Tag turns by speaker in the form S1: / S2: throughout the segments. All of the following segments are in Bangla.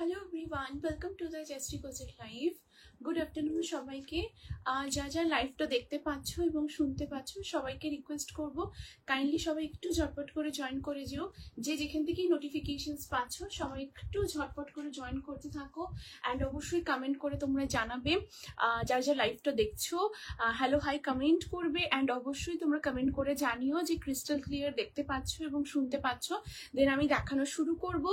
S1: Hello everyone, welcome to the Jesty Cosette Live. Good afternoon সবাইকে। যা যা লাইভটা দেখতে পাচ্ছ এবং শুনতে পাচ্ছ সবাইকে রিকোয়েস্ট করব কাইন্ডলি সবাই একটু ঝটপট করে জয়েন করে যেও। যে যেখান থেকেই নোটিফিকেশনস পাচ্ছ সবাই একটু ঝটপট করে জয়েন করতে থাকো অ্যান্ড অবশ্যই কমেন্ট করে তোমরা জানাবে যা যা লাইভটা দেখছো। হ্যালো হাই কমেন্ট করবে অ্যান্ড অবশ্যই তোমরা কমেন্ট করে জানিও যে ক্রিস্টাল ক্লিয়ার দেখতে পাচ্ছ এবং শুনতে পাচ্ছ। দেন আমি দেখানো শুরু করব।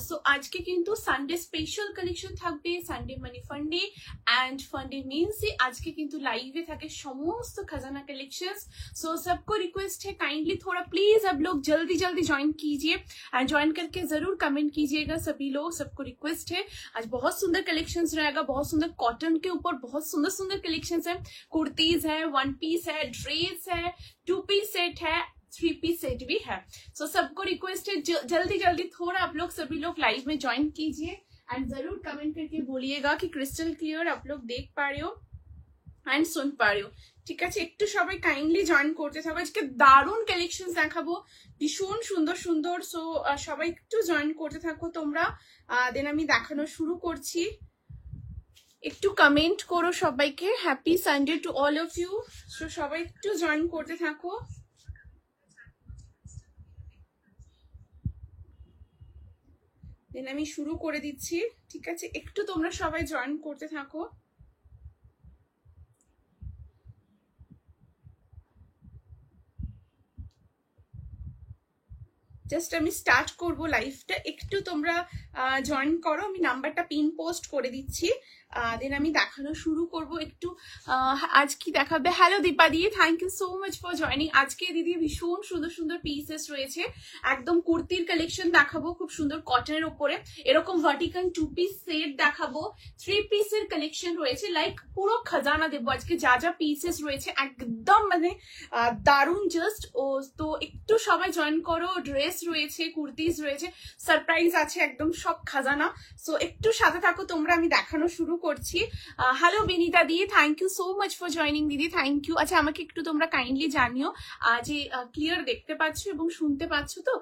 S1: সো আজকে কিন্তু সানডে স্পেশাল কালেকশন থাকবে, সানডে মানে ফান্ডে एंड फंडे मीन्स से आज के किंतु लाइव থাকে সমস্ত खजाना कलेक्शंस। सो सबको रिक्वेस्ट है काइंडली थोड़ा प्लीज अब लोग जल्दी जल्दी ज्वाइन कीजिए एंड ज्वाइन करके जरूर कमेंट कीजिएगा सभी लोग। सबको रिक्वेस्ट है, आज बहुत सुंदर कलेक्शंस रहेगा, बहुत सुंदर कॉटन के ऊपर बहुत सुंदर सुंदर कलेक्शंस है। कुर्तीज है, वन पीस है, ड्रेस है, टू पीस सेट है, 3 पीस सेट भी है। सो सबको रिक्वेस्ट है जल्दी जल्दी थोड़ा आप लोग सभी लोग लाइव में ज्वाइन कीजिए एंड जरूर कमेंट करके बोलिएगा कि क्रिस्टल क्लियर आप लोग देख पा रहे हो एंड सुन पा रहे हो। ঠিক আছে, একটু সবাই কাইন্ডলি জয়েন করতে থাকো। আজকে দারুণ কালেকশন দেখাবো, ভীষণ সুন্দর সুন্দর। সো সবাই একটু জয়েন করতে থাকো তোমরা। দেন আমি দেখানো শুরু করছি। একটু কমেন্ট করো সবাইকে happy Sunday to all of you. So সবাই একটু জয়েন করতে থাকো। দেন আমি শুরু করে দিচ্ছি। ঠিক আছে, একটু তোমরা সবাই জয়েন করতে থাকো। জাস্ট আমি স্টার্ট করব লাইভটা, একটু তোমরা জয়েন করো। আমি নাম্বারটা পিন পোস্ট করে দিচ্ছি। দেন আমি দেখানো শুরু করব। একটু আজ কি দেখাবে? Hello Dipa di, thank you so much for joining. আজকে দিদি ভীষণ সুন্দর সুন্দর পিসেস রয়েছে, একদম কুর্তির কালেকশন দেখাবো খুব সুন্দর কটনের উপরে। এরকম ভার্টিকাল 2 পিস সেট দেখাবো, 3 পিসের কালেকশন রয়েছে, লাইক পুরো খাজানা দেবো আজকে। যা যা পিসেস রয়েছে একদম মানে দারুণ জাস্ট। ও তো একটু সবাই জয়েন করো। ড্রেস রয়েছে, কুর্তিজ রয়েছে, সারপ্রাইজ আছে, একদম সব খাজানা। সো একটু সাথে থাকো তোমরা, আমি দেখানো শুরু করছি। Hello Binita di, thank you so much for joining দিদি, থ্যাংক ইউ। আচ্ছা আমাকে একটু তোমরা কাইন্ডলি জানিও যে ক্লিয়ার দেখতে পাচ্ছ এবং শুনতে পাচ্ছ তো,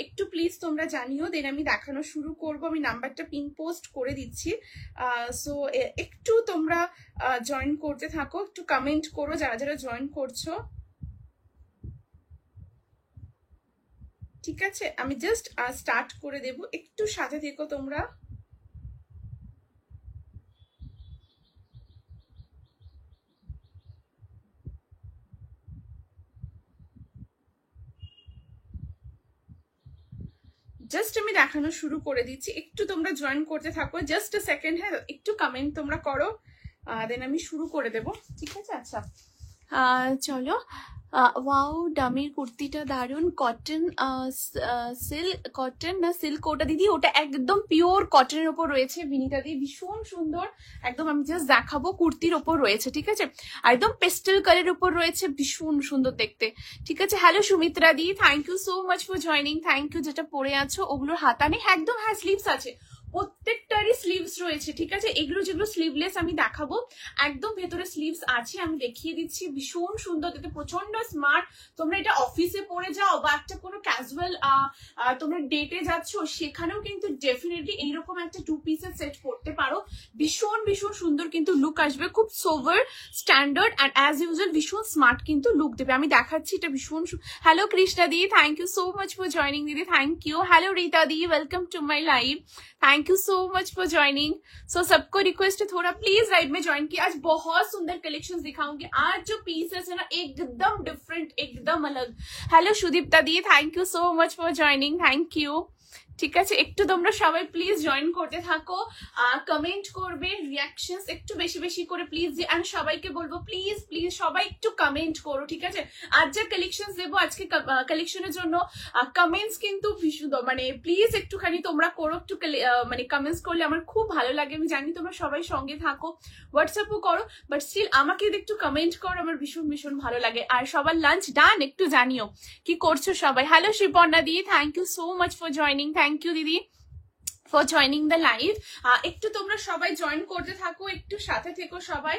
S1: একটু প্লিজ তোমরা জানিও। দেন আমি দেখানো শুরু করব। আমি নাম্বারটা পিন পোস্ট করে দিচ্ছি। সো একটু তোমরা জয়েন করতে থাকো, একটু কমেন্ট করো যারা যারা জয়েন করছো। ঠিক আছে, আমি জাস্ট স্টার্ট করে দেব, একটু সাথে থেকো তোমরা। জাস্ট আমি দেখানো শুরু করে দিচ্ছি, একটু তোমরা জয়েন করতে থাকো। জাস্ট আ সেকেন্ড, হ্যাঁ একটু কমেন্ট তোমরা করো, দেন আমি শুরু করে দেব। ঠিক আছে, আচ্ছা চলো। ওয়াও ডামির কুর্তিটা দারুন, কটন সিল্ক, কটন না সিল্ক ওটা দিদি, ওটা একদম পিওর কটনের ওপর রয়েছে বিনিতা দি, ভীষণ সুন্দর একদম। আমি জাস্ট দেখাবো, কুর্তির ওপর রয়েছে। ঠিক আছে, একদম পেস্টেল কালারের উপর রয়েছে, ভীষণ সুন্দর দেখতে। ঠিক আছে, hello Sumitra di, thank you so much for joining, thank you. যেটা পরে আছো ওগুলোর হাতা নেই, একদম হ্যাঁ স্লিভস আছে, প্রত্যেকটারই স্লিভস রয়েছে। ঠিক আছে, এগুলো যেগুলো স্লিভলেস আমি দেখাবো, একদম ভেতরে স্লিভস আছে, আমি দেখিয়ে দিচ্ছি। ভীষণ সুন্দর দেখতে, প্রচন্ড স্মার্ট। তোমরা এটা অফিসে পরে যাও বা একটা কোনো ক্যাজুয়াল তোমরা ডেটে যাচ্ছ, সেখানেও কিন্তু ডেফিনেটলি এইরকম একটা 2 পিসের সেট পরতে পারো। ভীষণ ভীষণ সুন্দর কিন্তু লুক আসবে, খুব sober standard and as usual ভীষণ স্মার্ট কিন্তু লুক দেবে। আমি দেখাচ্ছি এটা ভীষণ। হ্যালো কৃষ্ণা দি, thank you so much for joining দিদি, থ্যাংক ইউ। হ্যালো रीता दी, welcome to my live, thank you so much for joining. So सबको रिक्वेस्ट है थोड़ा प्लीज लाइव में ज्वाइन किया। आज बहुत सुंदर कलेक्शंस दिखाऊंगी। आज जो पीसेस है ना एकदम डिफरेंट, एकदम अलग। Hello Sudipta the, thank you so much for joining, thank you. ঠিক আছে, একটু তোমরা সবাই প্লিজ জয়েন করতে থাকো, কমেন্ট করবে, রিয়াকশনস একটু বেশি বেশি করে প্লিজ। আমি সবাইকে বলবো প্লিজ প্লিজ সবাই একটু কমেন্ট করো। ঠিক আছে, আজ যা কালেকশনস দেবো আজকে কালেকশনের জন্য কমেন্টস কিন্তু ভীষণ মানে প্লিজ একটুখানি তোমরা করো, একটু মানে কমেন্টস করলে আমার খুব ভালো লাগে। আমি জানি তোমরা সবাই সঙ্গে থাকো, হোয়াটসঅ্যাপও করো, বাট স্টিল আমাকে একটু কমেন্ট করো, আমার ভীষণ ভীষণ ভালো লাগে। আর সবার লাঞ্চ ডান একটু জানিও কি করছো সবাই। হ্যালো শিবর্ণা দি, thank you so much for joining, thank you দিদি। For joining the live. একটু তোমরা সবাই জয়েন করতে থাকো, একটু সাথে থেকো সবাই,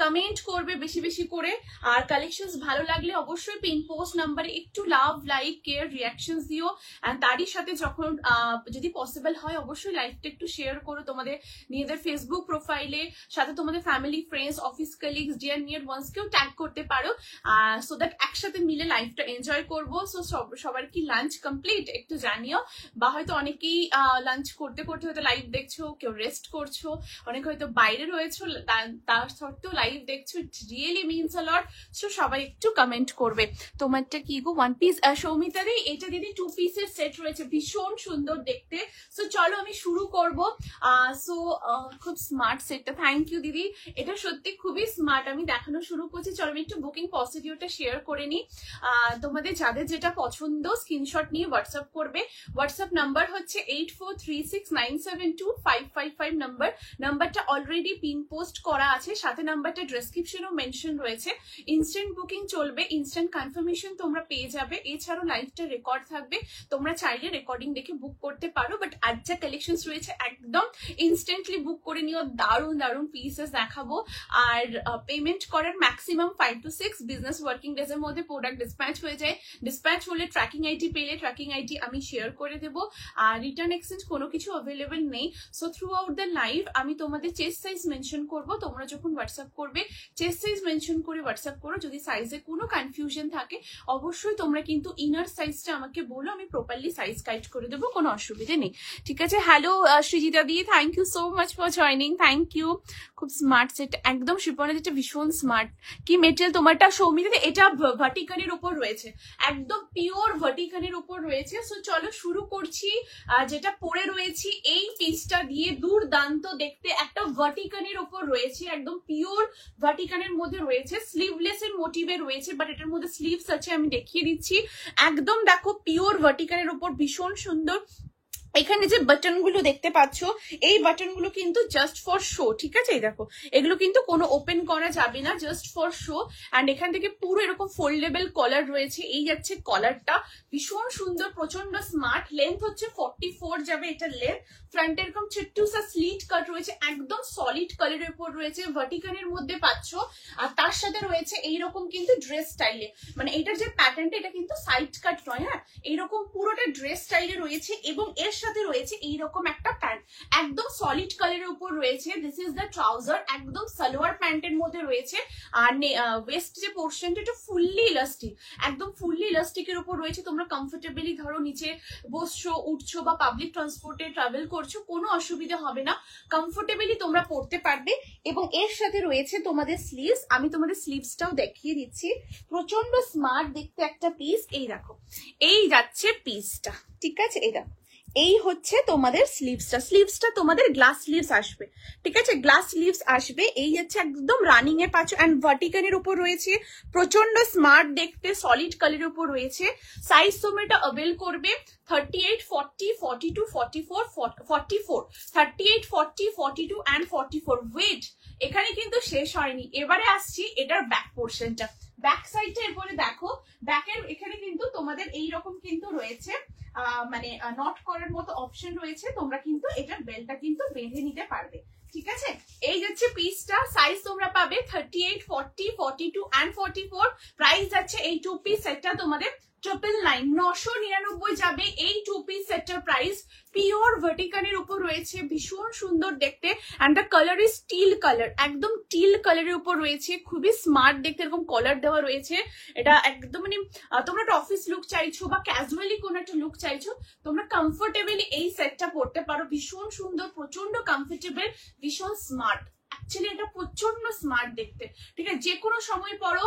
S1: কমেন্ট করবে বেশি বেশি করে। আর কালেকশনস ভালো লাগলে অবশ্যই পিন পোস্ট নাম্বারে একটু লাভ, লাইক, কেয়ার, রিয়াকশনস দিও। অ্যান্ড তারই সাথে যখন যদি পসিবল হয় অবশ্যই লাইভটা একটু শেয়ার করো তোমাদের নিজেদের ফেসবুক প্রোফাইলে, সাথে তোমাদের family, friends, office colleagues, dear near ওয়ান্সকেও ট্যাগ করতে পারো, সো দ্যাট একসাথে মিলে লাইভটা এনজয় করবো। সো সবার কি লাঞ্চ কমপ্লিট একটু জানিও, বা হয়তো অনেকেই লাঞ্চ করতে করতে হয়তো লাইভ দেখছো, কেউ রেস্ট করছো, অনেক হয়তো বাইরে রয়েছো, তার সত্ত্বেও লাইভ দেখছো। ইট really means a lot. So সবাই একটু কমেন্ট করবে তোমারটা কি গো। ওয়ান পিস সৌমিতা দি, এটা দিদি 2 পিসের সেট রয়েছে, ভীষণ সুন্দর দেখতে। সো চলো আমি শুরু করবো। সো খুব স্মার্ট সেটটা, থ্যাংক ইউ দিদি, এটা সত্যি খুবই স্মার্ট। আমি দেখানো শুরু করছি, চলো আমি একটু বুকিং প্রসিডিউরটা শেয়ার করে নিই। তোমাদের যাদের যেটা পছন্দ স্ক্রিনশট নিয়ে হোয়াটসঅ্যাপ করবে। হোয়াটসঅ্যাপ নাম্বার হচ্ছে 8436972555 নাম্বারটা অলরেডি পিন পোস্ট করা আছে, সাথে নাম্বারটা ডেসক্রিপশনেও মেনশন রয়েছে। ইনস্ট্যান্ট বুকিং চলবে, ইনস্ট্যান্ট কনফার্মেশন তোমরা পেয়ে যাবে। এছাড়াও লাইভটা রেকর্ড থাকবে, তোমরা চাইলে রেকর্ডিং দেখে বুক করতে পারো, বাট আজ যা কালেকশন রয়েছে একদম ইনস্ট্যান্টলি বুক করে নিও। দারুণ দারুণ পিসেস দেখাবো। আর পেমেন্ট করার maximum 5 to 6 business working days এর মধ্যে প্রোডাক্ট ডিসপ্যাচ হয়ে যায়। ডিসপ্যাচ হলে ট্র্যাকিং আইডি পেলে ট্র্যাকিং আইডি আমি শেয়ার করে দেবো। আর রিটার্ন এক্সচেঞ্জ কোনো কিছু অ্যাভেলেবেল নেই। So through out the live আমি তোমাদের চেস্ট সাইজ মেনশন করবো, তোমরা যখন হোয়াটসঅ্যাপ করবে চেস্ট সাইজ মেনশন করে হোয়াটসঅ্যাপ করো। যদি সাইজে কোনো কনফিউশন থাকে অবশ্যই তোমরা কিন্তু ইনার সাইজটা আমাকে বলো, আমি প্রপারলি সাইজ গাইড করে দেবো, কোনো অসুবিধে নেই, ঠিক আছে। Hello Srijita di, thank you so much for joining, thank you. খুব স্মার্ট সেট, একদম শিপনের যেটা ভীষণ স্মার্ট। কি মেটেরিয়াল তোমারটা সৌমিতা? এটা ভার্টিকানের উপর রয়েছে, একদম পিওর ভার্টিকানের উপর রয়েছে। সো চলো শুরু করছি। যেটা পরে রয়েছি এই পিসটা দিয়ে, দুর্দান্ত দেখতে, একটা ভার্টিকানের উপর রয়েছে, একদম পিওর ভার্টিকানের মধ্যে রয়েছে, স্লিভলেস এর মোটিভে রয়েছে, বাট এটার মধ্যে স্লিভস আছে, আমি দেখিয়ে দিচ্ছি। একদম দেখো পিওর ভার্টিকানের উপর, ভীষণ সুন্দর। এখানে যে বাটন গুলো দেখতে পাচ্ছ, এই বাটন গুলো কিন্তু জাস্ট ফর শো, ঠিক আছে। এই দেখো, এগুলো কিন্তু কোনো ওপেন করা যাবে না, জাস্ট ফর শো। অ্যান্ড এখান থেকে পুরো এরকম ফোল্ডেবল কলার রয়েছে, এই যাচ্ছে কলারটা, ভীষণ সুন্দর, প্রচন্ড স্মার্ট। লেন্থ হচ্ছে 44 যাবে এটা লেন্থ। ফ্রন্টে এরকম ছোট্ট সা স্লিট কাট রয়েছে, একদম সলিড কালারের উপর রয়েছে, ভার্টিকানের মধ্যে পাচ্ছ। আর তার সাথে রয়েছে এইরকম কিন্তু ড্রেস স্টাইলে, মানে এটার যে প্যাটার্নটা এটা কিন্তু সাইড কাট নয়, হ্যাঁ, এইরকম পুরোটা ড্রেস স্টাইলে রয়েছে। এবং এর সাথে রয়েছে এইরকম একটা প্যান্ট, একদম সলিড কালারের উপর রয়েছে। দিস ইজ দ্য ট্রাউজার, একদম সালোয়ার প্যান্টের মধ্যে রয়েছে। আর ওয়েস্ট যে পোর্শনটা এটা ফুললি ইলাস্টিক, একদম ফুললি ইলাস্টিকের উপর রয়েছে। তোমরা কমফোর্টেবলি ধরো নিচে বসছো, উঠছো, বা পাবলিক ট্রান্সপোর্টে ট্রাভেল করছো, কোনো অসুবিধা হবে না, কমফোর্টেবলি তোমরা পড়তে পারবে। এবং এর সাথে রয়েছে তোমাদের স্লিভস, আমি তোমাদের স্লিভসটাও দেখিয়ে দিচ্ছি। প্রচন্ড স্মার্ট দেখতে একটা পিস। এই দেখো, এই যাচ্ছে পিসটা, ঠিক আছে। এই দেখো, এই হচ্ছে তোমাদের স্লিভসটা তোমাদের গ্লাস স্লিভস আসবে, ঠিক আছে, গ্লাস স্লিভস আসবে। এই হচ্ছে একদম রানিং এ পাচ্ছ। অ্যান্ড ভার্টিকানের উপর রয়েছে, প্রচন্ড স্মার্ট দেখতে, সলিড কালারের উপর রয়েছে। সাইজ তোমরা এটা অ্যাভেল করবে 38, 40, 42, 44, 44, 38, 40, 42 and 44। ওয়েট, এখানে কিন্তু শেষ হয়নি, এবারে আসছি এটার ব্যাক পোর্শনটা। ব্যাক সাইডটা এরপরে দেখো, ব্যাকের এখানে কিন্তু তোমাদের এইরকম কিন্তু রয়েছে, মানে নট করার মতো অপশন রয়েছে, তোমরা কিন্তু এটার বেলটা কিন্তু বেঁধে নিতে পারবে, ঠিক আছে। এই যাচ্ছে পিসটা, সাইজ তোমরা পাবে 38, 40, 42 and 44। প্রাইস যাচ্ছে এই 2 পিস সেটটা তোমাদের 999 যাবে। এই 2 পিস সেটটার প্রাইস। পিওর ভার্টিকানের উপর রয়েছে, ভীষণ সুন্দর দেখতে। And the colour is till colour, একদম টিল কালারের উপর রয়েছে, খুবই স্মার্ট দেখতে, এরকম কলার দেওয়া রয়েছে। এটা একদম মানে তোমরা একটা অফিস লুক চাইছো বা ক্যাজুয়ালি কোনো একটা লুক চাইছো, তোমরা কমফোর্টেবলি এই সেটটা পরতে পারো। ভীষণ সুন্দর, প্রচন্ড কমফোর্টেবল, ভীষণ স্মার্ট। অ্যাকচুয়ালি এটা প্রচন্ড স্মার্ট দেখতে, ঠিক আছে। যে কোনো সময় পরো,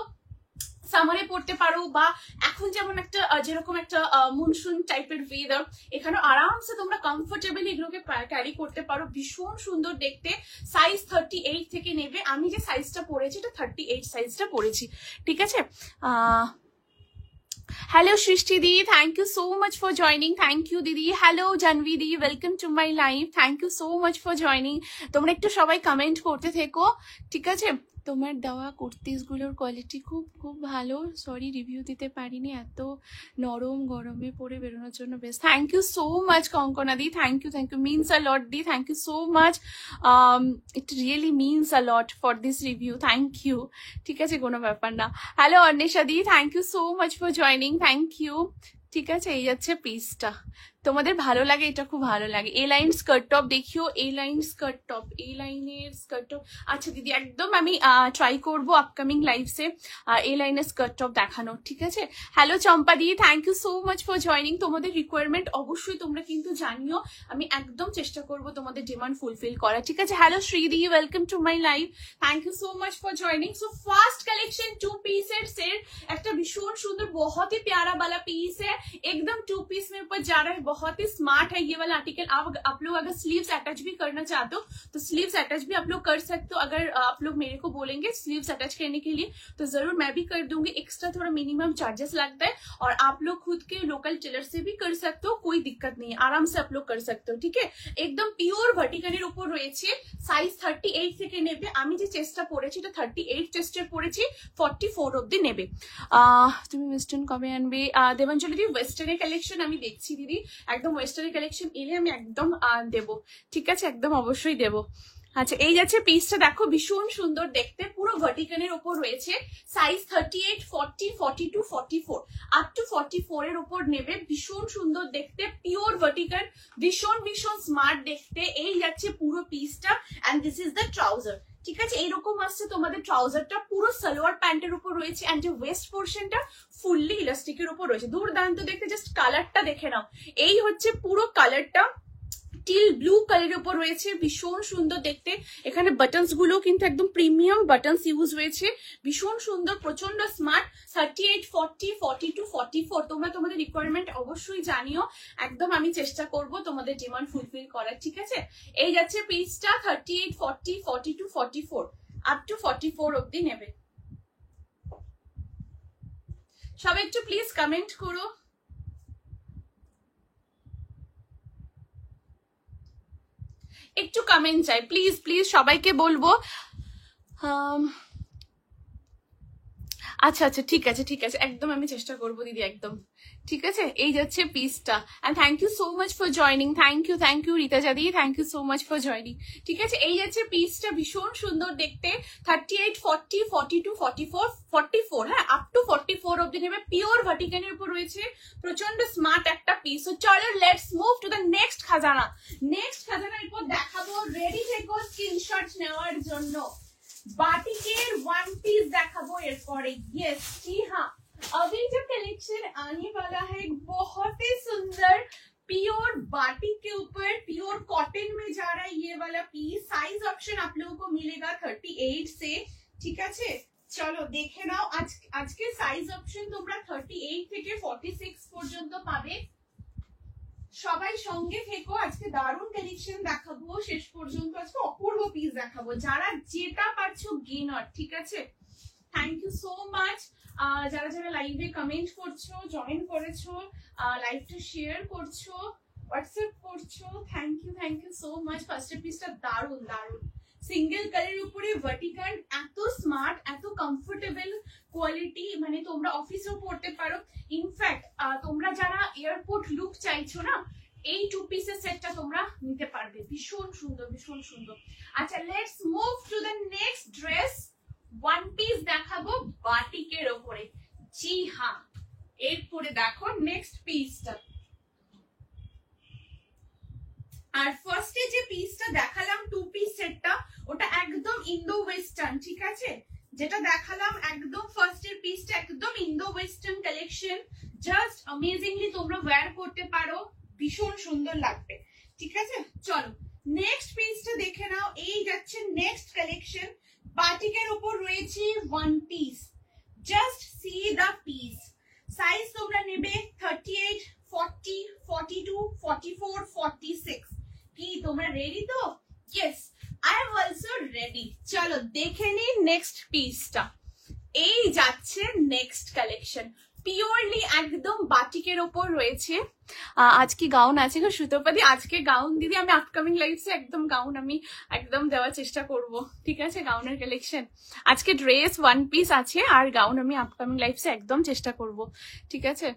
S1: সামারে পড়তে পারো, বা এখন যেমন একটা যেরকম একটা মনসুন টাইপের ওয়েদার, এখানে আরামসে তোমরা কমফোর্টেবলি এগুলোকে ক্যারি করতে পারো। ভীষণ সুন্দর দেখতে। সাইজ 38 থেকে নেবে, আমি যে সাইজটা পরেছি এটা 38 সাইজটা পরেছি, ঠিক আছে। Hello Shrishti di, thank you so much for joining. Thank you didi. Hello Janvi di, welcome to my live. Thank you so much for joining. তোমরা একটু সবাই কমেন্ট করতে থেকো, ঠিক আছে। তোমার দেওয়া কুর্তিসগুলোর কোয়ালিটি খুব খুব ভালো, সরি রিভিউ দিতে পারিনি, এত নরম গরমে পরে বেরোনোর জন্য best. Thank you so much Kankana di, thank you means a lot di, thank you so much, it really means a lot for this review, thank you. ঠিক আছে, কোনো ব্যাপার না। Hello Anwesha di, thank you so much for joining, thank you. ঠিক আছে, এই যাচ্ছে পিসটা, তোমাদের ভালো লাগে, এটা খুব ভালো লাগে। এ লাইন স্কার্ট টপ দেখিও, এ লাইন স্কার্ট টপ, এ লাইনের স্কার্ট টপ। আচ্ছা দিদি, একদম আমি ট্রাই করবো আপকামিং লাইভসে এ লাইনের স্কার্ট টপ দেখানো, ঠিক আছে। Hello Champa di, thank you so much for joining. তোমাদের রিকোয়ারমেন্ট অবশ্যই তোমরা কিন্তু জানিও, আমি একদম চেষ্টা করব তোমাদের ডিমান্ড ফুলফিল করা, ঠিক আছে। হ্যালো শ্রীদি, welcome to my live, thank you so much for joining. So fast collection 2 पीसेर सेट, একটা ভীষণ সুন্দর बहुत ही प्यारा वाला पीस है, एकदम 2 पीस में ऊपर जा रहा है, बहुत ही स्मार्ट है ये वाला आर्टिकल। आप लोग अगर स्लीव्स अटैच भी करना चाहते हो तो स्लीव्स अटैच भी आप लोग कर सकते हो, अगर आप लोग मेरे को बोलेंगे स्लीव्स अटैच करने के लिए तो जरूर मैं भी कर दूंगी। एक्स्ट्रा थोड़ा मिनिमम चार्जेस लगता है, और आप लोग खुद के लोकल टेलर से भी कर सकते हो, कोई दिक्कत नहीं है, आराम से आप लोग कर सकते हो, ठीक है। एकदम পিওর ভার্টিকানের উপর রয়েছে, সাইজ 38 থেকে নেবে, আমি যে চেস্টটা পরেছি এটা 38 চেস্টের পরেছি, 44 অবধি নেবে। তুমি ওয়েস্টার্ন কবে আনবে দেবাঞ্জলি দি? ওয়েস্টার্নের কালেকশন আমি দেখছি দিদি, একদম ওয়েস্টার্নের কালেকশন এলে আমি একদম দেবো, ঠিক আছে, একদম অবশ্যই দেবো। আচ্ছা, এই যাচ্ছে পিসটা, দেখো ভীষণ সুন্দর দেখতে, পুরো ভার্টিকানের উপর রয়েছে, সাইজ 38, 40, 42, 44 আপ টু 44 এর উপর নেবে, ভীষণ সুন্দর দেখতে, পিওর ভার্টিকান, ভীষণ ভীষণ স্মার্ট দেখতে। এই যাচ্ছে পুরো পিসটা, and this is the trouser, ঠিক আছে। এইরকম আসছে তোমাদের ট্রাউজারটা, পুরো সালোয়ার প্যান্টের উপর রয়েছে, এন্ড যে ওয়েস্ট পোর্শনটা ফুললি ইলাস্টিকের উপর রয়েছে, দুর্দান্ত দেখতে। জাস্ট কালারটা দেখে নাও, এই হচ্ছে পুরো কালারটা, টিল ব্লু কালারের উপর রয়েছে, ভীষণ সুন্দর দেখতে। এখানে বাটনস গুলো কিন্তু একদম প্রিমিয়াম বাটনস ইউজ হয়েছে, ভীষণ সুন্দর, প্রচন্ড স্মার্ট। 38, 40, 42, 44 তোমরা তোমাদের রিকোয়ারমেন্ট অবশ্যই জানিও, একদম আমি চেষ্টা করব তোমাদের ডিমান্ড ফুলফিল করার, ঠিক আছে। এই যাচ্ছে পিসটা, 38, 40, 42, 44 আপ টু 44 অবধি নেবে। সবাই একটু প্লিজ কমেন্ট করো। একটু কমেন্ট চাই প্লিজ প্লিজ, সবাইকে বলবো। আচ্ছা আচ্ছা, ঠিক আছে ঠিক আছে, একদম আমি চেষ্টা করবো দিদি, একদম ঠিক আছে। এই যাচ্ছে পিসটা, and thank you so much for joining, thank you Rita জাদি, thank you so much for joining, ঠিক আছে। এই যাচ্ছে পিসটা, ভীষণ সুন্দর দেখতে, 38, 40, 42, 44, 44 হ্যাঁ, আপ টু 44 অব্দি নেবে, পিওর ভার্টিকানের উপর রয়েছে, প্রচন্ড স্মার্ট একটা পিস। তো চলো let's move to the next খাজানা। নেক্সট খাজানার উপর দেখাবো, রেডি থেকো স্ক্রিনশট নেওয়ার জন্য। বাটিকের ওয়ান পিস দেখাবো এরপরে, यस जी हाँ, अभी जो कलेक्शन आने वाला है बहुत ही सुंदर, प्योर बाटिक के ऊपर प्योर कॉटन में जा रहा है ये वाला पीस। साइज ऑप्शन आप लोगों को मिलेगा 38 से, ठीक है। চলো দেখে নাও, আজকে সাইজ অপশন তোমরা 38 থেকে 46 পর্যন্ত পাবে। সবাই সঙ্গে থেকো, আজকে দারুণ কালেকশন দেখাবো শেষ পর্যন্ত, আজকে অপূর্ব পিস দেখাবো, যারা যেটা পাচ্ছ গেনার, ঠিক আছে। থ্যাংক ইউ সো মাচ যারা যারা লাইভে কমেন্ট করছো, জয়েন করেছো, লাইভটা শেয়ার করছো, হোয়াটসঅ্যাপ করছো, thank you so much. First পিসটা দারুণ দারুণ, সিঙ্গেল কালারের উপরে ভার্টিকাল, এত স্মার্ট, এত কমফোর্টেবল কোয়ালিটি, মানে তোমরা অফিসেও পড়তে পারো। ইনফ্যাক্ট তোমরা যারা এয়ারপোর্ট লুক চাইছো না, এই 2 পিসের সেটটা তোমরা নিতে পারবে, ভীষণ সুন্দর ভীষণ সুন্দর। আচ্ছা, let's move to the next dress. One piece দেখাবো বাটিকের ওপরে, জি হ্যাঁ। এরপরে দেখো নেক্সট পিসটা, আর ফার্স্টে যে পিসটা দেখালাম 2 পিস সেটটা, ওটা একদম ইন্দো ওয়েস্টার্ন, ঠিক আছে। যেটা দেখালাম একদম ফার্স্টের পিসটা একদম Indo western collection, just amazingly তোমরা ওয়্যার করতে পারো, ভীষণ সুন্দর লাগবে, ঠিক আছে। চলো নেক্সট পিসটা দেখে নাও, এই যাচ্ছে নেক্সট কালেকশন। বাটিকের উপর রয়েছে ওয়ান পিস, জাস্ট সি দা পিস। সাইজ তোমরা নেবে 38, 40, 42, 44, 46। কি তোমরা রেডি তো? Yes, I am also ready. চলো দেখে নি নেক্সট পিসটা, এই যাচ্ছে নেক্সট কালেকশন। পিওরলি একদম বাটিকের ওপর রয়েছে। আজকে গাউন আছে গো সুতোপাদি, আজকে গাউন দিদি আমি আপকামিং লাইফে একদম গাউন আমি একদম দেওয়ার চেষ্টা করব, ঠিক আছে? গাউনের কালেকশন আজকে, ড্রেস ওয়ান পিস আছে আর গাউন আমি আপকামিং লাইফে একদম চেষ্টা করব, ঠিক আছে?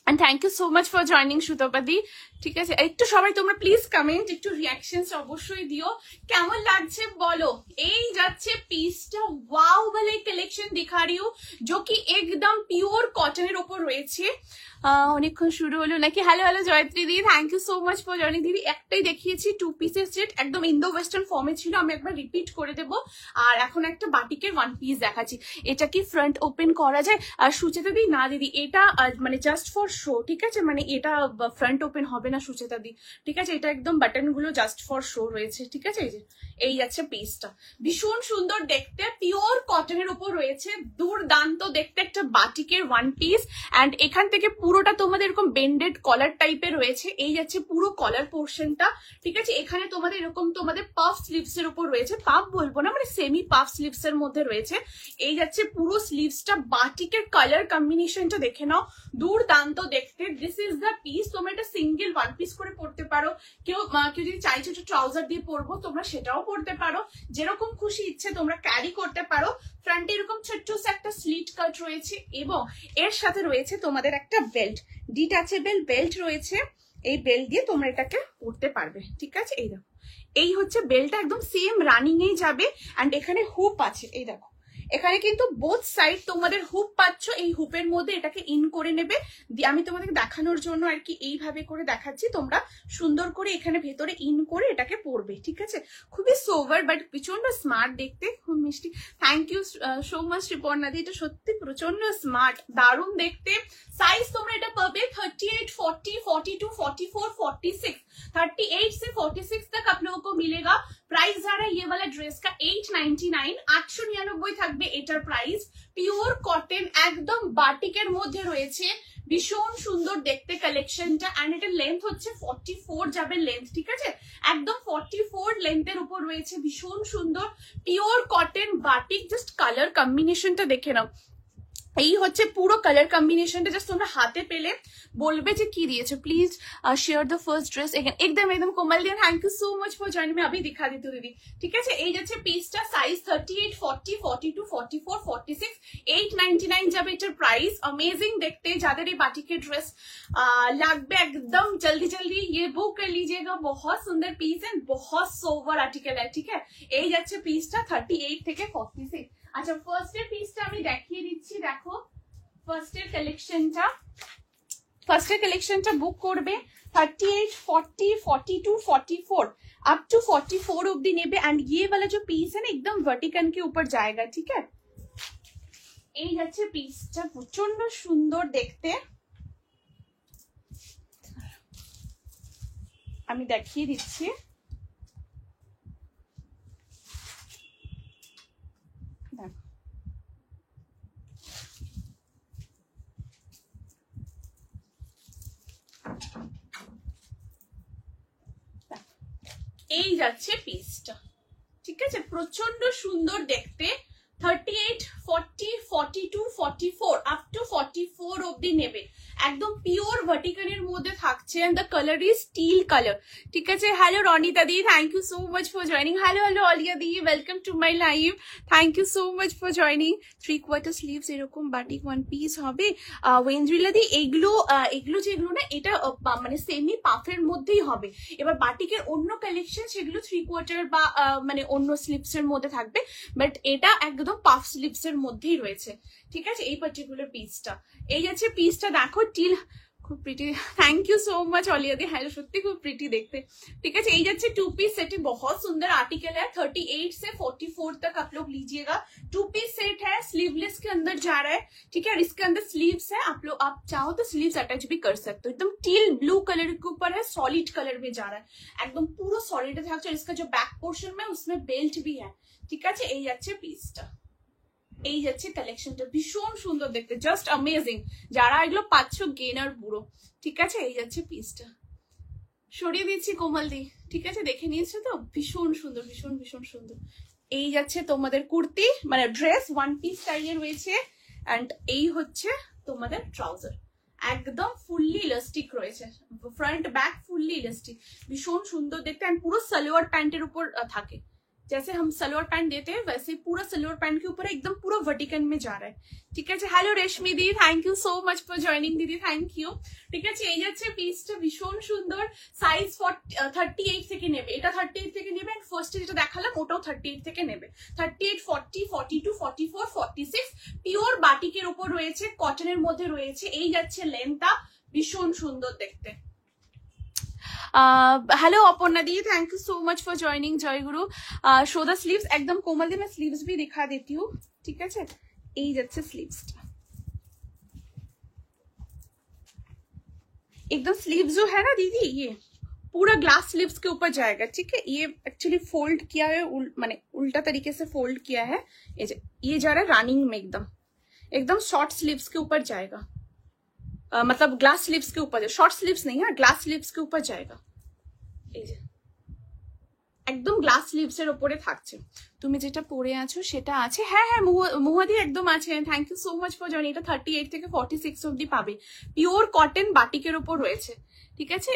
S1: And thank you so much for joining সুতোপাদি, ঠিক আছে? একটু সবাই তোমরা প্লিজ কমেন্ট, একটু রিয়াকশনস অবশ্যই দিও, কেমন লাগছে বলো। এই যাচ্ছে পিসটা, ওয়াও वाले কালেকশন दिखा रही हूँ जो कि एकदम পিওর কটনের উপর রয়েছে। অনেকক্ষণ শুরু হলো নাকি? হ্যালো হ্যালো জয়ত্রী দিদি, thank you so much for joining দিদি। একটাই দেখিয়েছি, 2 পিসের সেট, একদম ইন্দো ওয়েস্টার্ন ফর্মে ছিল, আমি একবার রিপিট করে দেব। আর এখন একটা বাটিকের 1 পিস দেখাচ্ছি। এটা কি ফ্রন্ট ওপেন করা যায়? আর সুচেতা দি না দিদি, এটা মানে জাস্ট ফর শো, ঠিক আছে? মানে এটা ফ্রন্ট ওপেন হবে না সুচেতা দি, ঠিক আছে? এটা একদম বাটন গুলো জাস্ট ফর শো রয়েছে, ঠিক আছে? এই যে এই যাচ্ছে পিসটা, ভীষণ সুন্দর দেখতে, পিওর কটনের উপর রয়েছে, দুর্দান্ত দেখতে একটা বাটিকের 1 পিস। অ্যান্ড এখান থেকে পুরোটা তোমাদের এরকম বেন্ডেড কলার টাইপের রয়েছে, এই যাচ্ছে পুরো কলার পোর্শনটা, ঠিক আছে? এখানে তোমাদের এরকম তোমাদের পাফ স্লিভস এর উপর রয়েছে, পাফ বলবো না, মানে সেমি পাফ স্লিভস এর মধ্যে রয়েছে। এই যাচ্ছে পুরো স্লিভসটা, বাটিকের কালার কম্বিনেশনটা দেখে নাও, দুর্দান্ত দেখতে। This is the piece. তোমরা এটা সিঙ্গেল 1 পিস করে পড়তে পারো, কেউ যদি চাইছো একটু ট্রাউজার দিয়ে পরবো তোমরা সেটাও পরতে পারো, যেরকম খুশি ইচ্ছে তোমরা ক্যারি করতে পারো। ফ্রন্টে এরকম ছোট্ট একটা স্লিট কাট রয়েছে এবং এর সাথে রয়েছে তোমাদের একটা বেল্ট, ডিটাচেবল বেল্ট রয়েছে। এই বেল্ট দিয়ে তোমরা এটাকে পরতে পারবে, ঠিক আছে? এই দেখো, এই হচ্ছে বেল্টটা, একদম সেম রানিং এই যাবে। অ্যান্ড এখানে হুপ আছে, এই দেখো, এখানে কিন্তু বোথ সাইড তোমাদের হুপ পাচ্ছ, এই হুপের মধ্যে এটাকে ইন করে নেবে। আমি তোমাদেরকে দেখানোর জন্য আর কি এইভাবে করে দেখাচ্ছি, তোমরা সুন্দর করে এখানে ভেতরে ইন করে এটাকে পরবে, ঠিক আছে? খুবই সোভার বাট প্রচন্ড স্মার্ট দেখতে, খুব মিষ্টি। Thank you so much Riparna দি, এটা সত্যি প্রচন্ড স্মার্ট, দারুণ দেখতে। সাইজ তোমরা এটা পাবে 38, 40, 42, 44, 46, 38 से 46 तक आप लोगों को मिलेगा। प्राइस जा रहा है ये वाला ड्रेस का 899, 899 থাকবে এটার প্রাইস। পিওর কটন, একদম বাটিকের মধ্যে রয়েছে, ভীষণ সুন্দর দেখতে কালেকশনটা। এন্ড এটার লেন্থ হচ্ছে 44 যাবে লেন্থ, ঠিক আছে? একদম 44 লেন্থের উপর রয়েছে, ভীষণ সুন্দর pure cotton batik. Just colour কম্বিনেশনটা দেখে নাও, এই হচ্ছে পুরো কালার কম্বিনেশনটা, জাস্ট তোমরা হাতে পেলে বলবে যে কি দিয়েছো। Please share the first dress एकदम एकदम कोमल दी, thank you so much for joining. मैं अभी दिखा देती हूँ दीदी, ठीक है? এই যাচ্ছে পিসটা, সাইজ 38, 40, 42, 44, 46, 899 যাবে এটার প্রাইস। अमेजिंग দেখতে, যাদের এই বাটিকের ড্রেস লাগবে একদম जल्दी जल्दी ये बुक कर लीजिएगा। बहुत सुंदर पीस है, बहुत सोवर आर्टिकल है, ठीक है? এই যাচ্ছে পিসটা 38 থেকে 46। আচ্ছা, ফার্স্টের পিসটা আমি দেখিয়ে দিচ্ছি, দেখো ফার্স্টের কালেকশনটা বুক করবে 38, 40, 42, 44 अप टू 44 অবধি নেবে। एंड ये वाला जो पीस है ना एकदम वर्टिकन के ऊपर जाएगा, ठीक है? এই যাচ্ছে পিসটা, প্রচন্ড সুন্দর দেখতে, আমি দেখিয়ে দিচ্ছি। এই যাচ্ছে পিসটা, ঠিক আছে? প্রচন্ড সুন্দর দেখতে, 38, 40, 42, 44 আপ টু 44 অবধি নেবে, একদম পিওর ভার্টিকানের মধ্যে থাকছে। And the colour is steel colour, ঠিক আছে? হ্যালো রনিতা দি, thank you so much for joining. Hello hello Aliya দি, welcome to my live, thank you so much for joining. 3/4 sleeves এরকম বাটিক 1 পিস হবে। ওয়েন্দ্রিলা দি, এগুলো যেগুলো না, এটা মানে সেমি পাফের মধ্যেই হবে। এবার বাটিকের অন্য কালেকশন সেগুলো 3/4 বা মানে অন্য স্লিভস এর মধ্যে থাকবে, বাট এটা একদম পাফ স্লিভস এর মধ্যেই রয়েছে, ঠিক আছে? এই পার্টিকুলার পিসটা, এই যাচ্ছে পিসটা, দেখো টিল, খুব pretty. Thank you so much Aliya दी, হ্যালো সত্যি খুব প্রিটি দেখতে, ঠিক আছে? এই যাচ্ছে 2 पीस सेट, बहुत सुंदर आर्टिकल है। 38 से 44 तक आप लोग लीजिएगा। 2 पीस सेट है, स्लीवलेस के अंदर जा रहा है, ठीक है? और इसके अंदर स्लीव्स है, आप चाहो तो स्लीव्स अटैच भी कर सकते हो। एकदम टील ब्लू कलर के ऊपर है, सॉलिड कलर में जा रहा है, एकदम पूरा सॉलिड है। इसका जो बैक पोर्शन में उसमें बेल्ट भी है, ঠিক আছে? এই যাচ্ছে পিসটা, এই যাচ্ছে কালেকশনটা, ভীষণ সুন্দর দেখতে, জাস্ট অ্যামেজিং। যারা এগুলো পাচ্ছ গেনার পুরো, ঠিক আছে? এই যাচ্ছে পিসটা, সরিয়ে দিচ্ছি কোমল দি, ঠিক আছে? দেখে নিয়েছো তো, ভীষণ সুন্দর, ভীষণ ভীষণ সুন্দর। এই যাচ্ছে তোমাদের কুর্তি, মানে ড্রেস 1 পিস স্টাইলে রয়েছে। অ্যান্ড এই হচ্ছে তোমাদের ট্রাউজার, একদম ফুললি ইলাস্টিক রয়েছে, ফ্রন্ট ব্যাক ফুললি ইলাস্টিক, ভীষণ সুন্দর দেখতে। एंड पूरा सलवार पैंटेर ऊपर থাকে, जैसे हम सलवार पैंट देते हैं वैसे पूरा सलवार पैंट के ऊपर एकदम पूरा वर्टिकल में जा रहा है। ठीक है, हेलो रेशमी दी, thank you so much for joining दीदी, थैंक यू। ঠিক আছে, এই যাচ্ছে পিসটা, ভীষণ সুন্দর। সাইজ 38 থেকে নেবে, এটা 38 থেকে নেবে, এন্ড ফার্স্টে যেটা দেখালাম ওটাও 38 থেকে নেবে। 38, 40, 42, 44, 46 পিওর বাটিকের উপর রয়েছে, কটনের মধ্যে রয়েছে। এই যাচ্ছে লেন্থটা, ভীষণ সুন্দর দেখতে। Hello Aparna the, thank you so much for joining. जय गुरु। शो द स्लीव्स, एकदम कोमल दी मैं स्लीव्स भी दिखा देती हूँ। ठीक है, এই যাচ্ছে স্লিভসটা, एकदम स्लीव्स जो है ना दीदी, ये पूरा ग्लास स्लीव्स के ऊपर जाएगा। ठीक है, ये एक्चुअली फोल्ड किया है, माने उल्टा तरीके से फोल्ड किया है। ये जा रहा है रनिंग में, एकदम शॉर्ट स्लीव्स के ऊपर जाएगा। मतलब ग्लास स्लीव्स के ऊपर, शॉर्ट स्लीव्स नहीं है, ग्लास स्लीव्स के ऊपर जाएगा। একদম গ্লাস স্লিভস এর উপরে থাকছে। তুমি যেটা পরে আছো সেটা আছে, হ্যাঁ হ্যাঁ মুহাদি একদম আছে। Thank you so much for joining. এটা 38 থেকে 46 অবধি পাবে, পিওর কটন বাটিকের উপর রয়েছে। ঠিক আছে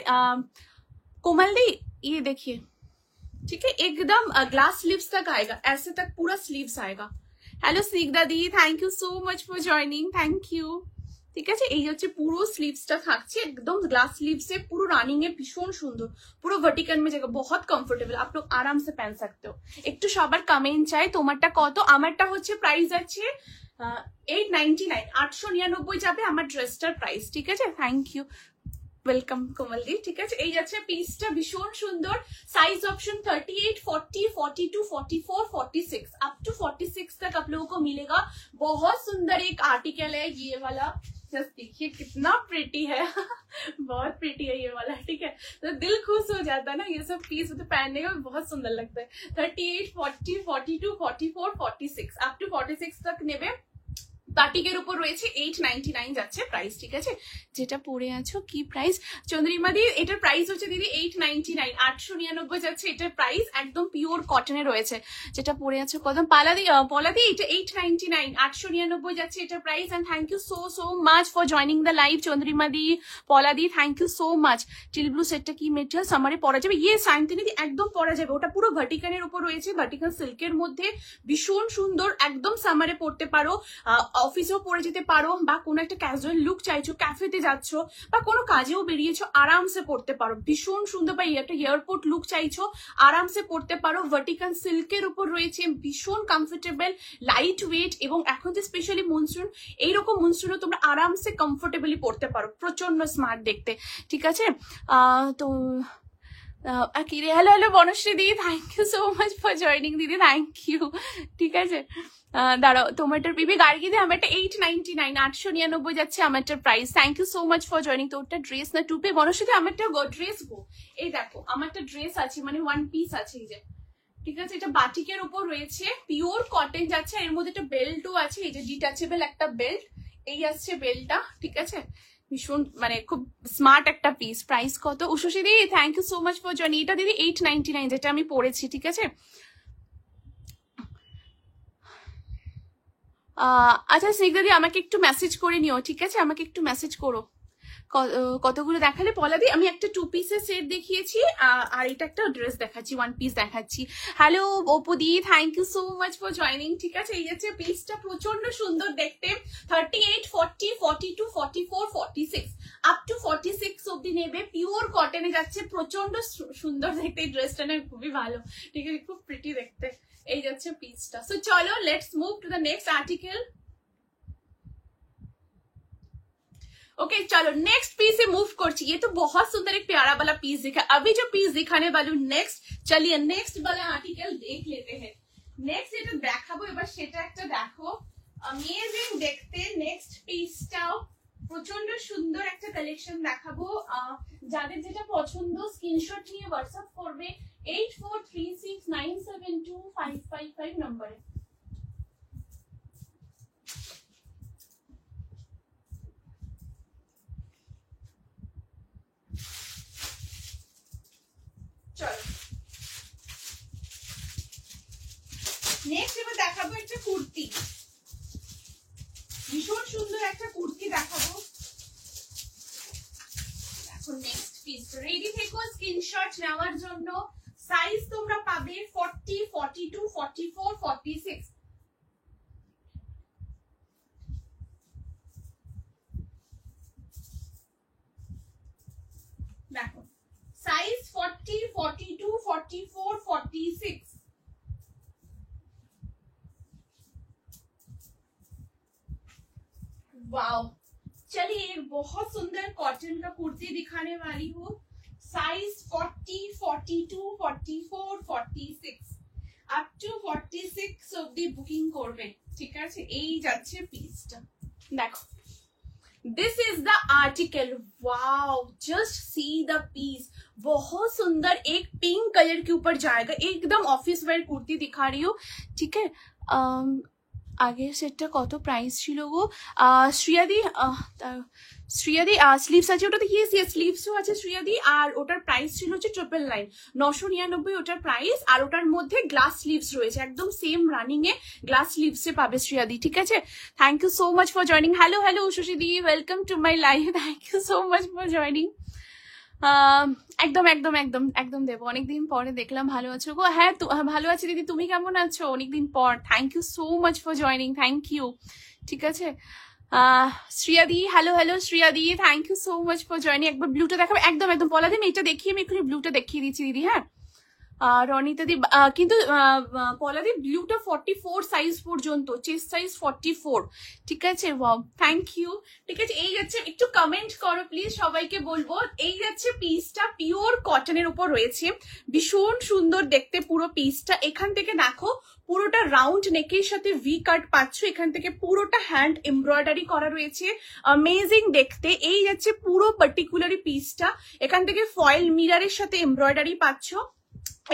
S1: कोमल दी, ये देखिए, ठीक है, एकदम ग्लास स्लीव्स तक आएगा, ऐसे तक पूरा स्लीव्स आएगा। Hello Snigdha the, thank you so much for joining, thank you. ঠিক আছে, এই হচ্ছে পুরো স্লিভসটা থাকছে, একদম গ্লাস স্लीव्स से पूरा रनिंग है, ভীষণ সুন্দর, পুরো ভার্টিকাল में जाएगा, बहुत कंफर्टेबल, आप लोग आराम से पहन सकते हो। একটু সবার কমেন্ট চাই, তোমারটা কত? আমারটা হচ্ছে প্রাইস আছে 899, 899 যাবে আমার ড্রেসটার প্রাইস। ঠিক আছে, থ্যাংক ইউ, वेलकम कोमल दी। ठीक है, এই যাচ্ছে পিসটা, ভীষণ সুন্দর। साइज ऑप्शन 38, 40, 42, 44, 46 अप टू 46 तक आप लोगों को मिलेगा। बहुत सुंदर एक आर्टिकल है ये वाला, जस्ट देखिए कितना प्रिटी है बहुत प्रिटी है ये वाला। ठीक है, तो दिल खुश हो जाता है ना, ये सब पीस तो पहनने में बहुत सुंदर लगता है। 38, 40, 42, 44, 46 अप टू 46 तक নেবে। বাটিকের উপর রয়েছে 899 যাচ্ছে প্রাইস। ঠিক আছে, যেটা পরে আছো কি প্রাইস? চন্দ্রিমা দি, এটার প্রাইস হচ্ছে দিদি 899, 899 যাচ্ছে এটার প্রাইস, একদম পিওর কটনে রয়েছে। যেটা পরে আছো কদম পলাদি, এটা 899, 899 যাচ্ছে এটার price. And thank you so so much for joining the live. Chandrima দি, পলাদি, thank you so much. Teal blue সেটটা কি মেটেরিয়াল? সামারে পরা যাবে, ইয়ে সাইন্তিনি দি একদম পরা যাবে, ওটা পুরো ভার্টিকালের উপর রয়েছে, ভার্টিকাল সিল্কের মধ্যে, ভীষণ সুন্দর, একদম সামারে পরতে পারো, অফিসেও পরে যেতে পারো, বা কোনো একটা ক্যাজুয়াল লুক চাইছো, ক্যাফেতে যাচ্ছ বা কোনো কাজেও বেরিয়েছো, আরামসে পরতে পারো, ভীষণ সুন্দর। বা একটা এয়ারপোর্ট লুক চাইছো, আরামসে পরতে পারো। ভার্টিকাল সিল্কের উপর রয়েছে, ভীষণ কমফোর্টেবল, লাইট ওয়েট, এবং এখন যে স্পেশালি মনসুন, এইরকম মনসুনও তোমরা আরামসে কমফোর্টেবলি পরতে পারো, প্রচন্ড স্মার্ট দেখতে। ঠিক আছে, তো hello hello Banashree di, thank you so much for joining দিদি, থ্যাংক ইউ। ঠিক আছে, দাঁড়াও, তোমারটার পিপি গার্গি দিয়ে আমারটা 899, 899 যাচ্ছে আমারটার price. Thank you so much for joining. তো ওটা ড্রেস না টুপে? বনশ্রী দি, আমারটা ড্রেস গো, এই দেখো আমারটা ড্রেস আছে, মানে ওয়ান পিস আছে, এই যে। ঠিক আছে, এটা বাটিকের উপর রয়েছে, পিওর কটন যাচ্ছে, এর মধ্যে একটা বেল্টও আছে, এই যে ডিটাচেবল একটা বেল্ট, এই আসছে বেল্টটা। ঠিক আছে, ভীষণ মানে খুব স্মার্ট একটা পিস। প্রাইস কত? উষসী দি, thank you so much for joining. এটা দিদি 899 যেটা আমি পরেছি। ঠিক আছে, আচ্ছা স্নিগ্ধা দি, আমাকে একটু মেসেজ করে নিও। ঠিক আছে, আমাকে একটু মেসেজ করো কতগুলো দেখালে। পলাদি, আমি একটা 2 পিসের সেট দেখিয়েছি, আর এটা একটা ড্রেস দেখাচ্ছি, 1 পিস দেখাচ্ছি। হ্যালো অপুদি, thank you so much for joining. ঠিক আছে, এই যাচ্ছে পিসটা, প্রচন্ড সুন্দর দেখতে। 38, 40, 42, 44, 46 আপ টু 46 অব্দি নেবে, পিওর কটনে যাচ্ছে, প্রচন্ড সুন্দর দেখতে। এই ড্রেসটা না খুবই ভালো, ঠিক আছে, খুব প্রিটি দেখতে। এই যাচ্ছে পিসটা। সো চলো, let's move to the next article. Okay चलो, नेक्स्ट पीस से मूव करছি। ये तो बहुत सुंदर एक प्यारा वाला पीस दिखा। अभी जो पीस दिखाने वाली हूँ नेक्स्ट, चलिए नेक्स्ट वाला आर्टिकल देख लेते हैं। नेक्स्ट এটা দেখাবো, এবার সেটা একটা দেখো, अमेजिंग দেখতে। নেক্সট পিসটাও প্রচন্ড সুন্দর একটা কালেকশন দেখাবো। যাদের যেটা পছন্দ স্ক্রিনশট নিয়ে হোয়াটসঅ্যাপ করবে 8436972555 নম্বরে। চলো নেক্সট এবার দেখাবো একটা কুর্তি, ভীষণ সুন্দর একটা কুর্তি দেখাবো। দেখো নেক্সট পিস, রেডি থেকো স্ক্রিনশট নেওয়ার জন্য। সাইজ তোমরা পাবে 40, 42, 44, 46। দেখো সাইজ 40, 42, 44, 46। वाओ, चलिए बहुत सुंदर कॉटन का कुर्ती दिखाने वाली हूँ। साइज 40, 42, 44, 46 अप टू 46 অবধি বুকিং করবে, ঠিক আছে? এই যাচ্ছে পিসটা, দেখো this is the article. Wow, just see the piece, बहुत सुंदर एक पिंक कलर के ऊपर जाएगा, एकदम ऑफिस वेयर कुर्ती दिखा रही हूँ, ठीक है? আগের সেটটা কত প্রাইস ছিল গো শ্রিয়াদি? শ্রিয়াদি স্লিভস আছে ওটাতে? ইয়েস ইয়েস স্লিভসও আছে শ্রিয়াদি। আর ওটার প্রাইস ছিল হচ্ছে 999, 999 ওটার প্রাইস। আর ওটার মধ্যে গ্লাস স্লিভস রয়েছে, একদম সেম রানিং এ গ্লাস স্লিভসে পাবে শ্রিয়াদি, ঠিক আছে? Thank you so much for joining. Hello hello Ushasi di, welcome to my live. Thank you so much for joining. একদম একদম একদম একদম দেবো, অনেকদিন পরে দেখলাম। ভালো আছো গো? হ্যাঁ ভালো আছি দিদি, তুমি কেমন আছো? অনেকদিন পর। Thank you so much for joining, thank you, ঠিক আছে? শ্রিয়াদি, হ্যালো হ্যালো শ্রিয়াদি, thank you so much for joining. একবার ব্লুটা দেখাবে? একদম একদম পলাদিন, এটা দেখিয়ে আমি একটু ব্লুটা দেখিয়ে দিচ্ছি দিদি। হ্যাঁ রনিতা দি, কিন্তু পলাদি ব্লুটা 44 সাইজ পর্যন্ত, চেস্ট সাইজ 44, ঠিক আছে? ওয়াও, থ্যাংক ইউ, ঠিক আছে? এই যাচ্ছে, একটু কমেন্ট করো প্লিজ, সবাইকে বলবো। এই যাচ্ছে পিসটা, পিওর কটনের উপর রয়েছে, ভীষণ সুন্দর দেখতে পুরো পিসটা। এখান থেকে দেখো পুরোটা রাউন্ড নেকের সাথে ভি কাট পাচ্ছ, এখান থেকে পুরোটা হ্যান্ড এমব্রয়ডারি করা রয়েছে, অ্যামেজিং দেখতে। এই যাচ্ছে পুরো পার্টিকুলারি পিসটা, এখান থেকে ফয়েল মিররের সাথে এমব্রয়ডারি পাচ্ছ,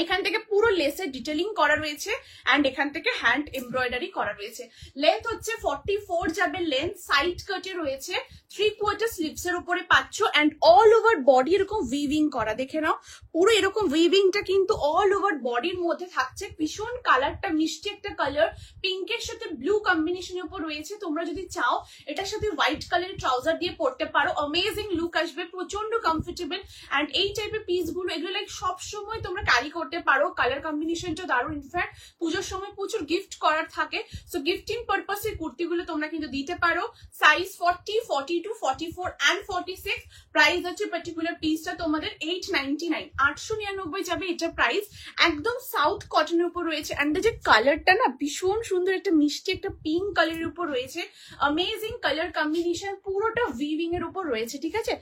S1: এখান থেকে পুরো লেসের ডিটেলিং করা রয়েছে, এন্ড এখান থেকে হ্যান্ড এমব্রয়ডারি করা রয়েছে। লেন্থ হচ্ছে 44 যাবে লেন্থ, সাইড কাটে রয়েছে, 3/4 স্লিভস এর উপরে পাচ্ছ, এন্ড অল ওভার বডি এরকম উইভিং করা, দেখে নাও পুরো এরকম উইভিংটা কিন্তু অল ওভার বডির মধ্যে থাকছে। ভীষণ কালারটা মিষ্টি একটা কালার, পিঙ্কের সাথে ব্লু কম্বিনেশনের উপর রয়েছে। তোমরা যদি চাও এটার সাথে হোয়াইট কালারের ট্রাউজার দিয়ে পরতে পারো, অ্যামেজিং লুক আসবে, প্রচন্ড কমফোর্টেবল। এন্ড এই টাইপের পিস গুলো এগুলো লাইক সবসময় তোমরা ক্যারি করতে পারো, কালার কম্বিনেশনটা দারুণ। ইনফ্যাক্ট পুজোর সময় প্রচুর গিফট করার থাকে, সো গিফটিং পারপাসের কুর্তিগুলো তোমরা কিন্তু দিতে পারো। Size 40, 42, 44 and 46। প্রাইস হচ্ছে পার্টিকুলার পিসটা তোমাদের 899, 899 যাবে এটা প্রাইস। একদম সাউথ কটনের উপর রয়েছে, এন্ড যে কালারটা না ভীষণ সুন্দর, একটা মিষ্টি একটা পিঙ্ক কালারের উপর রয়েছে, অ্যামেজিং কালার কম্বিনেশন, পুরোটা উইভিং এর উপর রয়েছে, ঠিক আছে?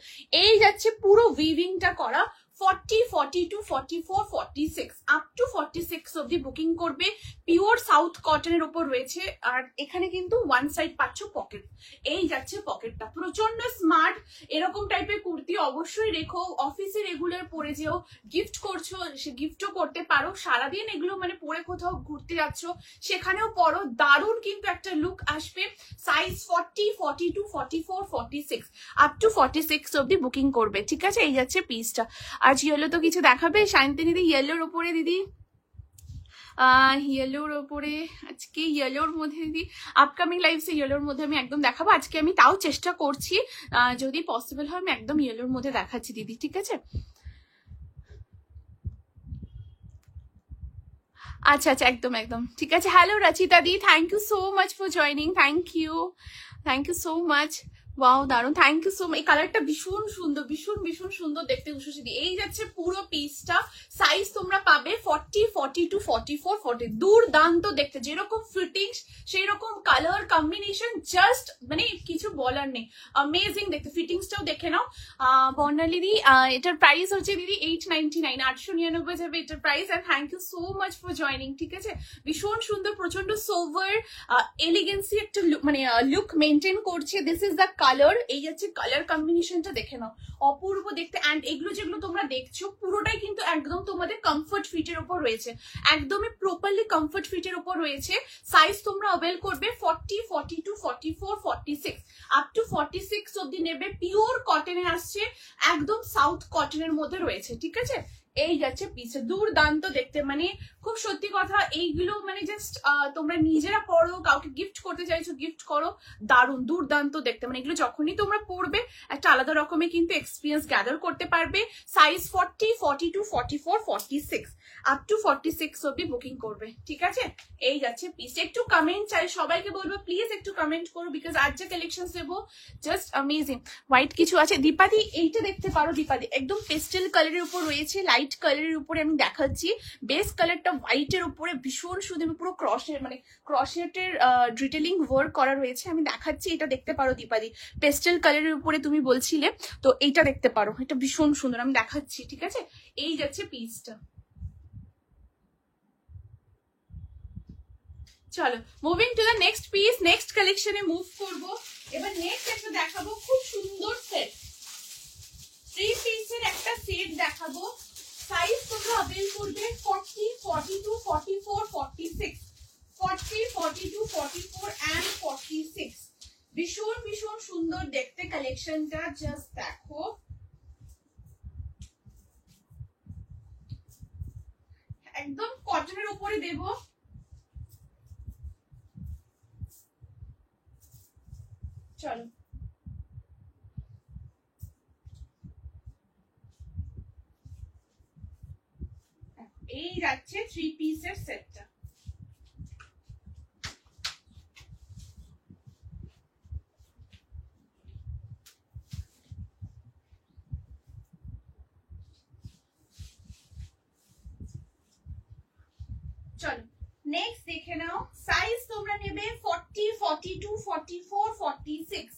S1: এই যাচ্ছে পুরো উইভিংটা করা। 40, 42, 44, 46 আপ টু 46 অবধি বুকিং করবে। পিওর সাউথ কটনের উপর রয়েছে, আর এখানে কিন্তু ওয়ান সাইড পাচ্ছ পকেট। এই যাচ্ছে পকেটটা, প্রচন্ড স্মার্ট। এরকম টাইপের কুর্তি অবশ্যই রেখো, অফিসে রেগুলার পরে যেও, গিফট করছো সে গিফটও করতে পারো, সারাদিন এগুলো মানে পরে কোথাও ঘুরতে যাচ্ছ সেখানেও পরো, দারুণ কিন্তু একটা লুক আসবে। সাইজ 40, 42, 44, 46 আপ টু 46 অবধি বুকিং করবে, ঠিক আছে? এই যাচ্ছে পিসটা। আজ ইয়েলো তো কিছু দেখাবে শান্তি দিদি? ইয়েলোর ওপরে দিদি, ইয়েলোর ওপরে আজকে, ইয়েলোর মধ্যে দিদি আপকামিং লাইভসে ইয়েলোর মধ্যে আমি একদম দেখাবো। আজকে আমি তাও চেষ্টা করছি, যদি পসিবল হয় আমি একদম ইয়েলোর মধ্যে দেখাচ্ছি দিদি, ঠিক আছে? আচ্ছা আচ্ছা, একদম একদম ঠিক আছে। হ্যালো রচিতা দি, thank you so much for joining, thank you so much. Wow দারুন, থ্যাংক ইউ সো মাচ। এই কালারটা ভীষণ সুন্দর, ভীষণ ভীষণ সুন্দর দেখতে উষসী দি। এই যাচ্ছে পুরো পিসটা, সাইজ তোমরা পাবে 40, 42, 44, 40। দুর্দান্ত দেখতে, যেরকম ফিটিংস সেই রকম কালার কম্বিনেশন, জাস্ট মানে কিছু বলার নেই, অ্যামেজিং দেখতে। ফিটিংসটাও দেখে নাও। বর্ণালী দি, এটার প্রাইস হচ্ছে দিদি 899, 899 যাবে এটার price. And thank you so much for joining, ঠিক আছে? ভীষণ সুন্দর, প্রচন্ড সোভার এলিগেন্সি একটা মানে লুক মেনটেন করছে। দিস ইজ দ্য কালার, এই যাচ্ছে কালার কম্বিনেশনটা দেখে নাও, অপূর্ব দেখতে। এন্ড এগুলো যেগুলো তোমরা দেখছো পুরোটাই কিন্তু একদম তোমাদের কমফর্ট ফিটের উপর রয়েছে, একদমই প্রপারলি কমফর্ট ফিটের উপর রয়েছে। সাইজ তোমরা অ্যাভেল করবে 40, 42, 44, 46 আপ টু 46 অব্দি নেবে। পিওর কটনে আসছে, একদম সাউথ কটনের মধ্যে রয়েছে, ঠিক আছে? এই যাচ্ছে পিসটা, দুর্দান্ত দেখতে, মানে খুব সত্যি কথা, এইগুলো মানে জাস্ট তোমরা নিজেরা পরো, কাউকে গিফট করতে চাইছো গিফট করো, দারুণ দুর্দান্ত দেখতে, মানে এগুলো যখনই তোমরা পরবে একটা আলাদা রকমের কিন্তু এক্সপিরিয়েন্স গ্যাদার করতে পারবে। সাইজ 40, 42, 44, 46 আপ টু 46 অব্দি বুকিং করবে, ঠিক আছে? এই যাচ্ছে পিস। একটু কমেন্ট চাই, সবাইকে বলবো প্লিজ একটু কমেন্ট করো, বিকজ আজ যে কালেকশন দেবো জাস্ট অ্যামেজিং। হোয়াইট কিছু আছে, দীপাদি এইটা দেখতে পারো, দীপাদি একদম পেস্টেল কালারের উপর রয়েছে, লাইট কালারের উপরে আমি দেখাচ্ছি, বেস কালারটা হোয়াইটের উপরে ভীষণ সুন্দর, পুরো ক্রশের মানে ক্রশেটের ডিটেলিং ওয়ার্ক করা রয়েছে, আমি দেখাচ্ছি, এটা দেখতে পারো দীপাদি, পেস্টেল কালারের উপরে তুমি বলছিলে, তো এইটা দেখতে পারো, এটা ভীষণ সুন্দর, আমি দেখাচ্ছি, ঠিক আছে? এই যাচ্ছে পিসটা। চলো moving to the next piece, next কালেকশনে মুভ করবো। এবার নেক্সট একটা দেখাবো খুব সুন্দর সেট, 3 পিসের একটা সেট দেখাবো। সাইজ তোমরা অ্যাভেল করবে 40, 42, 44, 46, 40, 42, 44 and 46। ভীষণ ভীষণ সুন্দর দেখতে কালেকশনটা, জাস্ট দেখো, একদম কটনের উপরে দেবো। চলো এই যাচ্ছে 3 পিসের সেটটা। চলো নেক্সট দেখে নাও, সাইজ তোমরা নেবে 40, 42, 44, 46,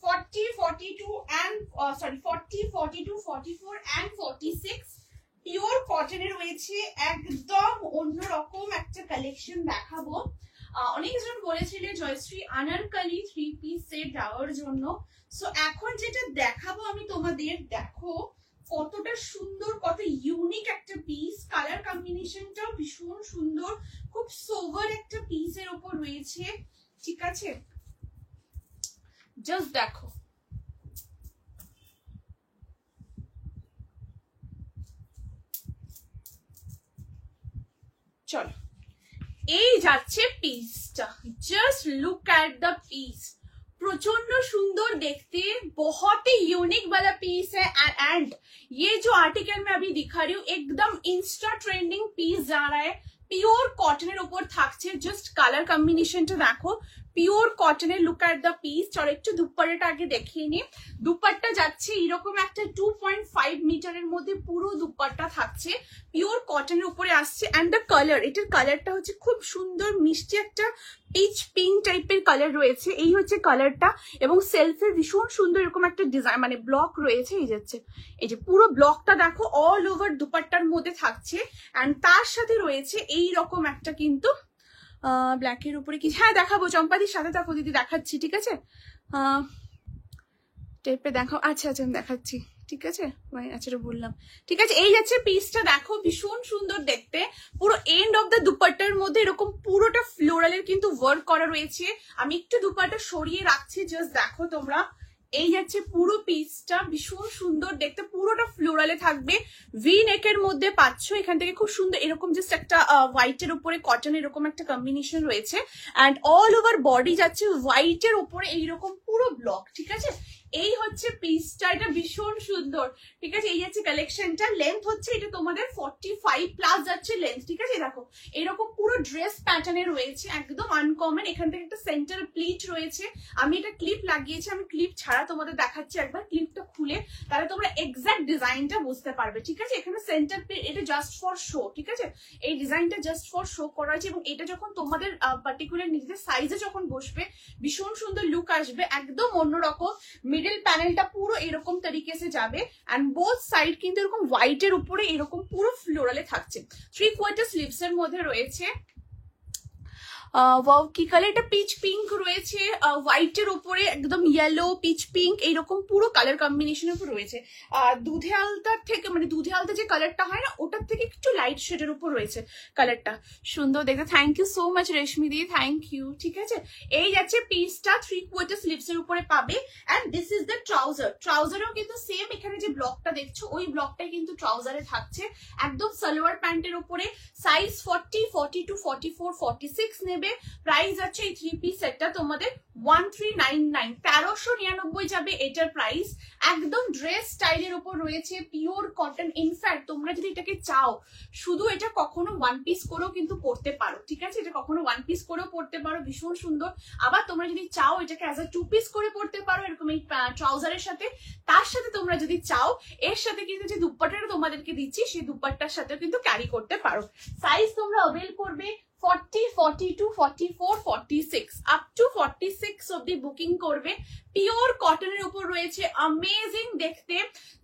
S1: 40, 42 and 40, 42, 44 and 46। পিওর কটনের রয়েছে, একদম অন্যরকম একটা কালেকশন দেখাবো। অনেকজন বলেছিলে জয়শ্রী আনারকলি 3 পিস সেট দেওয়ার জন্য, সো এখন যেটা দেখাবো আমি তোমাদের, দেখো কতটা সুন্দর, কত ইউনিক একটা পিস, কালার কম্বিনেশনটাও ভীষণ সুন্দর, খুব সোভার একটা পিসের উপর রয়েছে, ঠিক আছে? জাস্ট দেখো, চলো এই যাচ্ছে পিসটা, just look at the piece, प्रचंड सुंदर देखते, बहुत ही यूनिक वाला पीस है। एंड ये जो आर्टिकल मैं अभी दिखा रही हूँ एकदम इंस्टा ट्रेंडिंग पीस जा रहा है, পিওর কটনের উপর থাকছে, জাস্ট কালার কম্বিনেশনটা দেখো, পিওর কটনের, লুক এট দ্য পিস। চলো একটু দুপাট্টাটা আগে দেখিয়ে নি, দুপাট্টা যাচ্ছে এরকম একটা 2.5 মিটারের মধ্যে পুরো দুপাট্টা থাকছে, পিওর কটনের উপরে আসছে। অ্যান্ড দ্য কালার, এটার কালারটা হচ্ছে খুব সুন্দর মিষ্টি একটা পিচ পিঙ্ক টাইপের কালার রয়েছে, এই হচ্ছে কালারটা। এবং সেলফে ভীষণ সুন্দর এরকম একটা ডিজাইন মানে ব্লক রয়েছে, এই যাচ্ছে, এই যে পুরো ব্লকটা দেখো অল ওভার দুপাট্টার মধ্যে থাকছে। অ্যান্ড তার সাথে রয়েছে এই রকম একটা কিন্তু ব্ল্যাকের উপরে কি, হ্যাঁ দেখাবো, চম্পাদির সাথে থাকো দিদি, দেখাচ্ছি, ঠিক আছে? টেপে দেখো, আচ্ছা আচ্ছা আমি দেখাচ্ছি, ঠিক আছে? আচ্ছা বললাম, ঠিক আছে? এই যাচ্ছে পিসটা, দেখো ভীষণ সুন্দর দেখতে, পুরো এন্ড অফ দ্য দুপাট্টার মধ্যে এরকম পুরোটা ফ্লোরালের কিন্তু ওয়ার্ক করা রয়েছে। আমি একটু দুপাট্টা সরিয়ে রাখছি, জাস্ট দেখো তোমরা, এই যাচ্ছে পুরো পিসটা, ভীষণ সুন্দর দেখতে, পুরোটা ফ্লোরালে থাকবে, ভি নেকের মধ্যে পাচ্ছ, এখান থেকে খুব সুন্দর এরকম জাস্ট একটা হোয়াইটের উপরে কটন এরকম একটা কম্বিনেশন রয়েছে। অ্যান্ড অল ওভার বডি যাচ্ছে হোয়াইটের উপরে এইরকম পুরো ব্লক, ঠিক আছে? এই হচ্ছে পিসটা, এটা ভীষণ সুন্দর, ঠিক আছে? এই যাচ্ছে কালেকশনটা, লেন্থ হচ্ছে এটা তোমাদের 45 প্লাস যাচ্ছে লেন্থ, ঠিক আছে? দেখো এরকম পুরো ড্রেস প্যাটার্নে রয়েছে, একদম আনকমন। এখান থেকে একটা সেন্টার প্লিট রয়েছে, আমি এটা ক্লিপ লাগিয়েছি, আমি ক্লিপ ছাড়া তোমাদের দেখাচ্ছি, একবার ক্লিপটা খুলে তাহলে তোমরা এক্সাক্ট ডিজাইনটা বুঝতে পারবে, ঠিক আছে? এখানে সেন্টার প্লিট, এটা জাস্ট ফর শো, ঠিক আছে? এই ডিজাইনটা জাস্ট ফর শো করা হয়েছে, এবং এটা যখন তোমাদের পার্টিকুলার নিজেদের সাইজে যখন বসবে ভীষণ সুন্দর লুক আসবে, একদম অন্যরকম। মিডল প্যানেলটা পুরো এরকম তরিকে সে যাবে, এন্ড বোথ সাইড কিন্তু এরকম হোয়াইটের উপরে এরকম পুরো ফ্লোরালে থাকছে। 3/4 স্লিভস এর মধ্যে রয়েছে। কি কালার, এটা পিচ পিঙ্ক রয়েছে, হোয়াইটের উপরে একদম ইয়েলো পিচ পিঙ্ক এইরকম পুরো কালার কম্বিনেশনের উপর রয়েছে। দুধে আলতার থেকে মানে দুধে আলতা যে কালারটা হয় না ওটার থেকে একটু লাইট শেডের উপর রয়েছে কালারটা, সুন্দর দেখতে। Thank you so much Reshmi দি, থ্যাংক ইউ। ঠিক আছে, এই যাচ্ছে পিসটা 3/4 স্লিভস এর উপরে পাবে। And this is the trouser. ট্রাউজারেও কিন্তু সেম এখানে যে ব্লকটা দেখছো ওই ব্লকটাই কিন্তু ট্রাউজারে থাকছে, একদম সালোয়ার প্যান্টের উপরে। সাইজ 40, 42, 44, 46 নেবে। প্রাইস আছে এই 3 পিস সেটটা তোমাদের 1399, 1399 যাবে এটার প্রাইস। একদম ড্রেস স্টাইলের উপর রয়েছে, পিওর কটন। ইনফ্যাক্ট তোমরা যদি এটাকে চাও শুধু এটা কখনো ওয়ান পিস করেও কিন্তু পরতে পারো, ঠিক আছে, এটা কখনো ওয়ান পিস করেও পরতে পারো, ভীষণ সুন্দর। আবার তোমরা যদি চাও এটাকে অ্যাজ আ 2 পিস করে পরতে পারো এরকম এই ট্রাউজারের সাথে। তার সাথে তোমরা যদি চাও এর সাথে কিন্তু যে দুপাট্টাটা তোমাদেরকে দিচ্ছি সেই দুপাট্টার সাথে কিন্তু ক্যারি করতে পারো। সাইজ তোমরা অ্যাভেল করবে 40, 42, 44, 46 আপ টু 46 অব্দি বুকিং করবে। পিওর কটনের উপর রয়েছে, অ্যামেজিং দেখতে।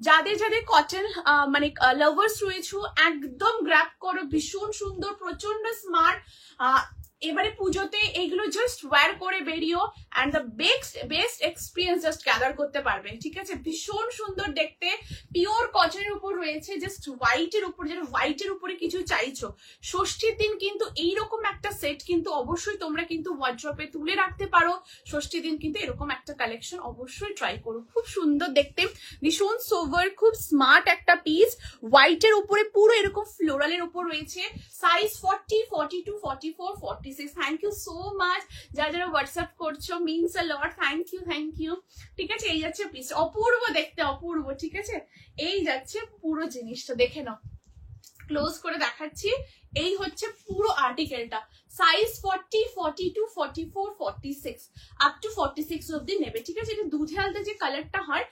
S1: যাদের যাদের কটন মানে লাভার্স রয়েছে একদম গ্র্যাব করো, ভীষণ সুন্দর, প্রচন্ড স্মার্ট। এবারে পুজোতে এইগুলো জাস্ট ওয়্যার করে বেরিও and the best experience just gather করতে পারবে। ঠিক আছে, ভীষণ সুন্দর দেখতে, পিওর কটনের উপর রয়েছে, জাস্ট হোয়াইটের উপর। যেটা হোয়াইটের উপরে কিছু চাইছো, ষষ্ঠীর দিন কিন্তু এইরকম একটা সেট কিন্তু অবশ্যই তোমরা কিন্তু ওয়ার্ড্রপে তুলে রাখতে পারো। ষষ্ঠীর দিন কিন্তু এরকম একটা কালেকশন অবশ্যই ট্রাই করো, খুব সুন্দর দেখতে, ভীষণ সোভার, খুব স্মার্ট একটা পিস। হোয়াইটের উপরে পুরো এরকম ফ্লোরালের উপর রয়েছে। Size 40, 42, 44, 46। Thank you so much যারা যারা হোয়াটসঅ্যাপ করছো, means a lot, thank you thank you. ঠিক আছে, এই যাচ্ছে পিস, অপূর্ব দেখতে, অপূর্ব। ঠিক আছে, এই যাচ্ছে পুরো জিনিসটা, দেখে নাও, ক্লোজ করে দেখাচ্ছি। এই হচ্ছে পুরো আর্টিকেলটা। সাইজ 40, 42, 44, 46 আপ টু 46 অব্দি নেবে। ঠিক আছে, এটা দুধে আলতা যে কালারটা হয়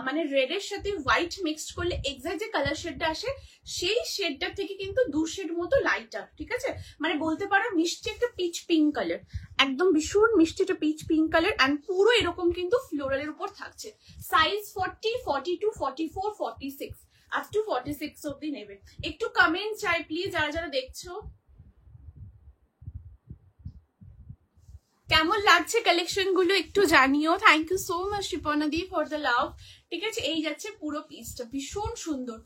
S1: মানে রেড এর সাথে হোয়াইট মিক্সড করলে এক্সাক্ট যে কালার শেডটা আসে সেই শেডটা থেকে কিন্তু 2 শেড মতো লাইটার। ঠিক আছে, মানে বলতে পারো মিষ্টি একটা পিচ পিঙ্ক কালার, একদম ভীষণ মিষ্টি একটা পিচ পিঙ্ক কালার। অ্যান্ড পুরো এরকম কিন্তু ফ্লোরালের উপর থাকছে। সাইজ 40, 42, 44, 46 আপ টু 46 অব্দি নেবে। একটু কমেন্ট চাই প্লিজ যারা যারা দেখছো, কেমন লাগছে কালেকশন গুলো একটু জানিও। থ্যাংক ইউ সো মাচ শিপনাদি ফর দ্য লাভ। ঠিক আছে, এই যাচ্ছে পুরো পিসটা, ভীষণ সুন্দর।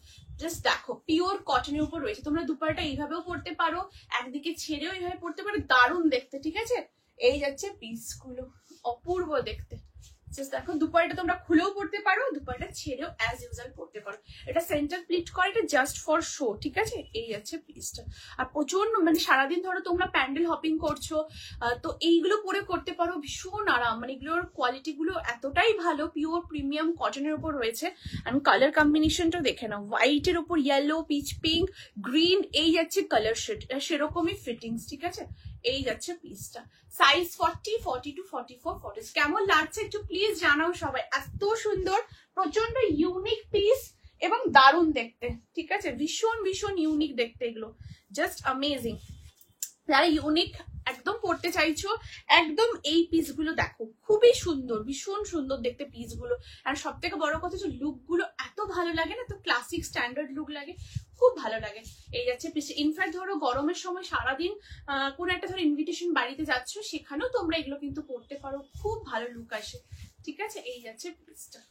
S1: জাস্ট দেখো, পিওর কটনের উপর রয়েছে। তোমরা দুপাট্টা এইভাবেও পরতে পারো, একদিকে ছেড়েও এইভাবে পরতে পারো, দারুণ দেখতে। ঠিক আছে, এই যাচ্ছে পিসগুলো, অপূর্ব দেখতে। জাস্ট দেখো, দুপাট্টা তোমরা খুলেও পড়তে পারো, দুপাট্টা ছেড়েও অ্যাজ ইউজুয়াল পড়তে পারো। এটা সেন্টার প্লিট করে, এটা জাস্ট ফর শো। ঠিক আছে, এই যাচ্ছে পিসটা। আর প্রচন্ড মানে সারাদিন ধরো তোমরা প্যান্ডেল হপিং করছো তো এইগুলো পরে করতে পারো, ভীষণ আরাম। মানে এগুলোর কোয়ালিটি গুলো এতটাই ভালো, পিওর প্রিমিয়াম কটনের উপর রয়েছে। আমি কালার কম্বিনেশনটাও দেখে নাও, হোয়াইটের উপর ইয়েলো, পিচ পিঙ্ক, গ্রিন, এই যাচ্ছে কালার শেড, সেরকমই ফিটিংস। ঠিক আছে, এই যাচ্ছে পিসটা। সাইজ 40, 42, 44, 40। কেমন লাগছে একটু প্লিজ জানাও সবাই। এত সুন্দর, প্রচন্ড ইউনিক পিস এবং দারুণ দেখতে। ঠিক আছে, ভীষণ ভীষণ ইউনিক দেখতে এগুলো, জাস্ট অ্যামেজিং। যারা ইউনিক একদম পড়তে চাইছো একদম এই পিসগুলো দেখো, খুবই সুন্দর, ভীষণ সুন্দর দেখতে পিসগুলো। আর সব থেকে বড় কথা হচ্ছে লুক গুলো এত ভালো লাগে না, তো ক্লাসিক স্ট্যান্ডার্ড লুক লাগে, খুব ভালো লাগে। এই যাচ্ছে পিস। ইনফ্যাক্ট ধরো গরমের সময় সারাদিন কোনো একটা ধরো ইনভিটেশন বাড়িতে যাচ্ছ, সেখানেও তোমরা এগুলো কিন্তু পড়তে পারো, খুব ভালো লুক আসে। ঠিক আছে, এই যাচ্ছে পিসটা।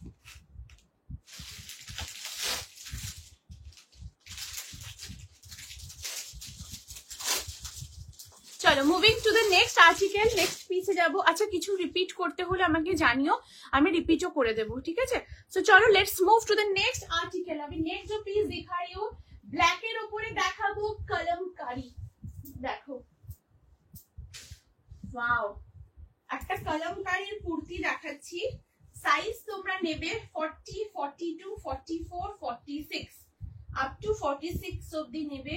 S1: চলো moving to the next article, next পিসে যাবো। আচ্ছা, কিছু রিপিট করতে হলে আমাকে জানিও, আমি রিপিটও করে দেবো। ঠিক আছে, সো চলো let's move to the next article. আমি নেক্সট जो পিস दिखा रही हूँ ব্ল্যাক এর উপরে দেখাবো কলমকারি। দেখো, ওয়াও, একটা কলমকারির কুর্তি দেখাচ্ছি। সাইজ তোমরা নেবে 40, 42, 44, 46 আপ টু 46 অবধি নেবে।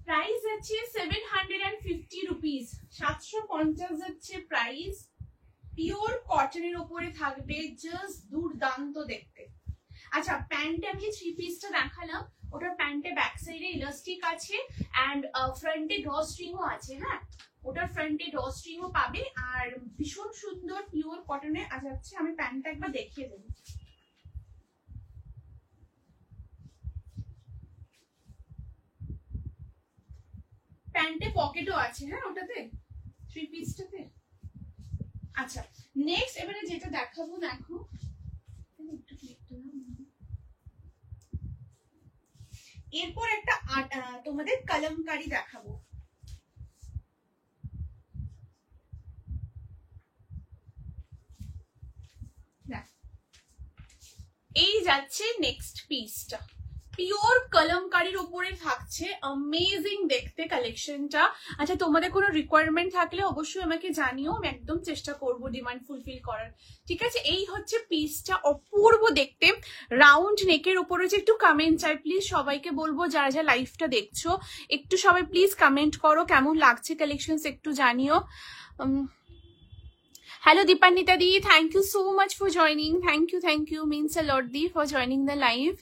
S1: প্রাইস আছে 750 রুপিস, 750 যাচ্ছে প্রাইস। পিওর কটনের উপরে থাকবে, জাস্ট দুর্দান্ত দেখতে। আচ্ছা, প্যান্টে আমি 3 পিসটা দেখালাম, ওটার প্যান্টে ব্যাক সাইডে ইলাস্টিক আছে এন্ড ফ্রন্টে ড্র স্ট্রিংও আছে। হ্যাঁ, ওটার ফ্রন্টে ড্র স্ট্রিংও পাবে আর ভীষণ সুন্দর পিওর কটনে যাচ্ছে। আমি প্যান্টটা একবার দেখিয়ে দেবো। প্যান্টে পকেটও আছে, হ্যাঁ ওটাতে 3 পিসটাতে। আচ্ছা নেক্সট এবারে যেটা দেখাবো, দেখো একটু এরপর একটা তোমাদের কলমকারি দেখাবো। এই যাচ্ছে নেক্সট পিসটা, পিওর কলমকারির উপরে থাকছে, অ্যামেজিং দেখতে কালেকশনটা। আচ্ছা তোমাদের কোনো রিকোয়ারমেন্ট থাকলে অবশ্যই আমাকে জানিও, আমি একদম চেষ্টা করব ডিমান্ড ফুলফিল করার, ঠিক আছে। এই হচ্ছে পিসটা, অপূর্ব দেখতে, রাউন্ড নেকের উপরে যে একটু কমেন্ট চাই প্লিজ, সবাইকে বলবো যারা যা লাইভটা দেখছো একটু সবাই প্লিজ কমেন্ট করো কেমন লাগছে কালেকশনস, একটু জানিও। Hello Deepanita Di, thank you so much for joining. Thank you means a lot Di for joining the live.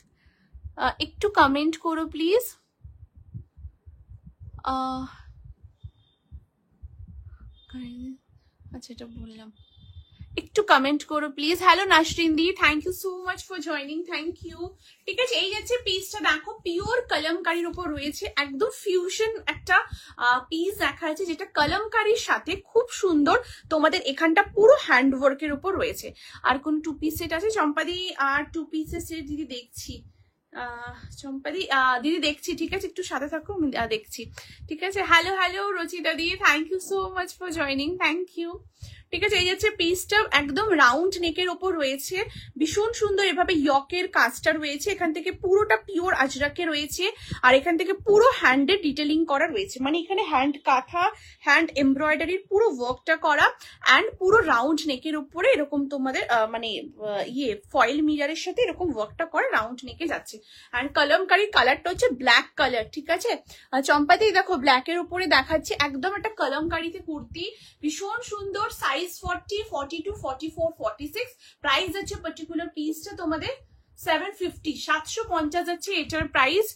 S1: একটু কমেন্ট করো প্লিজ। আচ্ছা এটা বললাম, একটু কমেন্ট করো প্লিজ। হ্যালো নাসরিন দি, thank you so much for joining, thank you. ঠিক আছে, এই যাচ্ছে পিসটা, দেখো পিওর কলমকারির উপর রয়েছে, একদম ফিউশন একটা পিস দেখা যাচ্ছে যেটা কলমকারির সাথে খুব সুন্দর, তোমাদের এখানটা পুরো হ্যান্ডওয়ার্কের উপর রয়েছে। আর কোন 2 পিস সেট আছে চম্পাদি? আর 2 পিসের সেট দিদি দেখছি, চম্পাদি দিদি দেখছি, ঠিক আছে একটু সাথে থাকো, দেখছি, ঠিক আছে। হ্যালো হ্যালো রচিতা দি, thank you so much for joining, thank you. ঠিক আছে, এই যাচ্ছে পিসটা, একদম রাউন্ড নেকের ওপর রয়েছে, ভীষণ সুন্দর এভাবে ইয়কের কাজটা রয়েছে, এখান থেকে পুরোটা পিওর আজরাকে রয়েছে, আর এখান থেকে পুরো হ্যান্ডে ডিটেলিং করা রয়েছে, মানে এখানে হ্যান্ড কাঁথা, হ্যান্ড এমব্রয়ডারির পুরো ওয়ার্কটা করা, অ্যান্ড পুরো রাউন্ড নেকের উপরে এরকম তোমাদের মানে ফয়েল মিরারের সাথে এরকম ওয়ার্কটা করে রাউন্ড নেকে যাচ্ছে। অ্যান্ড কলমকারির কালারটা হচ্ছে ব্ল্যাক কালার, ঠিক আছে। চম্পাতে দেখো ব্ল্যাকের উপরে দেখাচ্ছে একদম একটা কলমকারিতে কুর্তি, ভীষণ সুন্দর, সাইজ 40, 42, 44, 46, প্রাইস আছে পার্টিকুলার পিসটা তোমাদের 750, 750 আছে এটার price.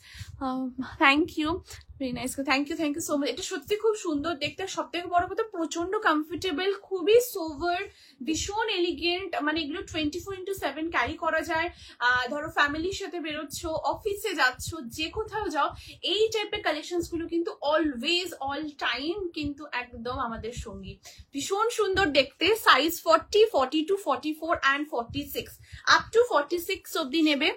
S1: Thank you, very nice, thank you so much. এটা সত্যি খুব সুন্দর দেখতে, সব থেকে বড় কথা প্রচন্ড কমফোর্টেবল, খুবই সোভার, ভীষণ এলিগেন্ট, মানে এগুলো 24x7 ক্যারি করা যায়। ধরো ফ্যামিলির সাথে বেরোচ্ছ, অফিসে যাচ্ছ, যে কোথাও যাও, এই টাইপের কালেকশনস গুলো কিন্তু অলওয়েজ অল টাইম কিন্তু একদম আমাদের সঙ্গী, ভীষণ সুন্দর দেখতে। সাইজ 40, 42, 44 অ্যান্ড 46, আপ টু 46 অব্দি নেবে,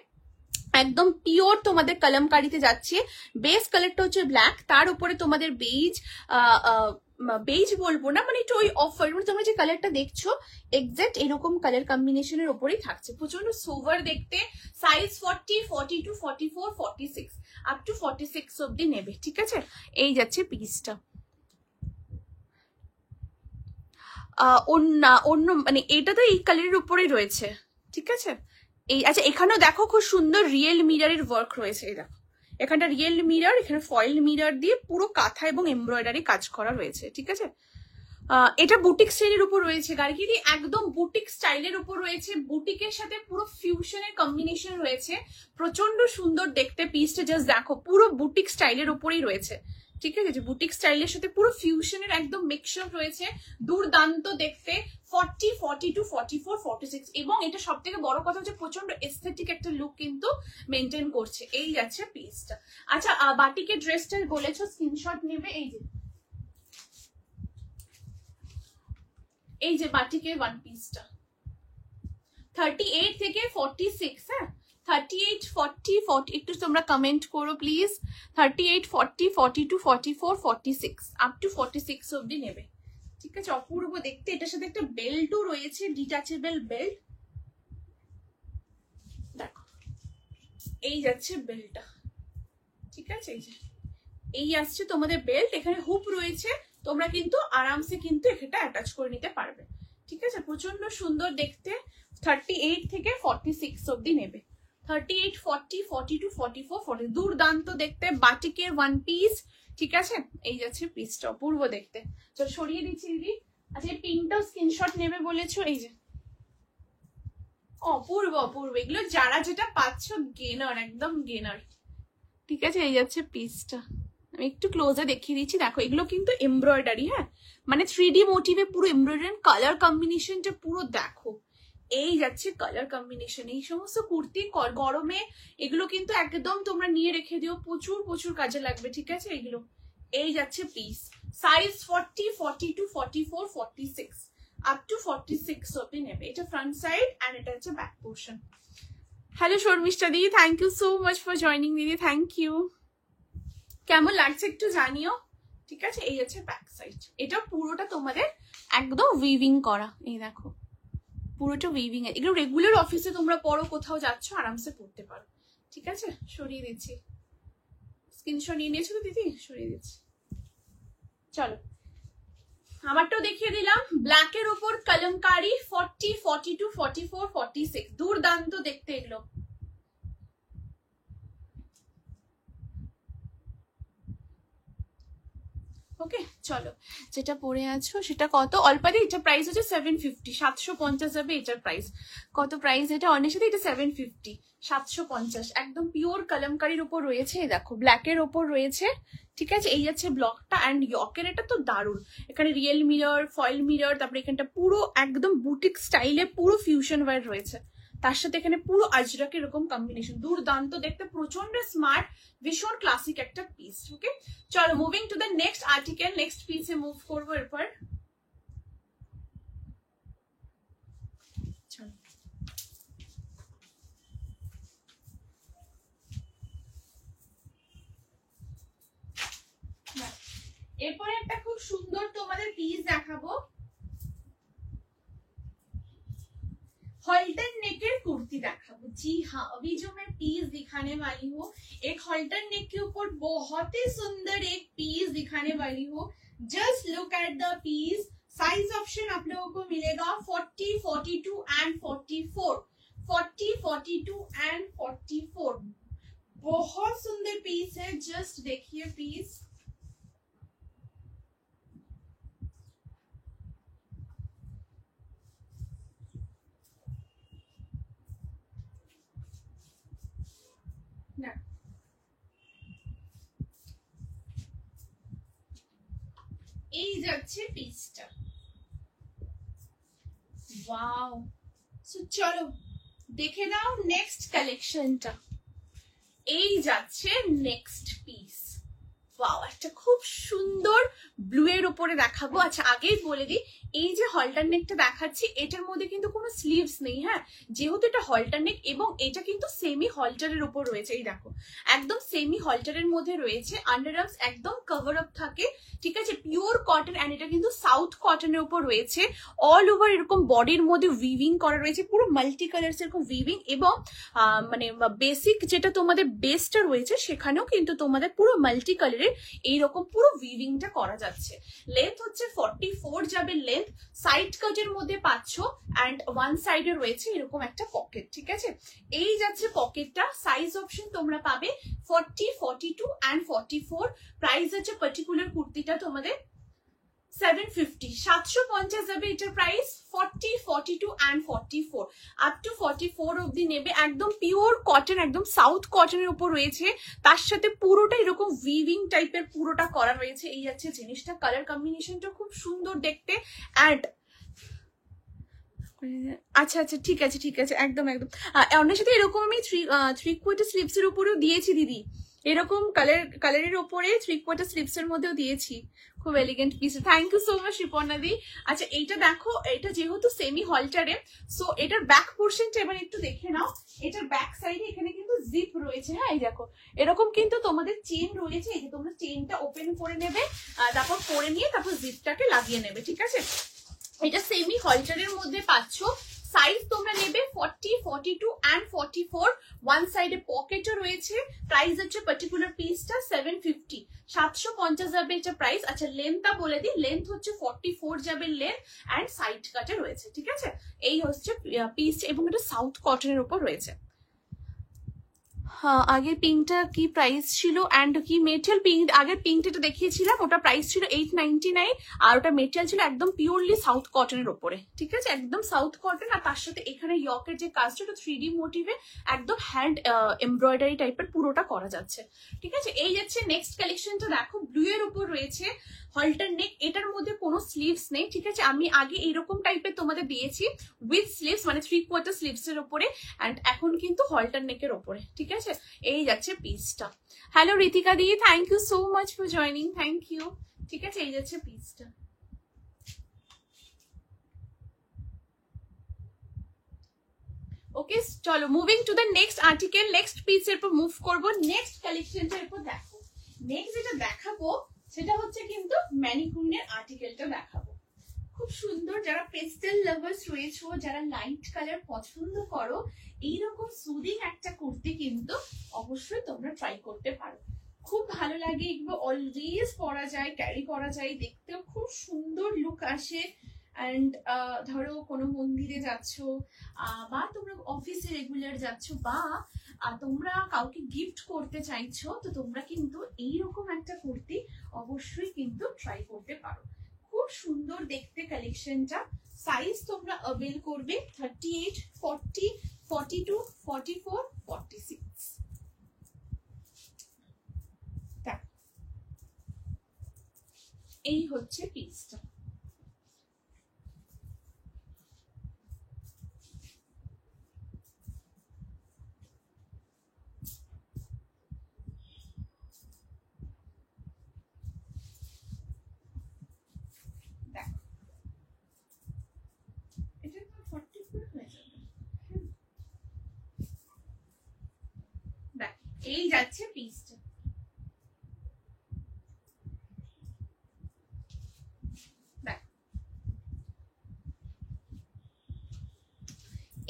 S1: একদম পিওর তোমাদের কলমকারিতে যাচ্ছে। বেস কালারটা হচ্ছে ব্ল্যাক, তার উপরে তোমাদের বেজ, বেজ বলবো না, মানে একটু ওই অফার, তোমরা যে কালারটা দেখছো এক্সাক্ট এরকম কালার কম্বিনেশনের ওপরেই থাকছে, প্রচন্ড সোভার দেখতে। সাইজ 40, 42, 44, 46, আপ টু 46 অব্দি নেবে, ঠিক আছে। এই যাচ্ছে পিসটা। অন্য মানে এটা তো এই কালারের উপরেই রয়েছে, ঠিক আছে। এই আচ্ছা এখানেও দেখো খুব সুন্দর রিয়েল মিরারের ওয়ার্ক রয়েছে, এই দেখো এখানটা রিয়েল মিরার, এখানে ফয়েল মিরার দিয়ে পুরো কাঁথা এবং এমব্রয়ডারি কাজ করা রয়েছে, ঠিক আছে। এটা বুটিক স্টাইলের উপর রয়েছে, গার্গিরি একদম বুটিক স্টাইলের উপর রয়েছে, বুটিকের সাথে পুরো ফিউশনের কম্বিনেশন রয়েছে, প্রচন্ড সুন্দর দেখতে পিসটা, জাস্ট দেখো পুরো বুটিক স্টাইলের উপরেই রয়েছে, ঠিক আছে। বুটিক স্টাইলের সাথে পুরো ফিউশনের একদম মিক্সচার রয়েছে, দুর্দান্ত দেখতে। 40, 42, 44, 46, এবং এটা সব থেকে বড় কথা হচ্ছে প্রচন্ড এস্থেটিক একটা লুক কিন্তু মেনটেন করছে। এই যাচ্ছে পিসটা। আচ্ছা বাটিকের ড্রেসটা বলেছো স্ক্রিনশট নেবে, এই যে বাটিকের ওয়ান পিসটা 38 থেকে 46, হ্যাঁ 38, 40, 40, একটু তোমরা কমেন্ট করো প্লিজ। 38, 40, 42, 44, 46, আপ টু 46 অব্দি নেবে, ঠিক আছে। অপূর্ব দেখতে, এটার সাথে একটা বেল্টও রয়েছে, ডিটাচেবল বেল্ট, দেখো এই যাচ্ছে বেল্টটা, ঠিক আছে। এই যে এই আসছে তোমাদের বেল্ট, এখানে হুপ রয়েছে, তোমরা কিন্তু আরামসে কিন্তু এটা অ্যাটাচ করে নিতে পারবে, ঠিক আছে। প্রচন্ড সুন্দর দেখতে। 38 থেকে 46 অব্দি নেবে, 38, 40, 42, 44, 40, দুর্দান্ত দেখতে বাটিকের ওয়ান পিস, ঠিক আছে। এই যাচ্ছে পিসটা, অপূর্ব দেখতে। চল সরিয়ে দিচ্ছি দিদি। আচ্ছা এই পিঙ্কটাও স্ক্রিনশট নেবে বলেছো, এই যে অপূর্ব অপূর্ব, এগুলো যারা যেটা পাচ্ছ গেনার, একদম গেনার, ঠিক আছে। এই যাচ্ছে পিসটা, আমি একটু ক্লোজে দেখিয়ে দিচ্ছি, দেখো এগুলো কিন্তু এমব্রয়ডারি, হ্যাঁ মানে 3D মোটিভে পুরো এমব্রয়ডারি, কালার কম্বিনেশনটা পুরো দেখো, এই যাচ্ছে কালার কম্বিনেশন। এই সমস্ত কুর্তি গরমে এগুলো কিন্তু একদম তোমরা নিয়ে রেখে দিও, প্রচুর প্রচুর কাজে লাগবে, ঠিক আছে। এগুলো এই যাচ্ছে পিস, সাইজ 40, 42, 44, 46 আপ টু 46 অব্দি নেবে। এটা ফ্রন্ট সাইড এন্ড এটা হচ্ছে ব্যাক পোর্শন। হ্যালো শর্মিষ্ঠা দিদি, thank you so much for joining দিদি, থ্যাংক ইউ। কেমন লাগছে একটু জানিও, ঠিক আছে। এই হচ্ছে ব্যাক সাইড, এটা পুরোটা তোমাদের একদম উইভিং করা, এই দেখো পুরোটা উইভিং। এগুলো রেগুলার অফিসে তোমরা পরো, কোথাও যাচ্ছ আরামসে পড়তে পারো, ঠিক আছে। সরিয়ে দিচ্ছি, স্ক্রিনশট নিয়ে নিয়েছো তো দিদি, সরিয়ে দিচ্ছি। চলো আমারটাও দেখিয়ে দিলাম, ব্ল্যাকের ওপর কলমকারি 40, 42, 44, 46 দুর্দান্ত দেখতে এগুলো। ওকে চলো, যেটা পরে আছো সেটা কত অল্পাদি, এটা প্রাইস হচ্ছে 750, 750 যাবে এটার প্রাইস। কত প্রাইস এটা অনেক সাথে, এটা 750, 750 একদম পিওর কলমকারির উপর রয়েছে। দেখো ব্ল্যাকের ওপর রয়েছে, ঠিক আছে। এই যাচ্ছে ব্লকটা অ্যান্ড ইয়কের, এটা তো দারুণ। এখানে রিয়েল মিরর, ফয়েল মিরর, তারপরে এখানটা পুরো একদম বুটিক স্টাইলে পুরো ফিউশন ওয়্যার রয়েছে, তার সাথে এখানে পুরো আজরাক এরকম কম্বিনেশন, দুর্দান্ত দেখতে, প্রচন্ড স্মার্ট, ভীষণ ক্লাসিক একটা পিস। ওকে চলো moving to the next article, next পিসে মুভ করবো এরপর। চলো এরপরে একটা খুব সুন্দর তোমাদের পিস দেখাবো, हॉल्टर नेक की कुर्ती दिखाबो। जी हाँ, अभी जो मैं पीस दिखाने वाली हूँ एक हॉल्टर नेक के ऊपर बहुत ही सुंदर एक पीस दिखाने वाली हूँ। Just look at the piece. Size option आप लोगों को मिलेगा 40, 42 एंड 44, 40, 42 एंड 44। बहुत सुंदर पीस है, जस्ट देखिए पीस। এই যাচ্ছে পিসটা, ওয়াও। সো চলো দেখে নাও নেক্সট কালেকশনটা। এই যাচ্ছে নেক্সট পিস, ওয়াও একটা খুব সুন্দর ব্লু এর উপরে দেখাবো। আচ্ছা আগেই বলে দিই, এই যে হলটার নেকটা দেখাচ্ছি এটার মধ্যে কিন্তু কোনো স্লিভস নেই, হ্যাঁ, যেহেতু এটা হলটার নেক এবং এটা কিন্তু সেমি হলটারের উপর রয়েছে। এই দেখো একদম সেমি হলটারের মধ্যে রয়েছে, আন্ডারআর্মস একদম কভার আপ থাকে, ঠিক আছে, পিওর কটন এন্ড এটা কিন্তু সাউথ কটনের উপর রয়েছে। অল ওভার এরকম বডির মধ্যে উইভিং করা রয়েছে, পুরো মাল্টি কালারস এরকম উইভিং, এবং মানে বেসিক যেটা তোমাদের বেসটা রয়েছে সেখানেও কিন্তু তোমাদের পুরো মাল্টি কালারের এইরকম পুরো উইভিংটা করা যাচ্ছে। লেন্থ হচ্ছে 44 যাবে লেন্থ, সাইড কাটের মধ্যে পাচ্ছ এন্ড ওয়ান সাইডে রয়েছে এরকম একটা পকেট, ঠিক আছে। এই যাচ্ছে পকেটটা, সাইজ অপশন তোমরা পাবে 40, 42 এন্ড 44। প্রাইস আছে পার্টিকুলার কুর্তিটা তোমাদের 750, 750 যাবে এটার প্রাইস। 40, 42 এন্ড 44 আপ টু 44 অবধি নেবে। একদম পিওর কটন, একদম সাউথ কটনের উপর রয়েছে, তার সাথে পুরোটা এরকম উইভিং টাইপের পুরোটা করা রয়েছে। এই যাচ্ছে জিনিসটা, কালার কম্বিনেশনটা খুব সুন্দর দেখতে। অ্যান্ড আচ্ছা আচ্ছা ঠিক আছে ঠিক আছে, একদম একদম। অন্যের সাথে এরকম আমি থ্রি কোয়ার্টার স্লিভস এর উপরেও দিয়েছি দিদি, এরকম কালারের ওপরে 3 কোয়ার্টার স্লিভস এর মধ্যেও দিয়েছি, খুব elegant piece. Thank you so much Riparna দি। আচ্ছা এইটা দেখো, এটা যেহেতু সেমি হলটারে, সো এটার ব্যাক পোর্শনটা এবার একটু দেখে নাও। এটার ব্যাক সাইডে এখানে কিন্তু জিপ রয়েছে, হ্যাঁ এই দেখো এরকম কিন্তু তোমাদের চেন রয়েছে। এই যে তোমরা চেনটা ওপেন করে নেবে, তারপর পরে নিয়ে তারপর জিপটাকে লাগিয়ে নেবে, ঠিক আছে। এটা সেমি হলটারের মধ্যে পাচ্ছ। সাইজ তোমরা নেবে 40, 42 এন্ড 44। ওয়ান সাইডে পকেটও রয়েছে। প্রাইস হচ্ছে পার্টিকুলার পিসটা 750, 750 যাবে এটা প্রাইস। আচ্ছা লেন্থটা বলে দিই, লেন্থ হচ্ছে 44 যাবে লেন্থ এন্ড সাইড কাটে রয়েছে, ঠিক আছে। এই হচ্ছে পিসটা এবং এটা সাউথ কটনের উপর রয়েছে। হ্যাঁ আগের পিঙ্কটা কি প্রাইস ছিল এন্ড কি মেটেরিয়াল? পিঙ্ক আগের পিঙ্কটা দেখিয়েছিলাম, ওটা প্রাইস ছিল 899 আর ওটা মেটেরিয়াল ছিল একদম পিওরলি সাউথ কটনের উপরে, ঠিক আছে, একদম সাউথ কটন। আর তার সাথে এখানে ইয়কের যে কাজটা, ওটা 3D মোটিভে একদম হ্যান্ড এমব্রয়ডারি টাইপের পুরোটা করা যাচ্ছে, ঠিক আছে। এই যাচ্ছে নেক্সট কালেকশনটা, দেখো ব্লু এর উপর রয়েছে, হল্টার নেক, এটার মধ্যে কোনো স্লিভস নেই, ঠিক আছে। আমি আগে এইরকম টাইপের তোমাদের দিয়েছি উইথ স্লিভস, মানে 3/4 স্লিভস এর উপরে, অ্যান্ড এখন কিন্তু হল্টার নেকের ওপরে, ঠিক আছে। এই যাচ্ছে পিসটা। হ্যালো রিতিকা দি, thank you so much for joining, thank you, ঠিক আছে। এই যাচ্ছে পিসটা। ওকে, চলো moving to the next article, next পিসের উপর মুভ করবো, নেক্সট কালেকশনটার উপর দেখো। নেক্সট যেটা দেখাবো সেটা হচ্ছে কিন্তু ম্যানিকুইনের আর্টিকেলটা দেখাবো। খুব সুন্দর, যারা পেস্টেল লাভার্স রয়েছে, যারা লাইট কালার পছন্দ করো, এইরকম সুদিং একটা কুর্তি কিন্তু অবশ্যই তোমরা ট্রাই করতে পারো। খুব ভালো লাগে, এগুলো অলওয়েজ পরা যায়, ক্যারি করা যায়, দেখতেও খুব সুন্দর লুক আসে। অ্যান্ড ধরো কোনো মন্দিরে যাচ্ছ, বা তোমরা অফিসে রেগুলার যাচ্ছ, বা তোমরা কাউকে গিফট করতে চাইছো, তো তোমরা কিন্তু এইরকম একটা কুর্তি অবশ্যই কিন্তু ট্রাই করতে পারো। খুব সুন্দর দেখতে কালেকশনটা। সাইজ তোমরা অ্যাভেল করবে 38, 40, 42, 44, 46। এই হচ্ছে পিসটা। এই যাচ্ছে পিসটা।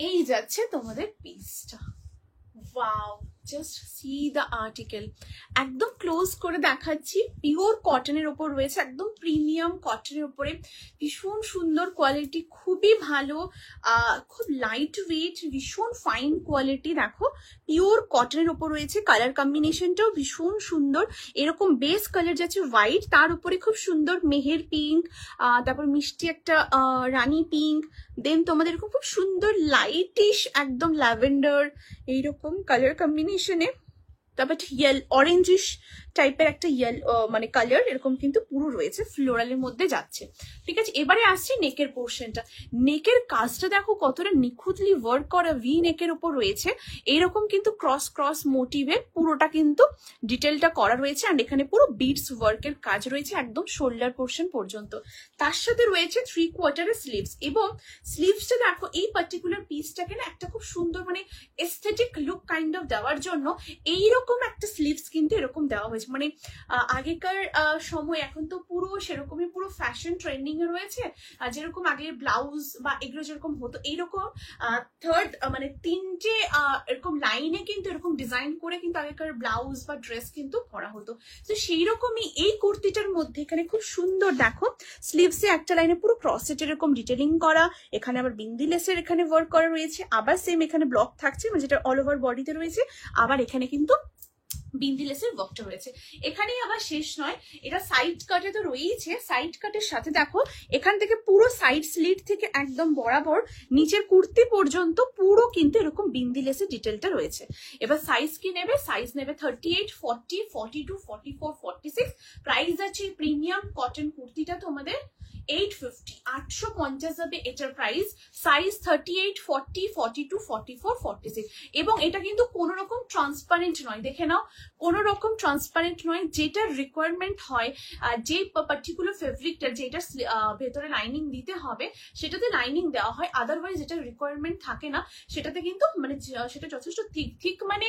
S1: এই যাচ্ছে তোমাদের পিসটা। Wow, just see the article. একদম ক্লোজ করে দেখাচ্ছি, পিওর কটনের ওপর রয়েছে, একদম প্রিমিয়াম কটনের উপরে, ভীষণ সুন্দর কোয়ালিটি, খুবই ভালো, খুব লাইট ওয়েট, ভীষণ ফাইন কোয়ালিটি। দেখো পিওর কটনের ওপর রয়েছে, কালার কম্বিনেশনটাও ভীষণ সুন্দর। এরকম বেস কালার যাচ্ছে হোয়াইট, তার উপরে খুব সুন্দর মেহের পিঙ্ক, তারপর মিষ্টি একটা রানী পিঙ্ক, দেন তোমাদের এরকম খুব সুন্দর লাইটিশ একদম ল্যাভেন্ডার এইরকম কালার কম্বিনেশনে, তারপর অরেঞ্জিশ টাইপের একটা মানে কালার এরকম কিন্তু পুরো রয়েছে, ফ্লোরালের মধ্যে যাচ্ছে, ঠিক আছে। এবারে আসছে নেকের পোর্শনটা। নেকের কাজটা দেখো কতটা নিখুঁতলি ওয়ার্ক করা, ভি নেকের ওপর রয়েছে, এইরকম কিন্তু ক্রস ক্রস মোটিভে পুরোটা কিন্তু ডিটেলটা করা রয়েছে, আর এখানে পুরো বিটস ওয়ার্কের কাজ রয়েছে একদম শোল্ডার পোর্শন পর্যন্ত। তার সাথে রয়েছে 3/4 স্লিভস, এবং স্লিভসটা দেখো এই পার্টিকুলার পিসটাকে না একটা খুব সুন্দর মানে এস্থেটিক লুক কাইন্ড অফ দেওয়ার জন্য এইরকম একটা স্লিভস কিন্তু এরকম দেওয়া হয়েছে। মানে আগেকার সময়, এখন তো পুরো সেরকমই পুরো ফ্যাশন ট্রেন্ডিং এ রয়েছে, যেরকম আগের ব্লাউজ বা এগুলো যেরকম হতো, এইরকম মানে 3টে এরকম লাইনে কিন্তু এরকম ডিজাইন করে কিন্তু আগেকার ব্লাউজ বা ড্রেস কিন্তু পরা হতো। তো সেই রকমই এই কুর্তিটার মধ্যে এখানে খুব সুন্দর দেখো স্লিভসে একটা লাইনে পুরো ক্রসেট এরকম ডিটেলিং করা, এখানে আবার বিন্দি লেসের এখানে ওয়ার্ক করা রয়েছে, আবার সেম এখানে ব্লক থাকছে, মানে যেটা অল ওভার বডিতে রয়েছে, আবার এখানে কিন্তু বিন্দি লেসের ওয়ার্কটা রয়েছে। এখানেই আবার শেষ নয়, এটা সাইড কাটে তো রয়েছে, সাইড কাটের সাথে দেখো এখান থেকে পুরো সাইড স্লিট থেকে একদম বরাবর নিচের কুর্তি পর্যন্ত পুরো কিন্তু এরকম বিন্দি লেসের ডিটেলটা রয়েছে। এবার সাইজ কি নেবে? সাইজ নেবে 38, 40, 42, 44, 46। প্রাইস আছে প্রিমিয়াম কটন কুর্তিটা তোমাদের 850, 850 যাবে এটার প্রাইস। সাইজ 38, 40, 42, 44, 46। এবং এটা কিন্তু কোনো রকম ট্রান্সপারেন্ট নয়, দেখে নাও, কোনো রকম ট্রান্সপারেন্ট নয়। যেটার রিকোয়ারমেন্ট হয়, যে পার্টিকুলার ফেব্রিকটার যেটা ভেতরে লাইনিং দিতে হবে সেটাতে লাইনিং দেওয়া হয়, আদারওয়াইজ যেটা রিকোয়ারমেন্ট থাকে না সেটাতে কিন্তু মানে সেটা যথেষ্ট ঠিক মানে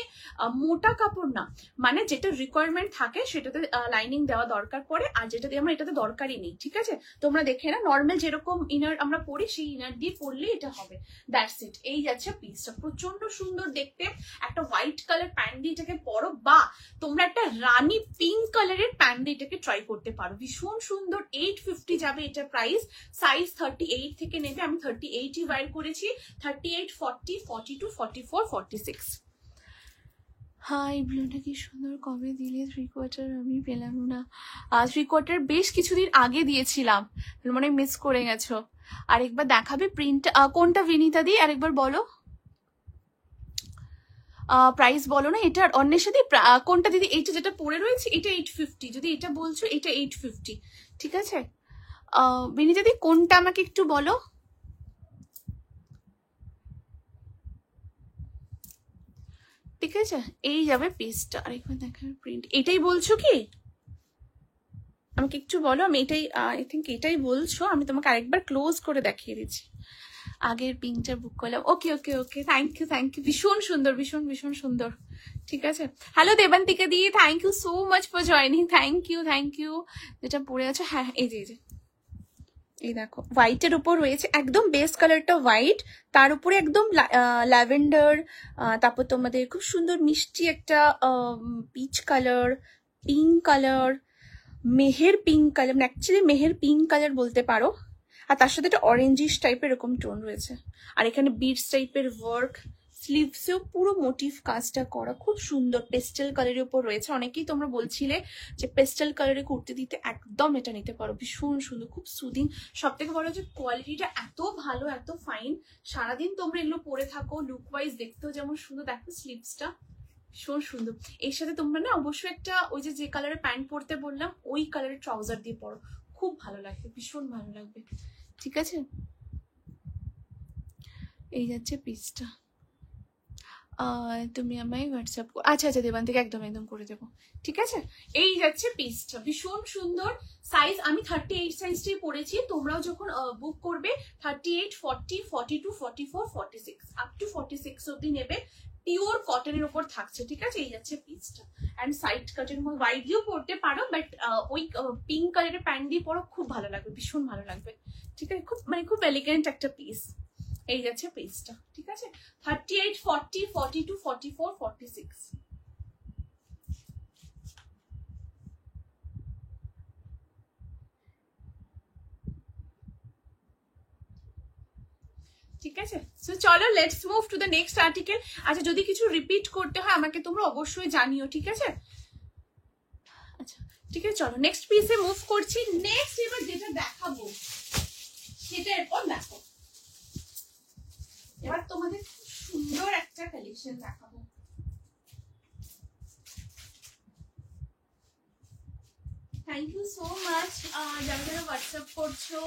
S1: মোটা কাপড় না, মানে যেটা রিকোয়ারমেন্ট থাকে সেটাতে লাইনিং দেওয়া দরকার পড়ে, আর যেটা দিয়ে আমরা এটাতে দরকারই নেই, ঠিক আছে। তোমরা দেখে না, নর্মাল যেরকম ইনার আমরা পরি সেই ইনার দিয়ে পরলে এটা হবে, দ্যাটস ইট। এই যাচ্ছে পিসটা, প্রচন্ড সুন্দর দেখতে। একটা হোয়াইট কালার প্যান্ট দিয়ে এটাকে পরো, বা তোমরা একটা রানী পিঙ্ক কালারের প্যান্ট দিয়ে এটাকে ট্রাই করতে পারো, ভীষণ সুন্দর। 850 যাবে এটার প্রাইস। সাইজ 38 থেকে নেবে, আমি 38ই ওয়্যার করেছি। 38, 40, 42, 44, 46। হাই, ব্লুটা কি সুন্দর, কবে দিলে 3/4? আমি পেলাম না। 3/4 বেশ কিছুদিন আগে দিয়েছিলাম, মানে মিস করে গেছো। আরেকবার দেখাবে প্রিন্ট কোনটা বিনীতা দি? আরেকবার বলো, প্রাইস বলো না এটার। অন্যের সাথে কোনটা দিদি? এইটা যেটা পরে রয়েছে এটা 850, যদি এটা বলছো এটা 850, ঠিক আছে? বিনীতা দি কোনটা আমাকে একটু বলো। ঠিক আছে, এই যাবে পিসটা। আরেকবার দেখার প্রিন্ট, এটাই বলছো কি? আমাকে একটু বলো, আমি এটাই আই থিঙ্ক এটাই বলছো। আমি তোমাকে আরেকবার ক্লোজ করে দেখিয়ে দিচ্ছি। আগের পিঙ্কটা বুক করলাম। Okay okay okay, thank you thank you, ভীষণ সুন্দর ভীষণ ভীষণ সুন্দর। ঠিক আছে, হ্যালো দেবান্তিকা দি, thank you so much for joining, thank you. যেটা পরে আছো, হ্যাঁ এই যে এই দেখো হোয়াইটের উপর রয়েছে, একদম বেস কালারটা হোয়াইট, তার উপরে একদম ল্যাভেন্ডার, তারপর তোমাদের খুব সুন্দর মিষ্টি একটা peach colour, pink colour, Meher pink colour, actually Meher pink colour বলতে পারো। আর তার সাথে একটা অরেঞ্জিশ টাইপের এরকম টোন রয়েছে। আর এখানে বিডস টাইপের ওয়ার্ক, স্লিভসেও পুরো মোটিভ কাজটা করা, খুব সুন্দর পেস্টেল কালারের উপর রয়েছে। অনেকেই তোমরা বলছিলে যে পেস্টেল কালারের কুর্তি দিতে, একদম এটা নিতে পারো, ভীষণ সুন্দর, খুব সুদিং। সব থেকে বড় হচ্ছে কোয়ালিটিটা এত ভালো, এত ফাইন। সারাদিন তোমরা এগুলো পরে থাকো, লুক ওয়াইজ দেখতেও যেমন সুন্দর। দেখো স্লিভসটা ভীষণ সুন্দর। এর সাথে তোমরা না অবশ্যই একটা ওই যে কালারের প্যান্ট পরতে বললাম, ওই কালারের ট্রাউজার দিয়ে পরো, খুব ভালো লাগবে, ভীষণ ভালো লাগবে। ঠিক আছে, এই যাচ্ছে পিসটা। তুমি আমায় হোয়াটসঅ্যাপ, আচ্ছা দেবান্তিকে একদম করে দেবো। ঠিক আছে, এই যাচ্ছে পিসটা, ভীষণ সুন্দর। সাইজ আমি 38 সাইজটাই পরেছি। তোমরাও যখন বুক করবে 38, 40, 42, 44, 46 আপ টু 46 অব্দি নেবে। পিওর কটনের উপর থাকছে। ঠিক আছে, এই যাচ্ছে পিসটা। অ্যান্ড সাইড কাটের মধ্যে হোয়াইট দিয়েও পরতে পারো, বাট ওই পিঙ্ক কালারের প্যান্ট দিয়ে পরো, খুব ভালো লাগবে, ভীষণ ভালো লাগবে। ঠিক আছে, খুব এলিগেন্ট একটা পিস। এই যাচ্ছে পিসটা। ঠিক আছে, 38, 40, 42, 44, 46। ঠিক আছে, সো চলো let's move to the next article. আচ্ছা, যদি কিছু রিপিট করতে হয় আমাকে তোমরা অবশ্যই জানিও। ঠিক আছে, আচ্ছা ঠিক আছে, চলো নেক্সট পিসে মুভ করছি। নেক্সট এবার যেটা দেখাবো সেটা এরপর দেখো। এবার তোমাদের সুন্দর একটা কালেকশন দেখাবো। থ্যাংক ইউ সো মাচ যারা যারা হোয়াটসঅ্যাপ করছো,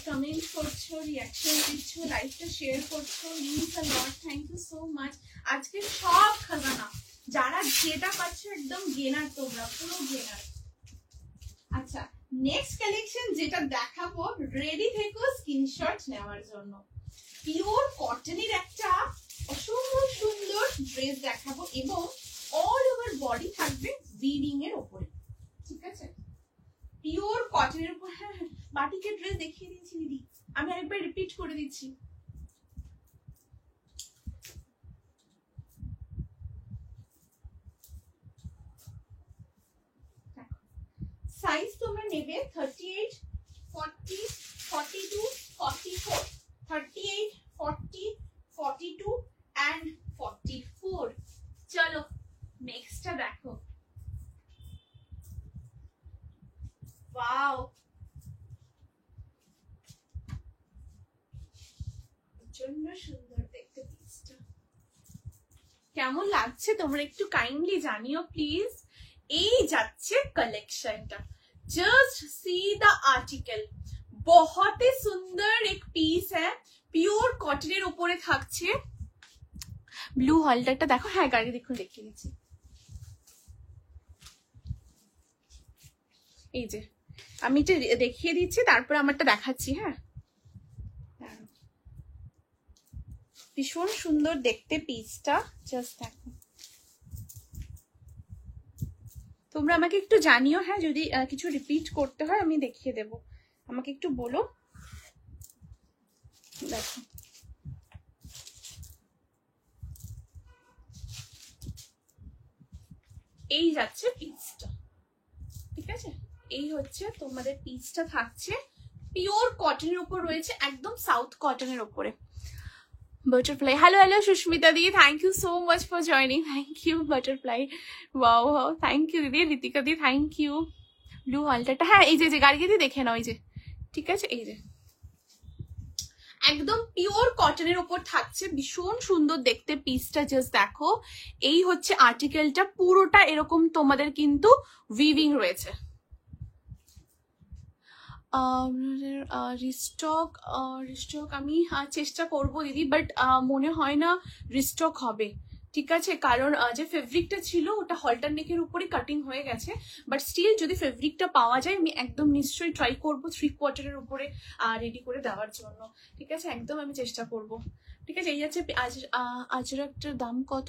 S1: কমেন্ট করছো, রিয়াকশন দিচ্ছ, লাইভটা শেয়ার করছো, means a lot. Thank you so much. আজকে সব খাজানা যারা যেটা পাচ্ছ একদম গেনার, তোমরা পুরো গেনার। আচ্ছা, নেক্সট কালেকশন যেটা দেখাবো, রেডি থেকো স্ক্রিনশট নেওয়ার জন্য। পিওর কটনের একটা অসম্ভব সুন্দর ড্রেস দেখাবো, এবং অল ওভার বডি থাকবে উইভিং এর উপরে। ঠিক আছে, পিওর কটনের উপর। হ্যাঁ বাটিকের ড্রেস দেখিয়ে দিচ্ছি দিদি, আমি আরেকবার রিপিট করে দিচ্ছি। সাইজ তোমরা নেবে 38, 40, 42, 44, 38, 40, 42 and 44। চলো নেক্সটটা দেখো। ওয়াও, প্রচন্ড সুন্দর দেখতে পিসটা। কেমন লাগছে তোমরা একটু কাইন্ডলি জানিও প্লিজ। এই যাচ্ছে কালেকশনটা, जस्ट सी द आर्टिकल। बहुत ही सुंदर एक पीस है, পিওর কটনের উপরে থাকছে। ব্লু হলটারটা দেখো, হ্যাঁ গাড়ি দেখুন দেখিয়ে দিচ্ছি। এই যে আমি এটা দেখিয়ে দিচ্ছি, তারপর আমারটা দেখাচ্ছি। হ্যাঁ, ভীষণ সুন্দর দেখতে পিসটা, জাস্ট দেখো। তোমরা আমাকে একটু জানিও, হ্যাঁ যদি কিছু রিপিট করতে হয় আমি দেখিয়ে দেব, আমাকে একটু বলো। দেখো এই যাচ্ছে পিসটা। ঠিক আছে, এই হচ্ছে তোমাদের পিসটা থাকছে, পিওর কটনের উপর রয়েছে, একদম সাউথ কটনের উপরে। Butterfly, hello সুস্মিতা দি, thank you so much for joining. Thank you butterfly, wow thank you দিদি। ঋতিকা দি থ্যাংক ইউ। ব্লু হলটারটা, হ্যাঁ এই যে গাড়ি দিয়ে দেখে নাও, এই যে ঠিক আছে। এই যে একদম পিওর কটনের উপর থাকছে, ভীষণ সুন্দর দেখতে পিসটা, জাস্ট দেখো। এই হচ্ছে আর্টিকেলটা, পুরোটা এরকম তোমাদের কিন্তু উইভিং রয়েছে। রিস্টক আমি চেষ্টা করব দিদি, বাট মনে হয় না রিস্টক হবে, ঠিক আছে? কারণ যে ফেব্রিকটা ছিল ওটা হলটার নেকের উপরে কাটিং হয়ে গেছে, বাট স্টিল যদি ফেব্রিকটা পাওয়া যায় আমি একদম নিশ্চয়ই ট্রাই করবো 3/4 উপরে রেডি করে দেওয়ার জন্য, ঠিক আছে? একদম আমি চেষ্টা করব, ঠিক আছে? এই আছে আজরাকটার দাম কত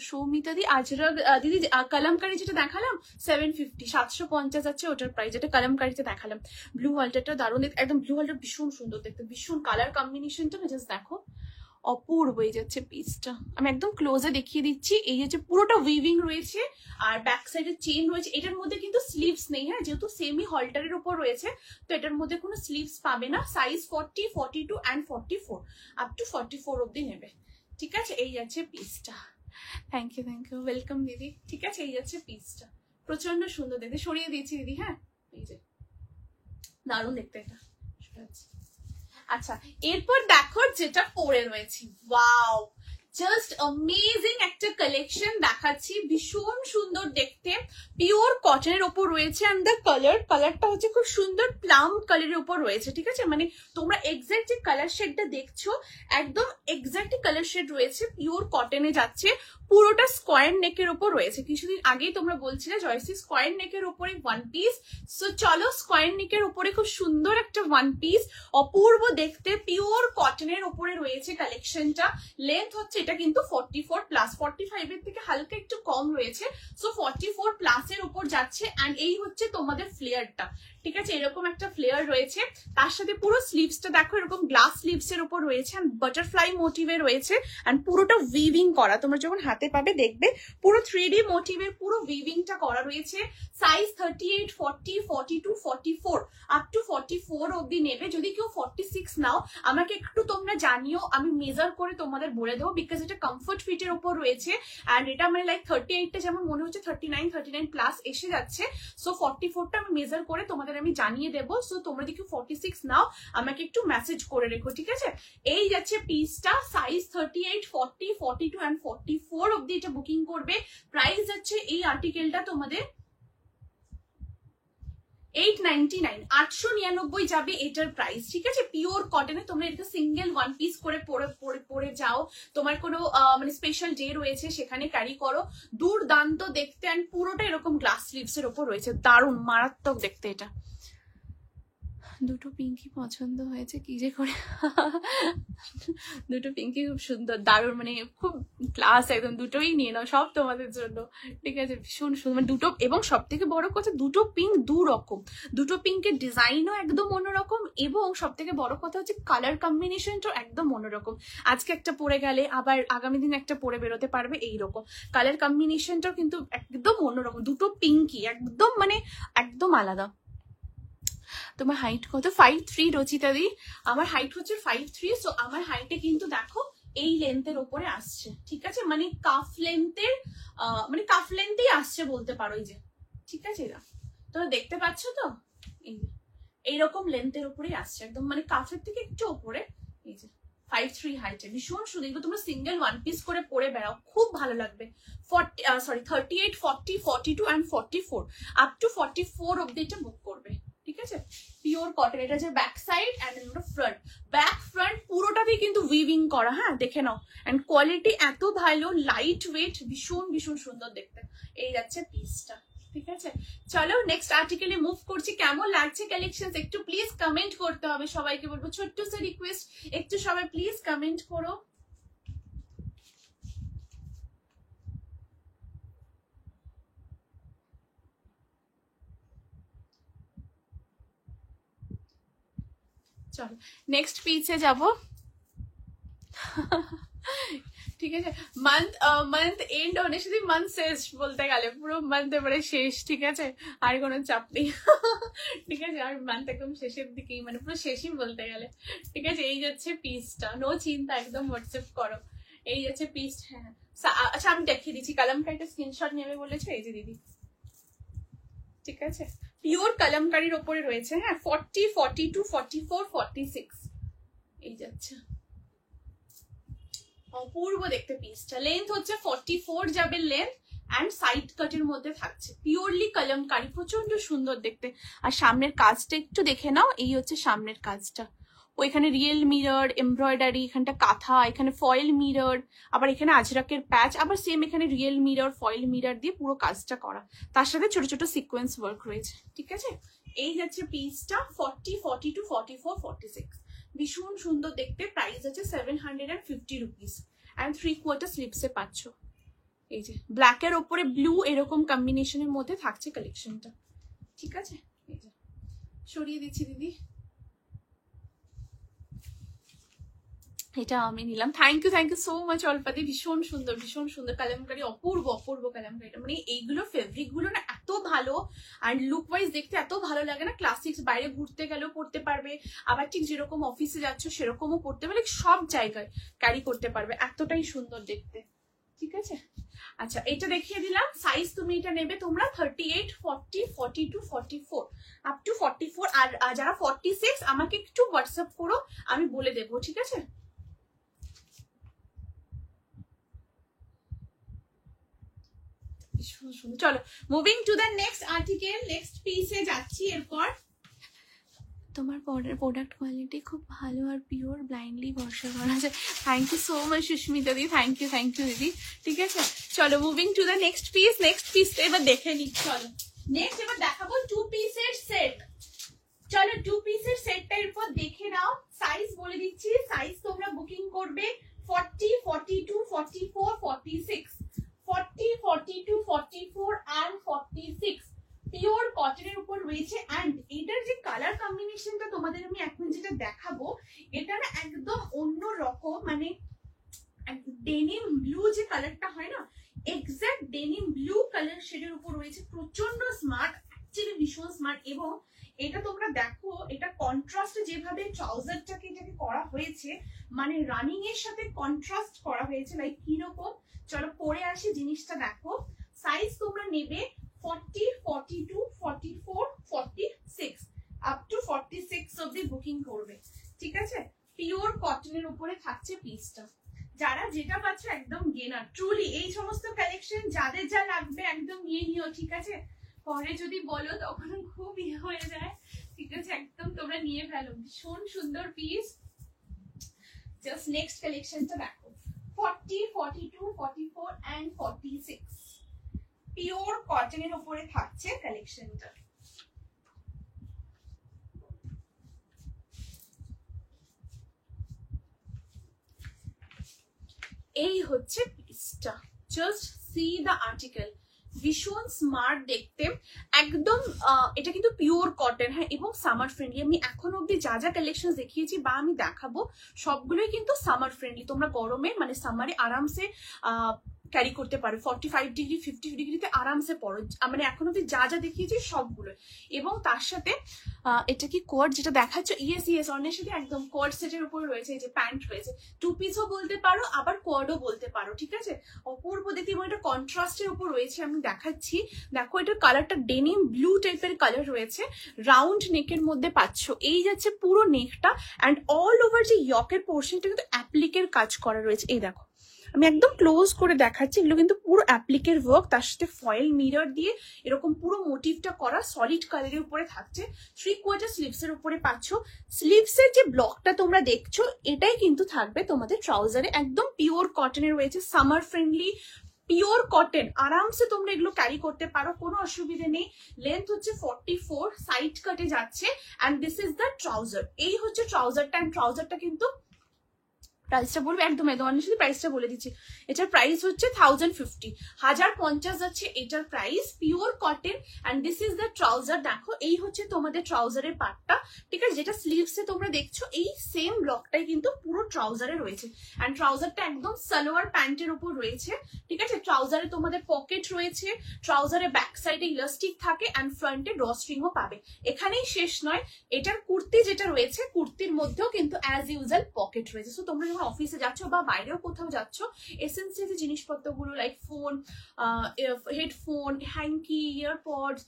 S1: সৌমিতা দি? আজরাক দিদি কালামকারি যেটা দেখালাম 750, 750 আছে ওটার প্রাইস, যেটা কালামকারিতে দেখালাম। ব্লু হলটারটা দারুণ দেখতে, একদম ব্লু হলটার ভীষণ সুন্দর দেখতে, ভীষণ কালার কম্বিনেশনটা না জাস্ট দেখো অপূর্ব। এই যাচ্ছে পিসটা, আমি একদম ক্লোজে দেখিয়ে দিচ্ছি। এই হচ্ছে পুরোটা উইভিং রয়েছে আর ব্যাক সাইডে চেন রয়েছে। এটার মধ্যে কিন্তু স্লিভস নেই, হ্যাঁ, যেহেতু সেমি হলটারের উপর রয়েছে তো এটার মধ্যে কোনো স্লিভস পাবে না। সাইজ 40, 42 অ্যান্ড 44, আপ টু 44 অব্দি নেবে, ঠিক আছে? এই যাচ্ছে পিসটা। থ্যাংক ইউ ওয়েলকাম দিদি, ঠিক আছে? এই যাচ্ছে পিসটা, প্রচন্ড সুন্দর দেখতে। সরিয়ে দিয়েছি দিদি, হ্যাঁ, এই যে দারুণ দেখতে এটা। আচ্ছা, এরপর দেখো যেটা পরে রয়েছি, ওয়াও, জাস্ট অ্যামেজিং একটা কালেকশন দেখাচ্ছি, ভীষণ সুন্দর দেখতে, পিওর কটনের উপর রয়েছে। অ্যান্ড দ্য কালারটা হচ্ছে খুব সুন্দর প্লাম কালারের উপর রয়েছে, ঠিক আছে? মানে তোমরা এক্সাক্ট যে কালার শেডটা দেখছো একদম এক্সাক্ট কালার শেড রয়েছে, পিওর কটনে যাচ্ছে, পুরোটা স্কোয়ার নেকের উপর রয়েছে। কিছুদিন আগেই তোমরা বলছিলে জয়সি স্কোয়ার নেকের উপরে ওয়ান পিস, সো চলো স্কোয়ার নেকের উপরে খুব সুন্দর একটা ওয়ান পিস, অপূর্ব দেখতে, পিওর কটনের উপরে রয়েছে কালেকশনটা। লেন্থ হচ্ছে এটা কিন্তু 44 প্লাস, 45 এর থেকে হালকা একটু কম রয়েছে, সো 44 প্লাসের উপর যাচ্ছে। অ্যান্ড এই হচ্ছে তোমাদের ফ্লেয়ারটা, ঠিক আছে? এরকম একটা ফ্লেয়ার রয়েছে, তার সাথে পুরো স্লিভসটা দেখো এরকম গ্লাস স্লিভস এর উপর রয়েছে, অ্যান্ড বাটারফ্লাই মোটিভে রয়েছে, অ্যান্ড পুরোটা উইভিং করা। তোমরা যখন হাতে পাবে দেখবে পুরো 3D মোটিভের পুরো উইভিংটা করা রয়েছে। সাইজ 38, 40, 42, 44 আপ টু 44 অব্দি নেবে। যদি কেউ 46 নাও আমাকে একটু তোমরা জানিও, আমি মেজার করে তোমাদের বলে দেবো, বিকজ এটা কমফোর্ট ফিটের উপর রয়েছে। অ্যান্ড এটা মানে লাইক 38টা যেমন মনে হচ্ছে 39 প্লাস এসে যাচ্ছে, সো 44টা আমি মেজার করে তোমাদের আমি জানিয়ে দেবো। সো তোমরা যদি কেউ 46 নাও আমাকে একটু মেসেজ করে রেখো, ঠিক আছে? এই যাচ্ছে পিসটা, সাইজ 38, 40, 42 অ্যান্ড 44 অব্দি এটা বুকিং করবে। প্রাইস যাচ্ছে এই আর্টিকেলটা তোমাদের 899, 899 যাবে এটার প্রাইস, ঠিক আছে? পিওর কটনে তোমরা এটা সিঙ্গেল ওয়ান পিস করে পরে যাও, তোমার কোনো মানে স্পেশাল ডে রয়েছে সেখানে ক্যারি করো, দুর্দান্ত দেখতে। অ্যান্ড পুরোটা এরকম গ্লাস স্লিভস এর উপর রয়েছে, দারুণ মারাত্মক দেখতে এটা। দুটো পিঙ্কি পছন্দ হয়েছে কি যে করে দুটো পিঙ্কি খুব সুন্দর, দারুণ, মানে খুব ক্লাস একদম। দুটোই নিয়ে নাও, সব তোমাদের জন্য, ঠিক আছে? ভীষণ সুন্দর, মানে দুটো, এবং সব থেকে বড় কথা দুটো পিঙ্ক দু রকম, দুটো পিঙ্কের ডিজাইনও একদম অন্যরকম, এবং সব থেকে বড় কথা হচ্ছে কালার কম্বিনেশনটাও একদম অন্যরকম। আজকে একটা পরে গেলে আবার আগামী দিন একটা পরে বেরোতে পারবে, এইরকম কালার কম্বিনেশনটাও কিন্তু একদম অন্যরকম। দুটো পিঙ্কি একদম মানে একদম আলাদা। তোমার হাইট কত? 5'3" রচিতা দি, আমার হাইট হচ্ছে 5'3", সো আমার হাইটে কিন্তু দেখো এই লেন্থের ওপরে আসছে, ঠিক আছে? মানে কাফ লেন্থের মানে কাফ লেন্থেই আসছে বলতে পারো, এই যে, ঠিক আছে? এটা তোমরা দেখতে পাচ্ছ তো, এই যে এইরকম লেন্থের উপরেই আসছে, একদম মানে কাফের থেকে একটু ওপরে। এই যে 5'3" হাইটে, ভীষণ সুন্দর। এগুলো তোমরা সিঙ্গেল ওয়ান পিস করে পরে বেড়াও, খুব ভালো লাগবে। 38, 40, 42 অ্যান্ড 44 আপ টু 44 অব্দি এটা বুক করবে, ঠিক আছে? Pure cotton. এটা যে back side and front, back front পুরোটাতেই কিন্তু উইভিং করা, হ্যাঁ, দেখে নাও। অ্যান্ড কোয়ালিটি এত ভালো, লাইট ওয়েট, ভীষণ ভীষণ সুন্দর দেখতে। এই যাচ্ছে পিসটা, ঠিক আছে? চলো নেক্সট আর্টিকেলে মুভ করছি। কেমন লাগছে কালেকশন একটু প্লিজ কমেন্ট করতে হবে, সবাইকে বলবো ছোট্ট সে রিকোয়েস্ট, একটু সবাই প্লিজ কমেন্ট করো। চলো নেক্সট পিসে যাব, ঠিক আছে? মান্থ এন্ড হলে শুধু মান্থ শেষ বলতে গেলে, পুরো মান্থ এবারে শেষ, ঠিক আছে? আর কোনো চাপ নেই, ঠিক আছে? আর মান্থ একদম শেষের দিকেই, মানে পুরো শেষই বলতে গেলে, ঠিক আছে? এই যাচ্ছে পিসটা, নো চিন্তা, একদম হোয়াটসঅ্যাপ করো। এই যাচ্ছে পিস, হ্যাঁ। আচ্ছা আমি দেখিয়ে দিচ্ছি, কালামকারিটা স্ক্রিনশট নেবে বলেছে, এই যে দিদি, ঠিক আছে? পিওর কালামকারির ওপরে রয়েছে, হ্যাঁ। 40, 42, 44, 46 এই যাচ্ছে, অপূর্ব দেখতে পিসটা। লেন্থ হচ্ছে 44 যাবে লেন্থ, অ্যান্ড সাইড কাটের মধ্যে থাকছে, পিওরলি কলমকারি, প্রচন্ড সুন্দর দেখতে। আর সামনের কাজটা একটু দেখে নাও, এই হচ্ছে সামনের কাজটা। ওইখানে রিয়েল মিরর, এমব্রয়ডারি, এখানটা কাঁথা, এখানে ফয়েল মিরর, আবার এখানে আজরাকের প্যাচ, আবার সেম এখানে রিয়েল মিরর, ফয়েল মিরর দিয়ে পুরো কাজটা করা, তার সাথে ছোট ছোট সিকোয়েন্স ওয়ার্ক রয়েছে, ঠিক আছে। এই হচ্ছে পিসটা 40, 42, 44, 46, ভীষণ সুন্দর দেখতে। প্রাইস আছে 750 রুপিস অ্যান্ড 3/4 স্লিভসে পাচ্ছ। এই যে ব্ল্যাকের ওপরে ব্লু এরকম কম্বিনেশনের মধ্যে থাকছে কালেকশনটা, ঠিক আছে। এই যে সরিয়ে দিচ্ছি দিদি, এটা আমি নিলাম। থ্যাংক ইউ সো মাচ অল্পাদি, ভীষণ সুন্দর কালামকারি, অপূর্ব কালামকারি। মানে এইগুলো ফেব্রিক গুলো না এত ভালো, আর লুক ওয়াইজ দেখতে এত ভালো লাগে না। ক্লাসিক্স বাইরে ঘুরতে গেলেও পড়তে পারবে, আবার ঠিক যেরকম অফিসে যাচ্ছ সেরকমও পড়তে পারবে, সব জায়গায় ক্যারি করতে পারবে, এতটাই সুন্দর দেখতে, ঠিক আছে। আচ্ছা এটা দেখিয়ে দিলাম। সাইজ তুমি এটা নেবে তোমরা 38, 40, 42, 44 আপ টু 44। আর যারা 46 আমাকে একটু হোয়াটসঅ্যাপ করো, আমি বলে দেবো, ঠিক আছে। চলো moving to the next article, next পিসে যাচ্ছি। এরপর তোমার প্রোডাক্ট কোয়ালিটি খুব ভালো আর পিওর, ব্লাইন্ডলি ভরসা করা যায়। Thank you so much Susmita দি, থ্যাংক ইউ দিদি, ঠিক আছে। চলো moving to the next piece. Next পিসটা এবার দেখে নিই। চলো নেক্সট এবার দেখাবো 2 পিসের সেট। চলো 2 পিসের সেটটা এরপর দেখে নাও। সাইজ বলে দিচ্ছি, সাইজ তোমরা বুকিং করবে 40, 42, 44, 46, 40, 42, 44 and 46, পিওর কটনের উপর রয়েছে। অ্যান্ড এটার যে কালার কম্বিনেশনটা তোমাদের আমি এখন যেটা দেখাবো, এটা না একদম অন্য রকম, মানে ডেনিম ব্লু যে কালারটা হয় না, এক্সাক্ট ডেনিম ব্লু কালার শেডের উপর রয়েছে, প্রচন্ড স্মার্ট, অ্যাকচুয়ালি ভীষণ স্মার্ট। এবং এটা তোমরা দেখো, এটা কন্ট্রাস্ট যেভাবে ট্রাউজারটাকে এটাকে করা হয়েছে, মানে রানিং এর সাথে কন্ট্রাস্ট করা হয়েছে, লাইক কিরকম। চলো পরে আসি, জিনিসটা দেখো। সাইজ তোমরা নেবে 40, 42, 44, 46 আপ টু 46 অবধি বুকিং করবে, ঠিক আছে। পিওর কটনের উপরে থাকছে পিসটা। যারা যেটা পাচ্ছ একদম গেনার, ট্রুলি এই সমস্ত কালেকশন যাদের যা লাগবে একদম নিয়ে নিও, ঠিক আছে। পরে যদি বলো তখন খুব ইয়ে হয়ে যায়, ঠিক আছে। একদম তোমরা নিয়ে ফেলো, ভীষণ সুন্দর পিস। জাস্ট নেক্সট কালেকশনটা দেখো, 40, 42, 44 and 46, পিওর কটনের উপরে থাকছে কালেকশনটা। এই হচ্ছে পিসটা, জাস্ট সি দ্য আর্টিকেল, ভীষণ স্মার্ট দেখতে একদম। এটা কিন্তু পিওর কটন, হ্যাঁ, এবং সামার ফ্রেন্ডলি। আমি এখন অব্দি যা যা কালেকশন দেখিয়েছি বা আমি দেখাবো সবগুলোই কিন্তু সামার ফ্রেন্ডলি। তোমরা গরমে মানে সামারে আরামসে ক্যারি করতে পারো, 45 ডিগ্রি 50 ডিগ্রিতে আরামসে পরো, মানে এখন অব্দি যা যা দেখিয়েছি সবগুলো। এবং তার সাথে এটা কি কোয়ার্ড যেটা দেখাচ্ছ, ইয়েস অন্যের সাথে একদম কোয়ার্ড সেটের উপর রয়েছে, এই যে প্যান্ট রয়েছে, 2 পিসও বলতে পারো আবার কোয়ার্ডও বলতে পারো, ঠিক আছে। অপূর্ব দেখতে, এবং এটা কন্ট্রাস্টের উপর রয়েছে, আমি দেখাচ্ছি। দেখো এটার কালারটা ডেনিম ব্লু টাইপের কালার রয়েছে, রাউন্ড নেকের মধ্যে পাচ্ছ। এই যাচ্ছে পুরো নেকটা, অ্যান্ড অল ওভার যে ইয়কের পোর্শনটা কিন্তু অ্যাপ্লিকের কাজ করা রয়েছে। এই দেখো আমি একদম ক্লোজ করে দেখাচ্ছি, এগুলো কিন্তু পুরো অ্যাপ্লিকের ওয়ার্ক, তার সাথে ফয়েল মিরর দিয়ে এরকম পুরো মোটিভটা করা, সলিড কালারের উপরে থাকছে। 3/4 স্লিভসের উপরে পাচ্ছ। স্লিভসের যে ব্লকটা তোমরা দেখছো, এটাই কিন্তু থাকবে তোমাদের ট্রাউজারে, একদম পিওর কটনের রয়েছে, সামার ফ্রেন্ডলি, পিওর কটন, আরামসে তোমরা এগুলো ক্যারি করতে পারো, কোনো অসুবিধা নেই। লেন্থ হচ্ছে 44, সাইড কাটে যাচ্ছে, and this is the trouser. এই হচ্ছে ট্রাউজারটা, অ্যান্ড ট্রাউজারটা কিন্তু প্রাইসটা বলবে একদম অনেক সাথে প্রাইসটা বলে দিচ্ছি। এটার প্রাইস হচ্ছে 1050, 1050 যাচ্ছে এটার price, pure cotton. And this is the trouser. দেখো এই হচ্ছে তোমাদের ট্রাউজারের পার্টটা, ঠিক আছে, যেটা স্লিভসে তোমরা দেখছো, এই সেম ব্লকটাই কিন্তু পুরো ট্রাউজারে রয়েছে। অ্যান্ড ট্রাউজারটা একদম সালোয়ার প্যান্টের উপর রয়েছে, ঠিক আছে। ট্রাউজারে তোমাদের পকেট রয়েছে, ট্রাউজারের ব্যাক সাইডে ইলাস্টিক থাকে, অ্যান্ড ফ্রন্টে ড্রস্ট্রিংও পাবে। এখানেই শেষ নয়, এটার কুর্তি যেটা রয়েছে, কুর্তির মধ্যেও কিন্তু অ্যাজ ইউজুয়াল পকেট রয়েছে। সো তোমরা যখন অফিসে যাচ্ছ বা বাইরেও কোথাও যাচ্ছ, এসেন্সিয়াল যে জিনিসপত্রগুলো like phone, headphone, hanky, EarPods,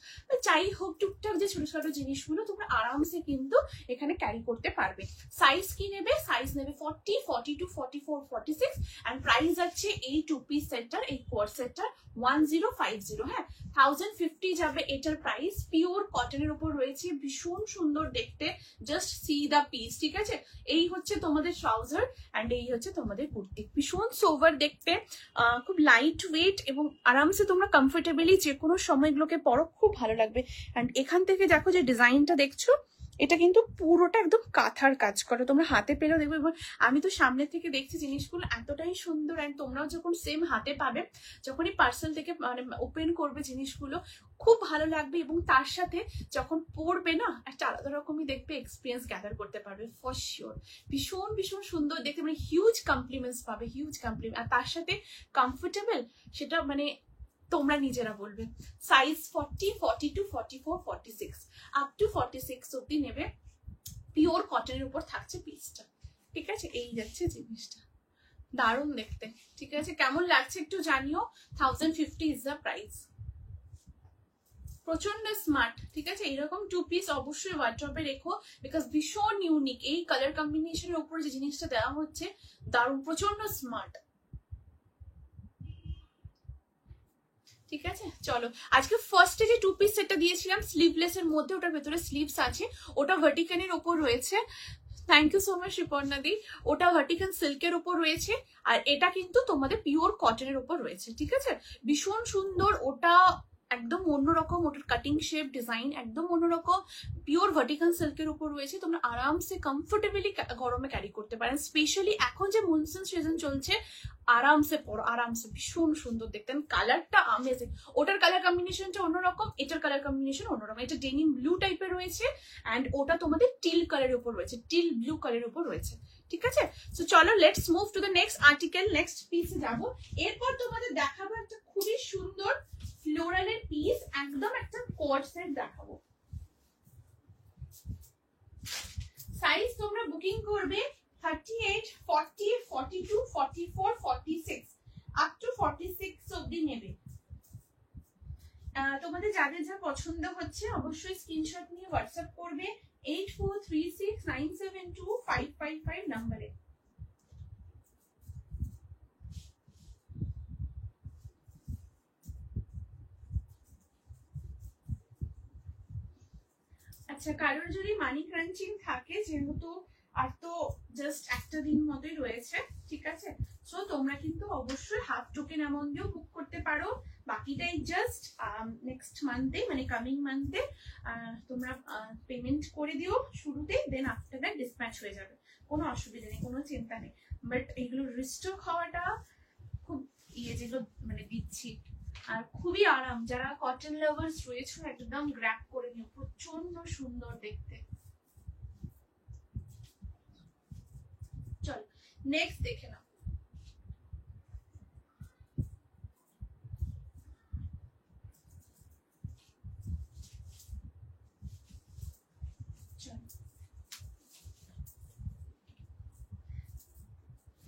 S1: যাই হোক টুকটাক যে ছোট জিনিসগুলো তোমরা আরামসে কিন্তু এখানে ক্যারি করতে পারবে। সাইজ কি নেবে? সাইজ নেবে 40, 42, 44, 46 অ্যান্ড প্রাইস আছে এই 2 পিস সেটটার, এই কোয়ার সেটটার 1050। হ্যাঁ, 1050 যাবে এটার প্রাইস। পিওর কটনের উপর রয়েছে, ভীষণ সুন্দর দেখতে, জাস্ট সি দা পিস। ঠিক আছে, এই হচ্ছে তোমাদের ট্রাউজার অ্যান্ড এই হচ্ছে তোমাদের কুর্তি। ভীষণ সোভার দেখতে, খুব লাইট ওয়েট এবং আরামসে তোমরা কমফোর্টেবলি যে কোনো সময়গুলোকে পরো, খুব ভালো লাগবে। অ্যান্ড এখান থেকে দেখো যে ডিজাইনটা দেখছো, এটা কিন্তু পুরোটা একদম কাঁথার কাজ করে, তোমরা হাতে পেলেও দেখবে। এবং আমি তো সামনে থেকে দেখছি জিনিসগুলো এতটাই সুন্দর, অ্যান্ড তোমরাও যখন সেম হাতে পাবে, যখনই পার্সেল থেকে মানে ওপেন করবে জিনিসগুলো খুব ভালো লাগবে। এবং তার সাথে যখন পরবে না, একটা আলাদা রকমই দেখবে, এক্সপিরিয়েন্স গ্যাদার করতে পারবে ফর শিওর। ভীষণ ভীষণ সুন্দর দেখতে, মানে হিউজ কমপ্লিমেন্টস পাবে, হিউজ কমপ্লিমেন্ট। আর তার সাথে কমফোর্টেবল, সেটা মানে তোমরা নিজেরা বলবে। সাইজ 40, 42, 44, 46 আপ টু 46 অব্দি নেবে। পিওর কটনের উপর থাকছে পিসটা। ঠিক আছে, এই যাচ্ছে জিনিসটা, দারুণ দেখতে। ঠিক আছে, কেমন লাগছে একটু জানিও। 1050 ইজ দ্য প্রাইস। প্রচন্ড স্মার্ট। ঠিক আছে, এইরকম 2 পিস অবশ্যই ওয়ার্ড্রবে রেখো, বিকজ ভীষণ ইউনিক। এই কালার কম্বিনেশনের উপর যে জিনিসটা দেওয়া হচ্ছে দারুণ, প্রচন্ড স্মার্ট। ঠিক আছে, চলো আজকে ফার্স্টে যে 2 পিস সেটটা দিয়েছিলাম স্লিভলেস এর মধ্যে, ওটার ভেতরে স্লিভস আছে, ওটা ভার্টিকানের ওপর রয়েছে। Thank you so much Riparna দি। ওটা ভার্টিকান সিল্কের উপর রয়েছে, আর এটা কিন্তু তোমাদের পিওর কটনের উপর রয়েছে। ঠিক আছে, ভীষণ সুন্দর। ওটা একদম অন্যরকম, ওটার কাটিং শেপ ডিজাইন একদম অন্যরকম, পিওর ভার্টিকাল সিল্কের উপর রয়েছে। তোমরা আরামসে কমফোর্টেবলি গরমে ক্যারি করতে পারেন, স্পেশালি এখন যে মনসুন সিজন চলছে, আরামসে পরো, আরামসে। ভীষণ সুন্দর দেখতে, কালারটা আমেজিং। ওটার কালার কম্বিনেশনটা অন্যরকম, এটার কালার কম্বিনেশন অন্যরকম। এটা ডেনিম ব্লু টাইপের রয়েছে অ্যান্ড ওটা তোমাদের টিল কালারের উপর রয়েছে, টিল ব্লু কালারের উপর রয়েছে। ঠিক আছে, সো চলো let's move to the next article, next পিসে যাবো। এরপর তোমাদের দেখাবো একটা খুবই সুন্দর ফ্লোরালের পিস, একদম একটা কোয়ার সেট দেখাবো। সাইজ তোমরা বুকিং করবে 38, 40, 42, 44, 46 আপ টু 46 অবধি নেবে। তোমাদের যাদের যা পছন্দ হচ্ছে অবশ্যই স্ক্রিনশট নিয়ে হোয়াটসঅ্যাপ করবে 8436972555 নম্বরে। আচ্ছা, কারোর যদি মানি ক্রাঞ্চিং থাকে, যেহেতু আর তো জাস্ট একটা দিন মতোই রয়েছে, ঠিক আছে, সো তোমরা কিন্তু অবশ্যই হাফ টোকেন অ্যামাউন্ট দিয়েও বুক করতে পারো। বাকিটাই জাস্ট নেক্সট মান্থে, মানে কামিং মান্থে তোমরা পেমেন্ট করে দিও শুরুতেই, দেন আফটার দ্যাট ডিসপ্যাচ হয়ে যাবে, কোনো অসুবিধা নেই, কোনো চিন্তা নেই। বাট এগুলো রিস্টক হওয়াটা খুব যেগুলো মানে দিচ্ছি, আর খুবই আরাম। যারা কটন লাভার্স রয়েছে একদম গ্র্যাব করে নিও, প্রচন্ড সুন্দর দেখতে। চল নেক্সট দেখে নাও।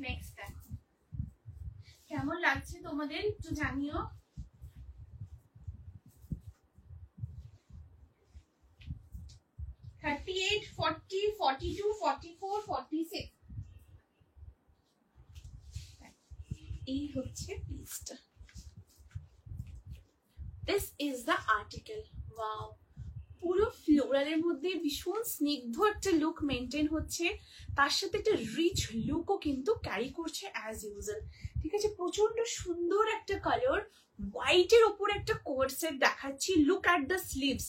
S1: নেক্সট দেখো কেমন লাগছে তোমাদের একটু জানিও। $38, $40, $42, $44, $46 এই হচ্ছে পিসটা। This is the article. Wow, পুরো ফ্লোরালের মধ্যে ভীষণ স্নিগ্ধ একটা লুক মেনটেন হচ্ছে, তার সাথে একটা রিচ লুকও কিন্তু ক্যারি করছে অ্যাজ ইউজুয়াল। ঠিক আছে, প্রচন্ড সুন্দর একটা কালার, হোয়াইটের ওপর একটা কোট সেট দেখাচ্ছি। Look at the sleeves.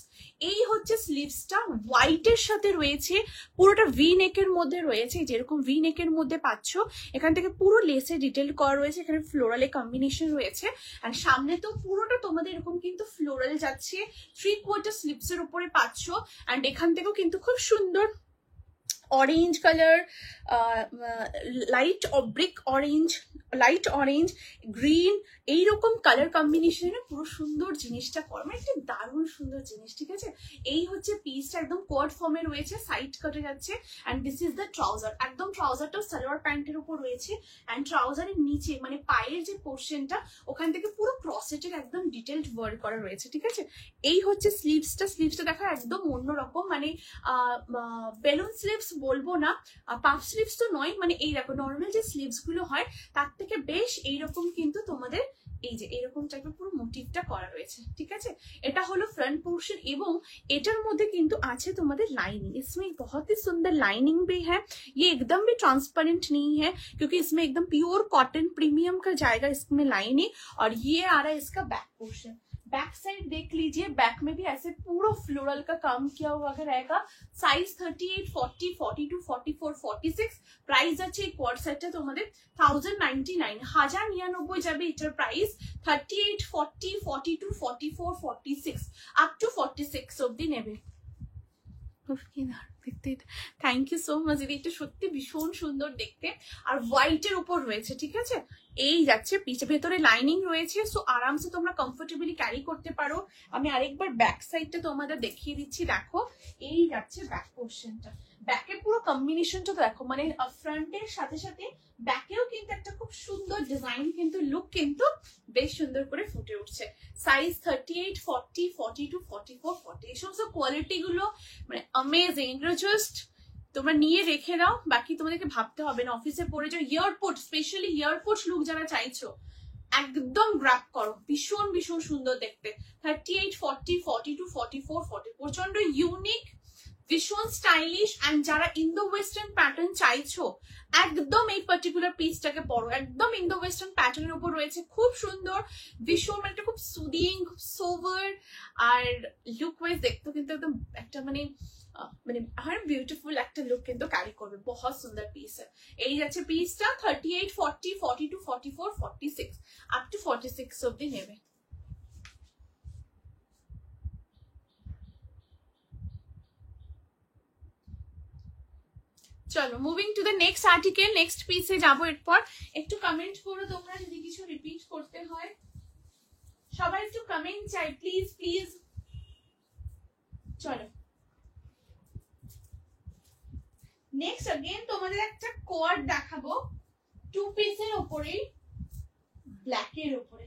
S1: এই হচ্ছে স্লিভসটা, হোয়াইটের সাথে রয়েছে, পুরোটা ভি নেকের মধ্যে রয়েছে, যেরকম ভি নেকের মধ্যে পাচ্ছ। এখান থেকে পুরো লেসে ডিটেল করা রয়েছে, এখানে ফ্লোরালে কম্বিনেশন রয়েছে, আর সামনে তো পুরোটা তোমাদের এরকম কিন্তু ফ্লোরাল যাচ্ছে। 3/4 স্লিভস এর উপরে পাচ্ছ, অ্যান্ড এখান থেকেও কিন্তু খুব সুন্দর orange colour, light brick orange, light orange, green, এইরকম কালার কম্বিনেশনে পুরো সুন্দর জিনিসটা করা, মানে একটা দারুণ সুন্দর জিনিস। ঠিক আছে, এই হচ্ছে পিসটা, একদম কোয়াড ফর্মে রয়েছে, সাইড কাটে যাচ্ছে। And this is the trouser, একদম ট্রাউজারটাও সালোয়ার প্যান্টের উপর রয়েছে। অ্যান্ড ট্রাউজারের নিচে মানে পায়ের যে পোর্শনটা ওখান থেকে পুরো ক্রসেটের একদম ডিটেলড ওয়ার্ক করা রয়েছে। ঠিক আছে, এই হচ্ছে স্লিভসটা। স্লিভসটা দেখা একদম অন্যরকম, মানে বেলুন স্লিভস বলবো না, পাফ স্লিভস তো নয়, মানে এই দেখো নর্মাল যে স্লিভস গুলো হয় তার থেকে বেশ এইরকম কিন্তু তোমাদের এই যে এরকম টাইপের পুরো মোটিভটা করা রয়েছে। ঠিক আছে, এটা হলো ফ্রন্ট পোর্শন এবং এটার মধ্যে কিন্তু আছে তোমাদের লাइनिंग। इसमें बहुत ही सुंदर लाइनिंग भी है, ये एकदम भी ट्रांसपेरेंट नहीं है क्योंकि इसमें एकदम प्योर कॉटन प्रीमियम का जाएगा इसमें लाइनिंग। और ये आ रहा है इसका बैक पोर्शन। बैक साइड देख लीजिए, बैक में भी ऐसे पूरा फ्लोरल का काम किया हुआ रहेगा। साइज 38, 40, 42, 44, 46। প্রাইস আছে এই কোয়াড সেটটা তোমাদের 1099, 1099 যাবে এটার প্রাইস। 38, 40, 42, 44, 46 আপ টু 46 অবধি নেবে। দেখতে থ্যাংক ইউ সো মাচ দিদি, এটা সত্যি ভীষণ সুন্দর দেখতে আর হোয়াইটের উপর রয়েছে। ঠিক আছে, এই যাচ্ছে পিছে, ভেতরে লাইনিং রয়েছে, সো আরামসে তোমরা কমফোর্টেবলি ক্যারি করতে পারো। আমি আরেকবার ব্যাক সাইডটা তোমাদের দেখিয়ে দিচ্ছি, দেখো এই যাচ্ছে ব্যাক পোর্শনটা। ব্যাকের পুরো কম্বিনেশনটা দেখো, মানে ফ্রন্টের সাথে সাথে ব্যাকেও কিন্তু একটা খুব সুন্দর ডিজাইন, কিন্তু লুক কিন্তু বেশ সুন্দর করে ফুটে উঠছে। সাইজ 38, 40, 42, 44, 40, এই সমস্ত কোয়ালিটি গুলো মানে অ্যামেজিং। এগুলো জাস্ট তোমরা নিয়ে রেখে দাও, বাকি তোমাদেরকে ভাবতে হবে না। অফিসে পরে যাও, এয়ারপোর্ট, স্পেশালি এয়ারপোর্ট লুক যারা চাইছো একদম গ্র্যাব করো, ভীষণ ভীষণ সুন্দর দেখতে। 38, 40, 42, 44, 40 প্রচন্ড ইউনিক, ভীষণ স্টাইলিশ। অ্যান্ড যারা ইন্দো ওয়েস্টার্ন প্যাটার্ন চাইছো একদম এই পার্টিকুলার পিসটাকে পরো, একদম ইন্দো ওয়েস্টার্ন প্যাটার্নের উপর রয়েছে, খুব সুন্দর, ভীষণ একটা খুব সুদিং, খুব সোভার, আর লুক ওয়াইজ দেখতো কিন্তু একদম একটা মানে हर ब्यूटीफुल একটা লুক কিন্তু ক্যারি করবে। बहुत সুন্দর পিস এই যাচ্ছে পিসটা 38, 40, 42, 44, 46 আপ টু 46 অবধি নেবে। চলো moving to the next article, next পিসে যাবো। এরপর একটু কমেন্ট করো তোমরা যদি কিছু রিপিট করতে হয়, সবাই একটু কমেন্ট চাই প্লিজ প্লিজ। চলো নেক্সট अगेन তোমাদের একটা কোয়াড দেখাবো, টু পিসের উপরে, ব্ল্যাকের উপরে।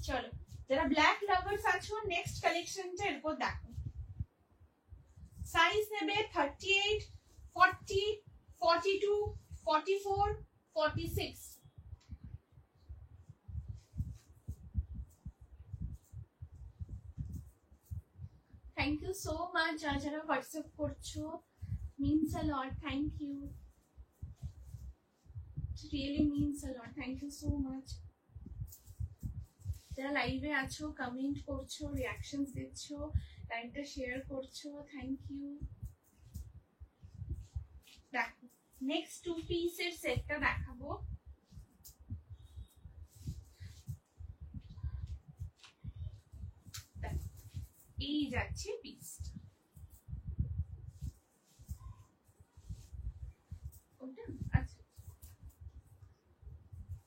S1: চলো যারা ব্ল্যাক লাভার্স আছো নেক্সট কালেকশনটা এরপর দেখো। সাইজ নেবে 38, 40, 42, 44, 46। থ্যাংক ইউ সো মাচ যারা যারা হোয়াটসঅ্যাপ করছো, means a lot, thank you, it really means a lot, thank you so much। যারা লাইভে আছো কমেন্ট করছো, রিঅ্যাকশনস দিচ্ছো, লাইভটা শেয়ার করছো, থ্যাংক ইউ। দেখো নেক্সট টু পিসের সেটটা দেখাবো। এই যাচ্ছে পিসটা,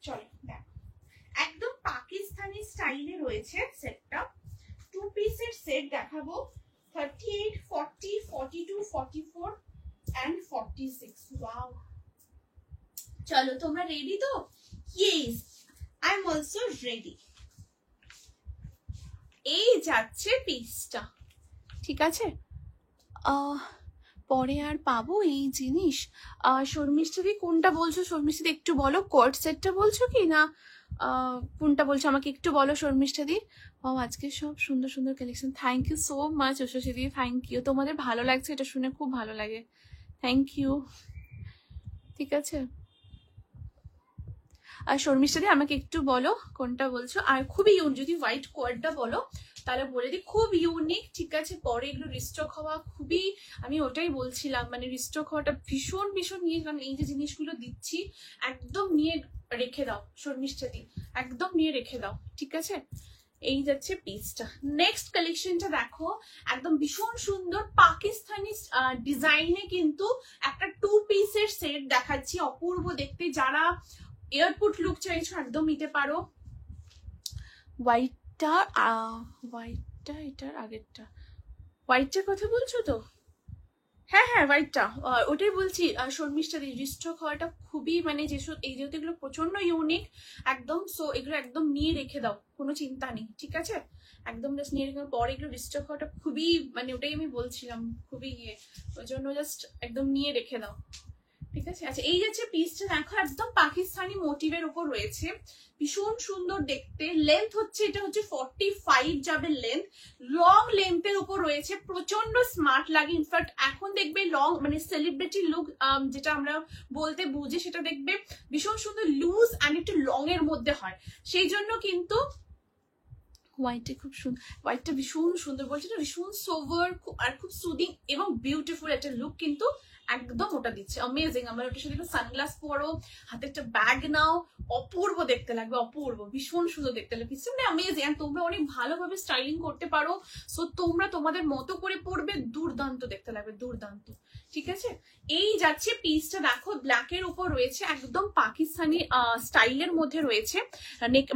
S1: চলো দেখো একদম পাকিস্তানি স্টাইলে রয়েছে সেটটা। টু পিসের সেট দেখাবো 38, 40, 42, 44 and 46। ওয়াও, চলো তোমরা রেডি তো? Yes I am also ready. এই যাচ্ছে পিসটা, ঠিক আছে। পরে আর পাবো এই জিনিস। শর্মিষ্ঠাদি কোনটা বলছো? শর্মিষ্ঠাদি একটু বলো, কোয়ার্ড সেটটা বলছো কি না কোনটা বলছো আমাকে একটু বলো শর্মিষ্ঠাদি। ও আজকে সব সুন্দর সুন্দর collection, thank you so much উষাশিদি, থ্যাংক ইউ। তোমাদের ভালো লাগছে এটা শুনে, খুব ভালো লাগে, থ্যাংক ইউ। ঠিক আছে, আর শর্মিষ্ঠাদি আমাকে একটু বলো কোনটা বলছো। আর খুবই যদি হোয়াইট কোয়ার্ডটা বলো তাহলে বলে দিই, খুব ইউনিক। ঠিক আছে, পরে এগুলো রিস্টক হওয়া খুবই, আমি ওটাই বলছিলাম, মানে রিস্টক হওয়াটা ভীষণ ভীষণ নিয়ে, কারণ এই যে জিনিসগুলো দিচ্ছি একদম নিয়ে রেখে দাও শর্মিষ্ঠাদি, একদম নিয়ে রেখে দাও, ঠিক আছে। এই যাচ্ছে পিসটা। নেক্সট কালেকশনটা দেখো, একদম ভীষণ সুন্দর পাকিস্তানি ডিজাইনে কিন্তু একটা টু পিসের সেট দেখাচ্ছি, অপূর্ব দেখতে। যারা এয়ারপোর্ট লুক চাইছো একদম নিতে পারো। হোয়াইটটা এটার আগেরটা, হোয়াইটটার কথা বলছো তো? হ্যাঁ হ্যাঁ হোয়াইটটা, ওটাই বলছি। শর্মিষ্ঠা রিস্টক হওয়াটা খুবই মানে যেসব এই যেহেতু এগুলো প্রচন্ড ইউনিক একদম, সো এগুলো একদম নিয়ে রেখে দাও, কোনো চিন্তা নেই, ঠিক আছে? একদম জাস্ট নিয়ে রেখে পরে এগুলো রিস্টক হওয়াটা খুবই মানে ওটাই আমি বলছিলাম খুবই ওই জন্য জাস্ট একদম নিয়ে রেখে দাও, ঠিক আছে? আচ্ছা এই যে পিসটা দেখো একদম পাকিস্তানি মোটিভের উপর রয়েছে, ভীষণ সুন্দর দেখতে। লেন্থ হচ্ছে এটা হচ্ছে 45 যাবে লেন্থ, লং লেন্থের উপর রয়েছে, প্রচন্ড স্মার্ট লাগে। ইনফ্যাক্ট এখন দেখবে লং মানে সেলিব্রিটি লুক যেটা আমরা বলতে বুঝি সেটা দেখবে ভীষণ সুন্দর লুজ অ্যান্ড একটু লং এর মধ্যে হয়, সেই জন্য কিন্তু হোয়াইটটা খুব সুন্দর, হোয়াইটটা ভীষণ সুন্দর বলছে না, ভীষণ সোভার আর খুব সুদিং এবং বিউটিফুল একটা লুক কিন্তু একদম ওটা দিচ্ছে, অ্যামেজিং। আমার ওটার সাথে একটা সানগ্লাস পরো, হাতে একটা ব্যাগ নাও, অপূর্ব দেখতে লাগবে, অপূর্ব, ভীষণ সুন্দর দেখতে লাগবে, মানে অ্যামেজিং। আর তোমরা অনেক ভালোভাবে স্টাইলিং করতে পারো, সো তোমরা তোমাদের মতো করে পরবে, দুর্দান্ত দেখতে লাগবে, দুর্দান্ত, ঠিক আছে? এই যাচ্ছে পিসটা দেখো ব্ল্যাকের উপর রয়েছে, একদম পাকিস্তানি স্টাইলের মধ্যে রয়েছে,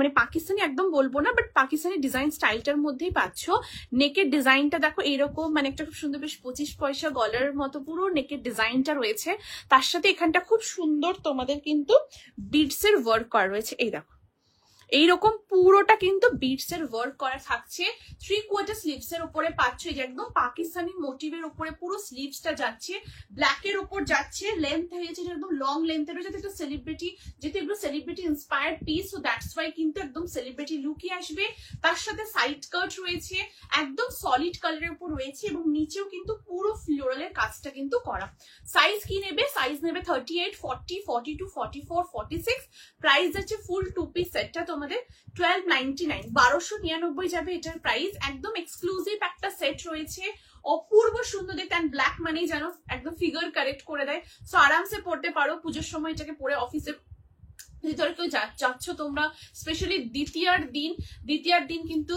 S1: মানে পাকিস্তানি একদম বলবো না, বাট পাকিস্তানি ডিজাইন স্টাইলটার মধ্যেই পাচ্ছ। নেকের ডিজাইনটা দেখো এরকম মানে একটা খুব সুন্দর বেশ 25 পয়সা গলার মতো পুরো নেকের ডিজাইনটা রয়েছে, তার সাথে এখানটা খুব সুন্দর তোমাদের কিন্তু বিডস এর ওয়ার্ক করা রয়েছে, এই দেখো এইরকম পুরোটা কিন্তু বিটস এর ওয়ার্ক করা থাকছে। 3/4 স্লিভস এর উপরে পাচ্ছ, এই যে একদম পাকিস্তানি মোটিভের উপরে পুরো স্লিভসটা যাচ্ছে, ব্ল্যাক এর উপর যাচ্ছে, লেন্থ হয়েছে একদম লং লেন্থের রয়েছে, একটা সেলিব্রিটি যেহেতু এগুলো celebrity inspired piece, so that's why কিন্তু একদম সেলিব্রিটি লুকই আসবে। তার সাথে সাইড কাট রয়েছে, একদম সলিড কালারের উপর রয়েছে এবং নিচেও কিন্তু পুরো ফ্লোরালের কাজটা কিন্তু করা। সাইজ কি নেবে? সাইজ নেবে 38, 40, 42, 44, 46। প্রাইস আছে ফুল 2 পিস সেটটা তোমাদের 1299, 1299 যাবে এটার প্রাইস। একদম এক্সক্লুসিভ একটা সেট রয়েছে, অপূর্ব সুন্দর দেখতে, অ্যান্ড ব্ল্যাক মানেই জানো একদম ফিগার কারেক্ট করে দেয়, সো আরামসে পড়তে পারো পুজোর সময় এটাকে পরে অফিসে ভিতরে কেউ যাচ্ছ তোমরা, স্পেশালি দ্বিতীয়ার দিন কিন্তু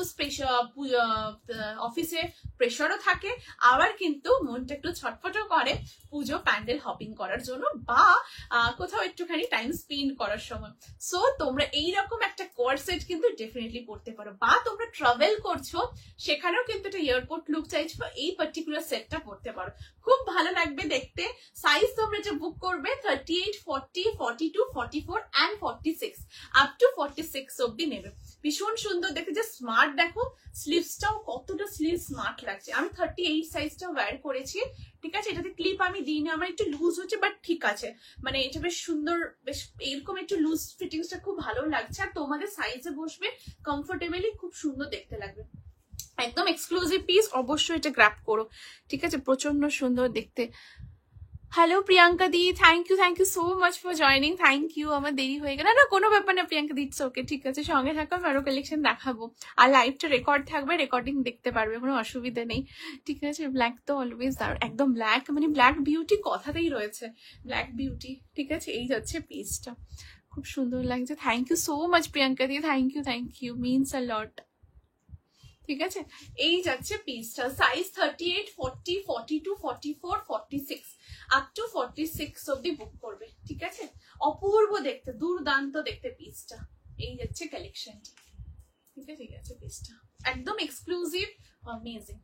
S1: অফিসে প্রেশারও থাকে, আবার কিন্তু মনটা একটু ছটফটও করে পুজো প্যান্ডেল হপিং করার জন্য বা কোথাও একটুখানি টাইম স্পেন্ড করার সময়, সো তোমরা এইরকম একটা কোয়ার সেট কিন্তু ডেফিনেটলি পড়তে পারো। বা তোমরা ট্রাভেল করছো সেখানেও কিন্তু একটা এয়ারপোর্ট লুক চাইছো, এই পার্টিকুলার সেটটা পড়তে পারো, খুব ভালো লাগবে দেখতে। সাইজ তোমরা যে বুক করবে 38, 40, 42, 44 and 46 আপ টু 46 অব্দি নেবে, ভীষণ সুন্দর দেখতে, যে স্মার্ট দেখো স্লিভসটাও কতটা স্লিভ স্মার্ট লাগছে। আমি 38 সাইজটাও ওয়্যার করেছি, ঠিক আছে? এটাতে ক্লিপ আমি দিইনি, আমার একটু লুজ হচ্ছে, বাট ঠিক আছে, মানে এটা বেশ সুন্দর, বেশ এরকম একটু লুজ ফিটিংসটা খুব ভালো লাগছে, আর তোমাদের সাইজে বসবে কমফোর্টেবলি, খুব সুন্দর দেখতে লাগবে, একদম এক্সক্লুসিভ পিস, অবশ্যই এটা গ্র্যাব করো, ঠিক আছে? প্রচন্ড সুন্দর দেখতে। হ্যালো প্রিয়াঙ্কা দি, thank you so much for joining, thank you. আমার দেরি হয়ে গেল, না কোনো ব্যাপার না প্রিয়াঙ্কা দিচ্ছ, ওকে ঠিক আছে, সঙ্গে থাকো, আরো কালেকশন দেখাবো, আর লাইভটা রেকর্ড থাকবে, রেকর্ডিং দেখতে পারবে, কোনো অসুবিধা নেই, ঠিক আছে? ব্ল্যাক তো অলওয়েজ দারুণ, একদম ব্ল্যাক মানে ব্ল্যাক বিউটি কথাতেই রয়েছে, ব্ল্যাক বিউটি, ঠিক আছে? এই যাচ্ছে পিসটা, খুব সুন্দর লাগছে, thank you so much Priyanka দি, thank you means a lot, ঠিক আছে? এই যাচ্ছে পিসটা, সাইজ 38, 40, 42, 44, 46 আপ টু 46 অব্দি বুক করবে, ঠিক আছে? অপূর্ব দেখতে, দুর্দান্ত দেখতে পিসটা, এই যাচ্ছে কালেকশনটা, ঠিক আছে? ঠিক আছে, পিসটা একদম এক্সক্লুসিভ, অ্যামেজিং।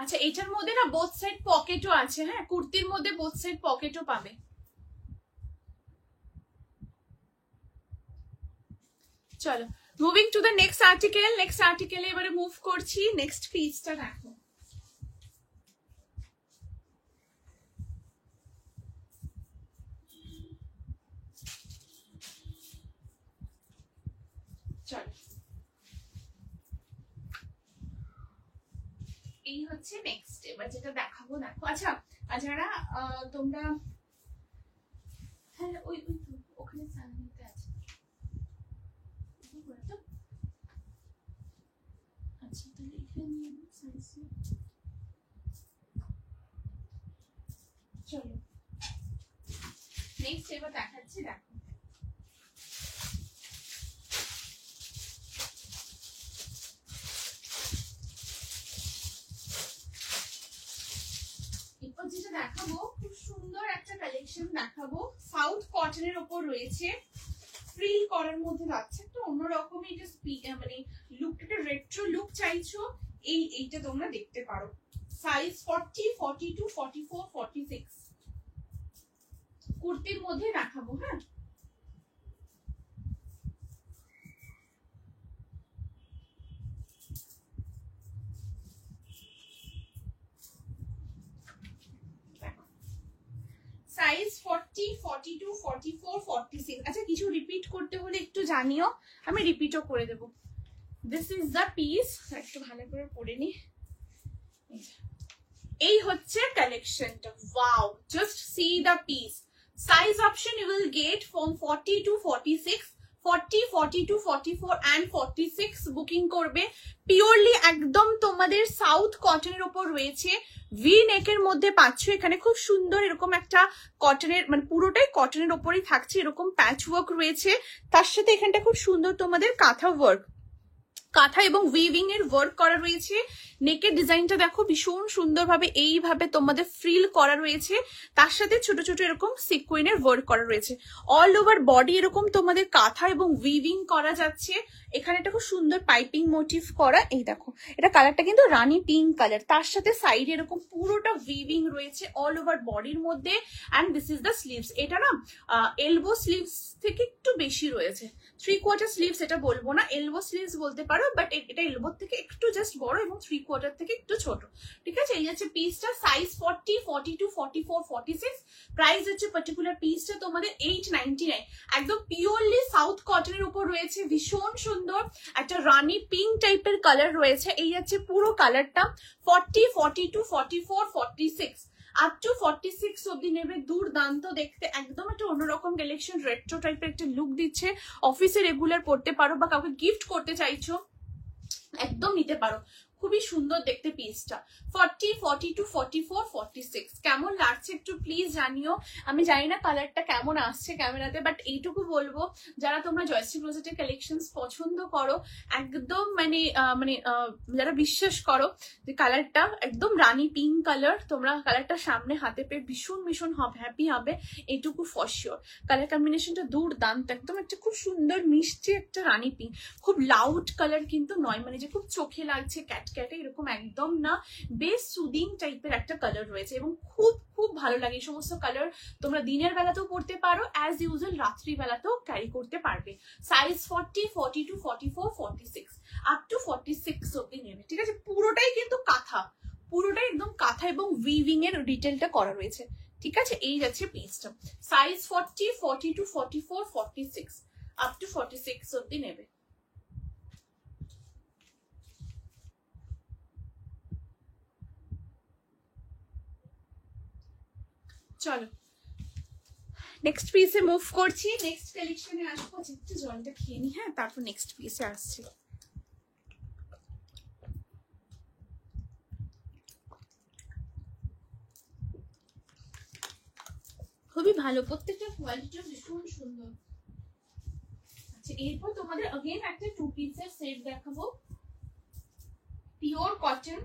S1: আচ্ছা এটার মধ্যে না বোথ সাইড পকেটও আছে, হ্যাঁ কুর্তির মধ্যে বোথ সাইড পকেটও পাবে। চলো moving to the next article, এবারে মুভ করছি, নেক্সট পিসটা দেখো, চলো এই হচ্ছে নেক্সট, এবার যেটা দেখাবো দেখো। আচ্ছা যারা তোমরা হ্যাঁ ওই ওখানে সামনেতে আছে, আচ্ছা তাহলে এখানে নিয়ে সাইজ, চলো নেক্সট এবার দেখাচ্ছি, দেখো কালেকশন দেখাবো, সাউথ কটনের ওপর রয়েছে, ফ্রিল করার মধ্যে যাচ্ছে, একটা অন্যরকমই এটা মানে লুকটা, একটা রেট্রো লুক চাইছো, এইটা তোমরা দেখতে পারো। সাইজ 40, 42, 44, 46 কুর্তির মধ্যে দেখাবো। হ্যাঁ, সাইজ 40, 42, 44, 46। আচ্ছা, কিছু রিপিট করতে হলে একটু জানিও, আমি রিপিটও করে দেবো। দিস ইজ দ্য পিস, একটু ভালো করে পড়ে নি। এই হচ্ছে কালেকশনটা, wow, just see the piece. Size option you will get from 40 to 46, 40, 42, 44 and 46 booking করবে। পিওরলি একদম তোমাদের সাউথ কটনের ওপর রয়েছে, ভি নেকের মধ্যে পাচ্ছ। এখানে খুব সুন্দর এরকম একটা কটনের, মানে পুরোটাই কটনের ওপরেই থাকছে, এরকম প্যাচ ওয়ার্ক রয়েছে, তার সাথে এখানটা খুব সুন্দর তোমাদের কাঁথা ওয়ার্ক, কাঁথা এবং উইভিং এর ওয়ার্ক করা রয়েছে। নেকের ডিজাইনটা দেখো ভীষণ সুন্দরভাবে এইভাবে তোমাদের ফ্রিল করা রয়েছে, তার সাথে ছোট ছোট এরকম সিকোয়েনের ওয়ার্ক করা রয়েছে। অল ওভার বডি এরকম তোমাদের কাঁথা এবং উইভিং করা যাচ্ছে। এখানে একটা খুব সুন্দর পাইপিং মোটিভ করা, এই দেখো এটা কালারটা কিন্তু রানী পিঙ্ক কালার, তার সাথে সাইডে এরকম পুরোটা উইভিং রয়েছে অল ওভার বডির মধ্যে। And this is the sleeves. এটা না এলবো স্লিভস থেকে একটু বেশি রয়েছে, 3/4 স্লিভস এটা বলবো না, এলবো স্লিভস বলতে পারো, বাট এটা এলবোর থেকে একটু জাস্ট বড় এবং 3/4 থেকে একটু ছোট। ঠিক আছে, এই হচ্ছে পিসটা। সাইজ 40, 42, 44, 46। প্রাইস হচ্ছে পার্টিকুলার পিসটা তোমাদের 899। একদম পিওরলি সাউথ কটনের উপর রয়েছে, ভীষণ সুন্দর একটা রানী পিঙ্ক টাইপের কালার রয়েছে। এই হচ্ছে পুরো কালারটা। 40, 42, 44, 46 আপ টু 46 অব্দি নেবে। দুর্দান্ত দেখতে, একদম একটা অন্যরকম কালেকশন, রেট্রো টাইপের একটা লুক দিচ্ছে। অফিসে রেগুলার পড়তে পারো বা কাউকে গিফট করতে চাইছো, একদম নিতে পারো। খুবই সুন্দর দেখতে পিসটা। 40, 42, 44, 46 কেমন লাগছে একটু প্লিজ জানিও। আমি জানি না কালারটা কেমন আসছে ক্যামেরাতে, বাট এইটুকু বলবো, যারা তোমরা জয়শ্রী ক্লোজেটের কালেকশনস পছন্দ করো, একদম মানে যারা বিশ্বাস করো যে কালারটা একদম রানী পিঙ্ক কালার, তোমরা কালারটা সামনে হাতে পেয়ে ভীষণ ভীষণ হ্যাপি হবে, এইটুকু ফর শিওর। কালার কম্বিনেশনটা দুর্দান্ত, একদম একটা খুব সুন্দর মিষ্টি একটা রানী পিঙ্ক, খুব লাউড কালার কিন্তু নয়, মানে যে খুব চোখে লাগছে ক্যাটে এরকম একদম না, বেশ সুদিং টাইপের একটা কালার রয়েছে এবং খুব খুব ভালো লাগে। এই সমস্ত কালার তোমরা দিনের বেলাতেও পরতে পারো, অ্যাজ ইউজুয়াল রাত্রি বেলাতেও ক্যারি করতে পারবে। সাইজ 40, 42, 44, 46 আপ টু 46 অব্দি নেবে। ঠিক আছে, পুরোটাই কিন্তু কাঁথা, পুরোটাই একদম কাঁথা এবং উইভিং এর ডিটেলটা করা রয়েছে। ঠিক আছে, এই যাচ্ছে পিসটা। সাইজ 40, 42, 44, 46 আপ টু 46 অব্দি নেবে। চলো নেক্সট পিসে মুভ করছি, নেক্সট কালেকশনে আসবো। একটু জলটা খেয়ে নি, হ্যাঁ, তারপর নেক্সট পিসে আসছি। খুবই ভালো, প্রত্যেকটা কোয়ালিটিও ভীষণ সুন্দর। আচ্ছা, এরপর তোমাদের अगेन একটা 2 পিসের সেট দেখাবো, পিওর কটন।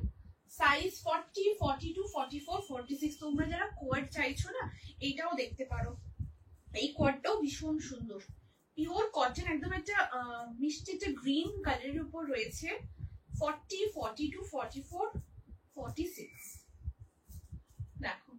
S1: সাইজ 40, 42, 44, 46 তোমরা যারা কোয়ার্ড চাইছো না, এইটাও দেখতে পারো। এই কোয়ার্ডটাও ভীষণ সুন্দর, পিওর কটন, একদম একটা মিষ্টি একটা গ্রিন কালারের উপর রয়েছে। 40, 42, 44, 46 দেখো।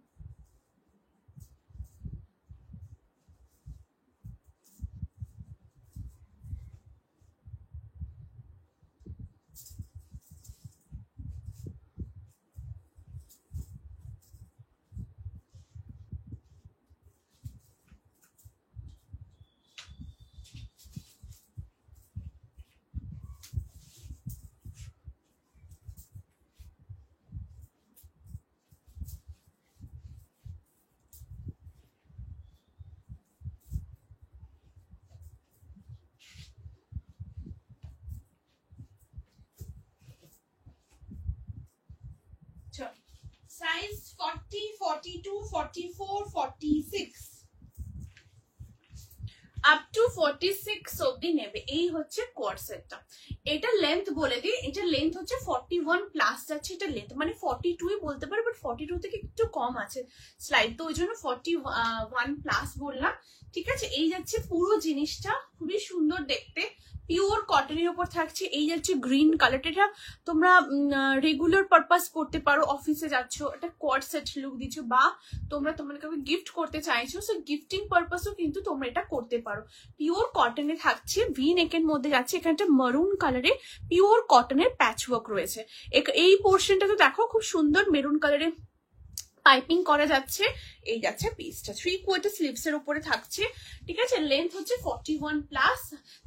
S1: Size 40, 42, 44, 46 up টু 46 অব্দি নেবে। এই হচ্ছে কোয়ার্ড সেটটা। এটা লেন্থ বলে দিই, এটা লেন্থ হচ্ছে 41 প্লাস যাচ্ছে, এটা লেন্থ মানে 42ই বলতে পারো, বাট 42 থেকে একটু কম আছে স্লাইড, তো ওই জন্য 41 প্লাস বললাম। ঠিক আছে, এই যাচ্ছে পুরো জিনিসটা, খুবই সুন্দর দেখতে, পিওর কটনের উপর থাকছে। এই যাচ্ছে গ্রিন কালারটা, এটা তোমরা রেগুলার পারপাস করতে পারো, অফিসে যাচ্ছ এটা কোয়ার্ড সেট লুক দিচ্ছ, বা তোমরা তোমার কাউকে গিফট করতে চাইছো, সো গিফটিং পারপাসও কিন্তু তোমরা এটা করতে পারো। পিওর কটনে থাকছে, ভি নেকের মধ্যে যাচ্ছে, এখানটা মারুন কালারে পিওর কটনের প্যাচ ওয়ার্ক রয়েছে। এই পোর্শনটা তো দেখো খুব সুন্দর মেরুন কালারে পাইপিং করা যাচ্ছে। এই যাচ্ছে পিসটা 3/4 স্লিভস এর উপরে থাকছে। ঠিক আছে, লেন্থ হচ্ছে 41 plus.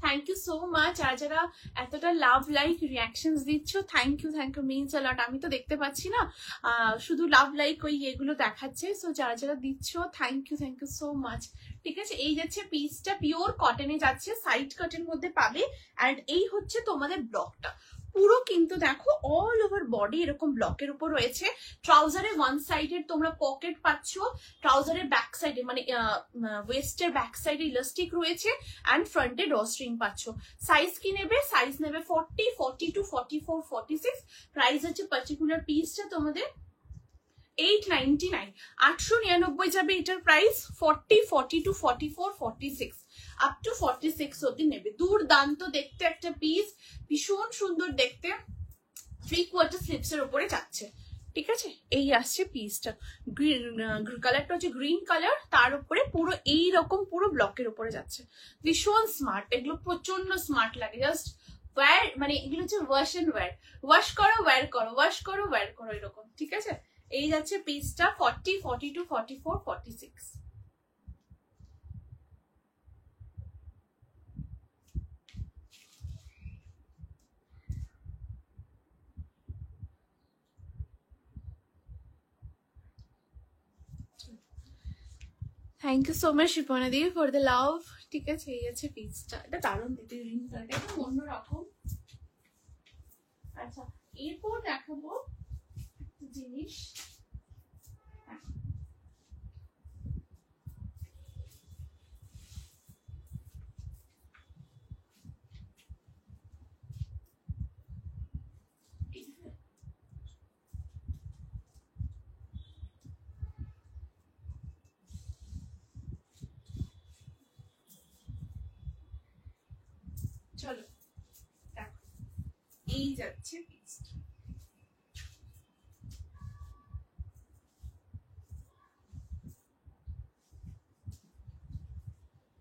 S1: Thank you so much, আর যারা এতটা লাভ লাইক রিয়াকশনস দিচ্ছ, thank you means a lot. আমি তো দেখতে পাচ্ছি না, শুধু লাভ লাইক ওই এগুলো দেখাচ্ছে, সো যারা যারা দিচ্ছ থ্যাংক ইউ সো মাচ। ঠিক আছে, এই যাচ্ছে পিসটা, পিওর কটনে যাচ্ছে, সাইড কাটের মধ্যে পাবে। অ্যান্ড এই হচ্ছে তোমাদের ব্লকটা পুরো, কিন্তু দেখো অল ওভার বডি এরকম ব্লকের উপর রয়েছে। ট্রাউজারের ওয়ান সাইডের তোমরা পকেট পাচ্ছ, ট্রাউজারের ব্যাক সাইডে মানে ওয়েস্টের ব্যাক সাইডে ইলাস্টিক রয়েছে, অ্যান্ড ফ্রন্টে ড্রস্ট্রিং পাচ্ছ। সাইজ কি নেবে? সাইজ নেবে 40, 42, 44, 46। প্রাইস হচ্ছে পার্টিকুলার পিসটা তোমাদের 899, 899 যাবে এটার প্রাইস। 40, 42, 44, 46 আপ টু 46 অব্দি নেবে। দুর্দান্ত দেখতে একটা পিস, ভীষণ সুন্দর দেখতে, 3/4 স্লিভস এর উপরে যাচ্ছে। ঠিক আছে, এই আসছে পিসটা, কালারটা হচ্ছে গ্রিন কালার, তার উপরে পুরো এইরকম পুরো ব্লকের উপরে যাচ্ছে। ভীষণ স্মার্ট, এগুলো প্রচন্ড স্মার্ট লাগে। জাস্ট ওয়্যার, মানে এগুলো হচ্ছে ওয়াশ এন্ড ওয়্যার, ওয়াশ করো ওয়্যার করো, ওয়াশ করো ওয়্যার করো, এরকম। ঠিক আছে, এই যাচ্ছে পিসটা 40, 42, 44, 46। Thank you so much Shipna দি ফর দ্য লাভ। ঠিক আছে, এই আছে পিসটা, এটা দারুণ দিতে, গ্রিন কালারটা এটা অন্যরকম। আচ্ছা, এরপর দেখাবো জিনিস, চলো দেখো, এই যাচ্ছে পিসটা।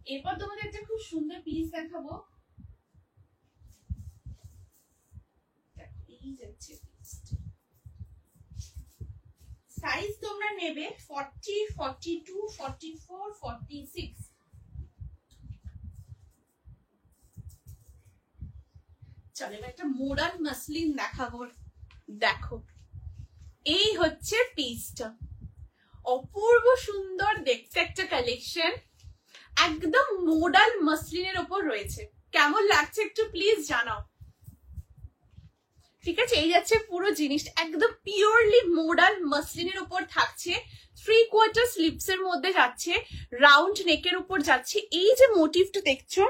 S1: এরপর তোমাদের একটা খুব সুন্দর পিস দেখাবো, এই যাচ্ছে পিসটা। সাইজ তোমরা নেবে 40, 42, 44, 46। চলো এবার একটা মডার্ন মাসলিন দেখাবো। দেখো, এই হচ্ছে পিসটা, অপূর্ব সুন্দর দেখতে একটা কালেকশন, একদম মডার্ন মাসলিনের ওপর রয়েছে। কেমন লাগছে একটু প্লিজ জানাও। ঠিক আছে, এই যাচ্ছে পুরো জিনিসটা, একদম পিওরলি মডার্ন মাসলিনের উপর থাকছে, 3/4 স্লিভস এর মধ্যে যাচ্ছে, রাউন্ড নেকের উপর যাচ্ছে। এই যে মোটিভটা দেখছো,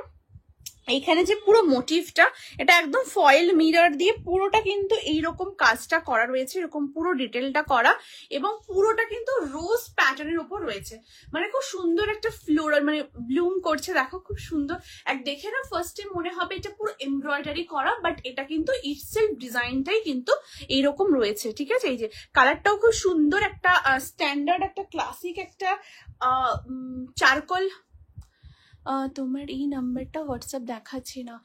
S1: এইখানে যে পুরো মোটিভটা, এটা একদম ফয়েল মিরর দিয়ে পুরোটা কিন্তু এইরকম কাজটা করা রয়েছে, এরকম পুরো ডিটেলটা করা, এবং পুরোটা কিন্তু রোজ প্যাটার্নের উপর রয়েছে। মানে খুব সুন্দর একটা ফ্লোরাল, মানে ব্লুম করছে, দেখো খুব সুন্দর। এক দেখে না ফার্স্টে মনে হবে এটা পুরো এমব্রয়ডারি করা, বাট এটা কিন্তু ইটসেলফ ডিজাইনটাই কিন্তু এইরকম রয়েছে। ঠিক আছে, এই যে কালারটাও খুব সুন্দর, একটা স্ট্যান্ডার্ড, একটা ক্লাসিক, একটা চারকোল। তোমার এই নাম্বারটা হোয়াটসঅ্যাপ দেখাচ্ছে না,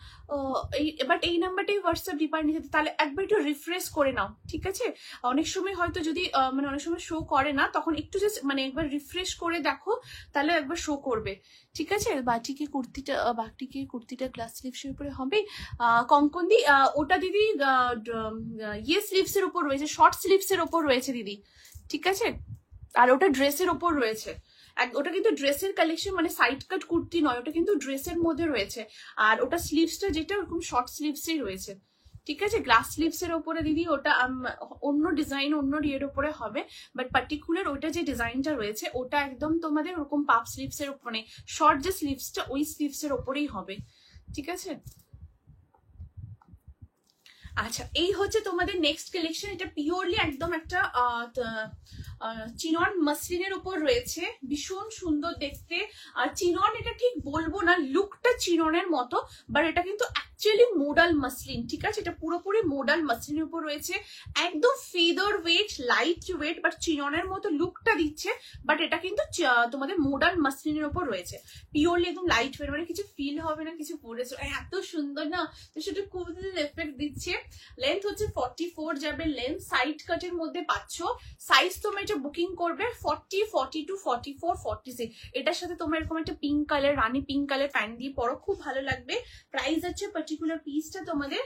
S1: বাট এই নাম্বারটাই হোয়াটসঅ্যাপ ডিপার্ট নিতে, তাহলে একবার একটু রিফ্রেশ করে নাও। ঠিক আছে, অনেক সময় হয়তো যদি মানে অনেক সময় শো করে না, তখন একটু জাস্ট মানে একবার রিফ্রেশ করে দেখো, তাহলে একবার শো করবে। ঠিক আছে, বাটিকে কুর্তিটা গ্লাস স্লিভসের উপরে হবে। কঙ্কন দি, ওটা দিদি ইয়ে স্লিভস এর উপর রয়েছে, শর্ট স্লিভস এর উপর রয়েছে দিদি। ঠিক আছে, আর ওটা ড্রেসের ওপর রয়েছে, ওটা কিন্তু ড্রেসের কালেকশন, মানে সাইড কাট কুর্তি নয়, ওটা কিন্তু ড্রেসের মধ্যে রয়েছে। আর ওটা স্লিভসটা যেটা ওরকম শর্ট স্লিভসই রয়েছে। ঠিক আছে, গ্লাস স্লিভস এর উপরে দিদি ওটা অন্য ডিজাইন অন্য ইয়ের উপরে হবে, বাট পার্টিকুলার ওটা যে ডিজাইনটা রয়েছে ওটা একদম তোমাদের ওরকম পাফ স্লিভস এর উপরে, শর্ট যে স্লিভসটা ওই স্লিভস এর উপরেই হবে। ঠিক আছে, আচ্ছা এই হচ্ছে তোমাদের নেক্সট কালেকশন। এটা পিওরলি একদম একটা চিনন মাসলিনের উপর রয়েছে, ভীষণ সুন্দর দেখতে। আর চিনন এটা ঠিক বলবো না, লুকটা চিননের মতো, বাট এটা কিন্তু অ্যাকচুয়ালি মোডাল মাসলিন। ঠিক আছে, এটা পুরোপুরি মোডাল মাসলিনের উপর রয়েছে, একদম feather weight, light weight, but চিননের মতো লুকটা দিচ্ছে। বাট এটা কিন্তু তোমাদের মোডাল মাসলিনের উপর রয়েছে, পিওরলি একদম লাইট ওয়েট, মানে কিছু ফিল হবে না কিছু পরেছো, এত সুন্দর না, তো সেটা খুব এফেক্ট দিচ্ছে। লেন্থ হচ্ছে 44 যাবে লেন্থ, সাইড কাটের মধ্যে পাচ্ছ। সাইজ তোমরা এটা বুকিং করবে 40, 42, 44, 46। এটার সাথে তোমরা এরকম একটা পিঙ্ক কালার, রানী পিঙ্ক কালার প্যান্ট দিয়ে পরো, খুব ভালো লাগবে। প্রাইস আছে পার্টিকুলার পিসটা তোমাদের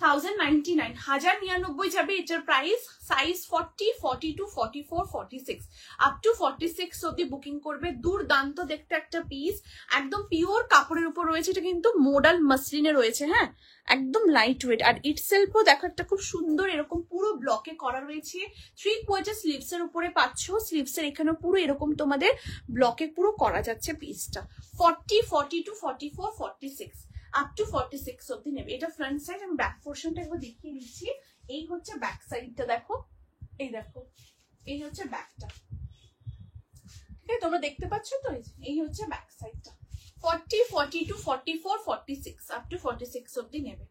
S1: 1099, 1099 যাবে এটার প্রাইস। সাইজ 40, 42, 44, 46 আপ টু 46 অব্দি বুকিং করবে। দুর্দান্ত দেখতে একটা পিস, একদম পিওর কাপড়ের উপর রয়েছে, এটা কিন্তু মোডাল মাসলিনে রয়েছে। হ্যাঁ, একদম লাইট ওয়েট। আর ইটসেলফও দেখো একটা খুব সুন্দর এরকম পুরো ব্লকে করা রয়েছে, 3/4 স্লিভস এর উপরে পাচ্ছ। স্লিভস এর এখানে পুরো এরকম তোমাদের ব্লকে পুরো করা যাচ্ছে পিসটা। 40, 42, 44, 46 আপ টু 46 অব্দি নেবে। এটা ফ্রন্ট সাইড, আমি ব্যাক পোর্শনটা একবার দেখিয়ে দিচ্ছি। এই হচ্ছে ব্যাক সাইডটা, দেখো এই দেখো, এই হচ্ছে ব্যাকটা, ঠিক আছে তোমরা দেখতে পাচ্ছ তো, এই হচ্ছে ব্যাক সাইডটা। 40, 42, 44, 46 আপ টু 46 অব্দি নেবে।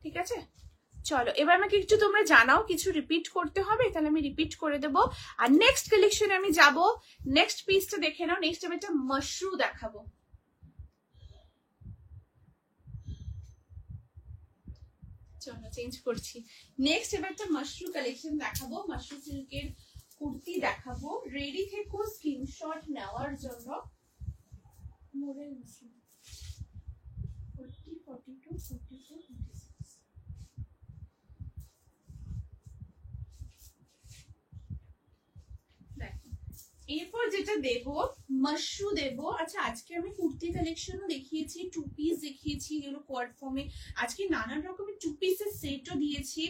S1: ঠিক আছে, চলো এবার আমাকে একটু তোমরা জানাও কিছু রিপিট করতে হবে, তাহলে আমি রিপিট করে দেবো। আর নেক্সট কালেকশনে আমি যাব, নেক্সট পিসটা দেখে নাও। নেক্সট আমি একটা মাশরু দেখাবো। চলো চেঞ্জ করছি, নেক্সট এবার একটা মাশরু কালেকশন দেখাবো, মাশরু সিল্কের কুর্তি দেখাবো। রেডি থেকো স্ক্রিনশট নেওয়ার জন্য। মডেল মাশরু 40, 42, 44, 46। এরপর যেটা দেবো মাশরু দেবো। আচ্ছা আজকে আমি কুর্তি কালেকশনও দেখিয়েছি, টু পিস দেখিয়েছি যেগুলো কোয়াড ফর্মে, আজকে নানান রকমের টু পিসের সেটও দিয়েছি,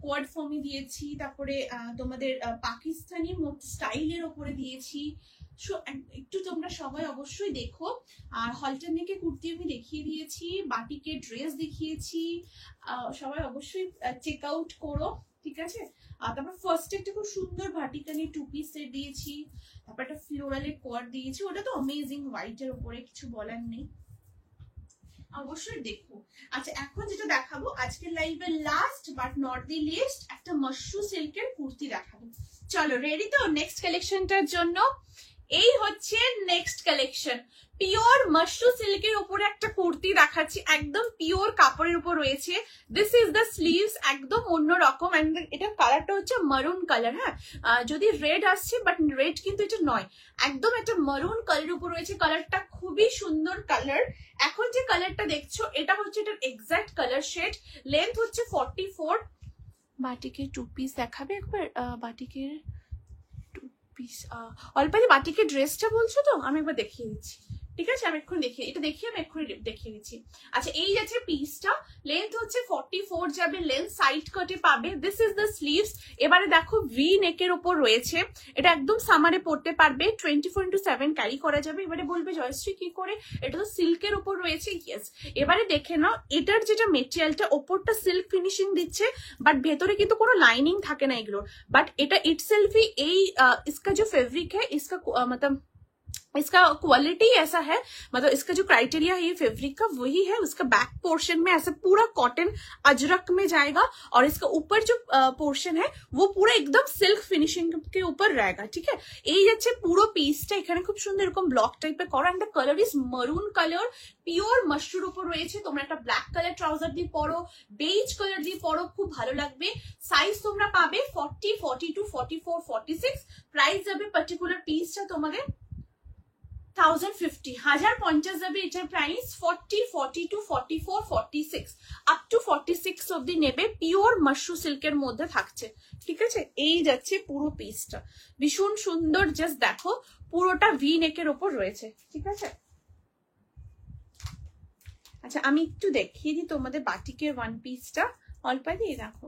S1: কোয়াড ফর্মে দিয়েছি, তারপরে তোমাদের পাকিস্তানি স্টাইলের ওপরে দিয়েছি। একটু তোমরা সবাই অবশ্যই দেখো। আর হলটার নেকে কুর্তি আমি দেখিয়ে দিয়েছি, বাটিকের ড্রেস দেখিয়েছি, সবাই অবশ্যই চেক আউট করো। ঠিক আছে, আর তারপর ফার্স্টে একটা খুব সুন্দর ভাটিকানি টু পিস সেট দিয়েছি, তারপর একটা ফ্লোরালের কোয়াড দিয়েছি, ওটা তো অ্যামেজিং, হোয়াইটের উপরে কিছু বলার নেই, অবশ্যই দেখো। আচ্ছা এখন যেটা দেখাবো আজকের লাইভের last but not the least, একটা মাশরু সিল্কের কুর্তি দেখাবো। চলো রেডি তো নেক্সট কালেকশনটার জন্য? এই হচ্ছে নেক্সট কালেকশন, পিওর মাশরু সিল্কের উপরে একটা কুর্তি দেখাচ্ছি, একদম পিওর কাপড়ের উপর রয়েছে। দিস ইজ দ্য স্লিভস, একদম অন্যরকম। এন্ড এটা কালারটা হচ্ছে মারুন কালার। হ্যাঁ, যদি রেড আসছে বাট রেড কিন্তু এটা নয়, একদম একটা মারুন কালারের উপর রয়েছে। কালারটা খুবই সুন্দর কালার। এখন যে কালারটা দেখছো এটা হচ্ছে এটার এক্সাক্ট কালার শেড। লেন্থ হচ্ছে 44। বাটিকের টু পিস দেখাবে একবার, বাটিকের অল্পালি বাটিকের ড্রেসটা বলছো তো, আমি একবার দেখিয়ে দিচ্ছি। ঠিক আছে, আমি এক্ষুনি দেখিয়ে, এটা দেখিয়ে আমি এক্ষুনি দেখিয়ে দিচ্ছি। আচ্ছা এই যাচ্ছে পিসটা, লেন্থ হচ্ছে 44 যাবে লেন্থ, সাইড কাটে পাবে। This is the sleeves. এবারে দেখো ভি নেকের উপর রয়েছে, এটা একদম সামারে পড়তে পারবে, 24x7 ক্যারি করা যাবে। এবারে বলবে জয়শ্রী কি করে, এটা তো সিল্কের উপর রয়েছে। ইয়েস, এবারে দেখে নাও এটার যেটা মেটেরিয়ালটা, ওপরটা সিল্ক ফিনিশিং দিচ্ছে, বাট ভেতরে কিন্তু কোনো লাইনিং থাকে না এগুলোর। বাট এটা ইটসেলফই এই इसका जो फैब्रिक है, इसका मतलब इसका क्वालिटी ऐसा है, मतलब इसका जो क्राइटेरिया है ये फैब्रिक का वही है। उसका बैक पोर्शन में ऐसे पूरा कॉटन अजरक में जाएगा, और इसका ऊपर जो पोर्शन है वो पूरा एकदम सिल्क फिनिशिंग के ऊपर रहेगा। ठीक है, এই যাচ্ছে পুরো পিসটা, এখানে খুব সুন্দর এরকম ব্লক টাইপের করা। And the colour is maroon colour, pure মাশরুর উপর রয়েছে। তোমরা একটা ব্ল্যাক কালার ট্রাউজার দিয়ে পরো, বেজ কালার দিয়ে পরো, খুব ভালো লাগবে। সাইজ তোমরা পাবে 40, 42, 44, 46। প্রাইস যাবে পার্টিকুলার পিসটা তোমাদের 1050, 1050 যাবে এটার প্রাইস। 40, 42, 44, 46 আপ টু 46 অব্দি নেবে। পিওর মাশরু সিল্কের মধ্যে থাকছে। ঠিক আছে, এই যাচ্ছে পুরো পিসটা, ভীষণ সুন্দর। জাস্ট দেখো পুরোটা ভি নেকের ওপর রয়েছে। ঠিক আছে, আচ্ছা আমি একটু দেখিয়ে দিই তোমাদের বাটিকের ওয়ান পিসটা। অল্পা দিয়ে দেখো,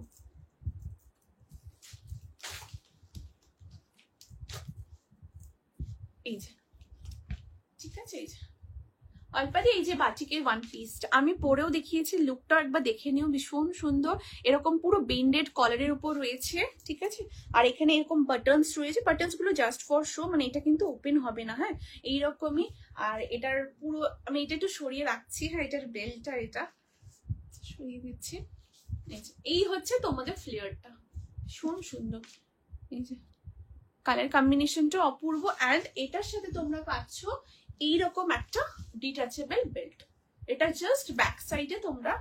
S1: এই যে ঠিক আছে, এই যে অল্পাদি এই যে বাটিকের ওয়ান পিসটা আমি পরেও দেখিয়েছি, লুকটা একবার দেখে নিও, ভীষণ সুন্দর। এরকম পুরো বেন্ডেড কলারের উপর রয়েছে, ঠিক আছে। আর এখানে এরকম বাটনস রয়েছে, বাটনস গুলো জাস্ট ফর শো, মানে এটা কিন্তু ওপেন হবে না, হ্যাঁ এইরকমই। আর এটার পুরো আমি এটা একটু সরিয়ে রাখছি, হ্যাঁ এটার বেল্টটা এটা সরিয়ে দিচ্ছি। এই হচ্ছে তোমাদের ফ্লেয়ারটা, ভীষণ সুন্দর, এই যে কালার কম্বিনেশনটা অপূর্ব। অ্যান্ড এটার সাথে তোমরা পাচ্ছ এইরকম একটা ডিটাচেবল বেল্ট, এটা জাস্ট ব্যাক সাইডে তোমরা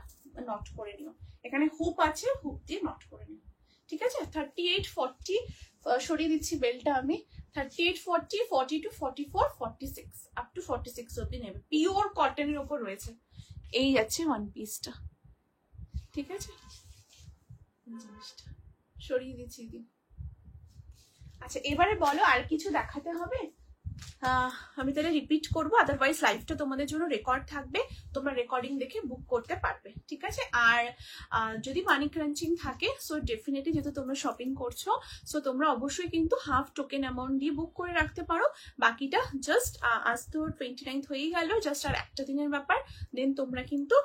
S1: নট করে নিও, এখানে হুপ আছে, হুপ দিয়ে নট করে নিও, ঠিক আছে। 38-40 সরিয়ে দিচ্ছি বেল্টটা আমি, 38-40, 40-44, 46 আপ টু 46 অব্দি নেবে, পিওর কটনের ওপর রয়েছে। এই যাচ্ছে ওয়ান পিসটা, ঠিক আছে। জিনিসটা সরিয়ে দিচ্ছি দি। আচ্ছা এবারে বলো আর কিছু দেখাতে হবে? আমি তাহলে রিপিট করবো, আদারওয়াইজ লাইভটা তোমাদের জন্য রেকর্ড থাকবে, তোমরা রেকর্ডিং দেখে বুক করতে পারবে, ঠিক আছে। আর যদি মানি ক্রাঞ্চিং থাকে সো ডেফিনেটলি, যেহেতু তোমরা শপিং করছো সো তোমরা অবশ্যই কিন্তু হাফ টোকেন অ্যামাউন্ট দিয়ে বুক করে রাখতে পারো, বাকিটা জাস্ট আজ তো 29 হয়েই গেল, জাস্ট আর একটা দিনের ব্যাপার, দেন তোমরা কিন্তু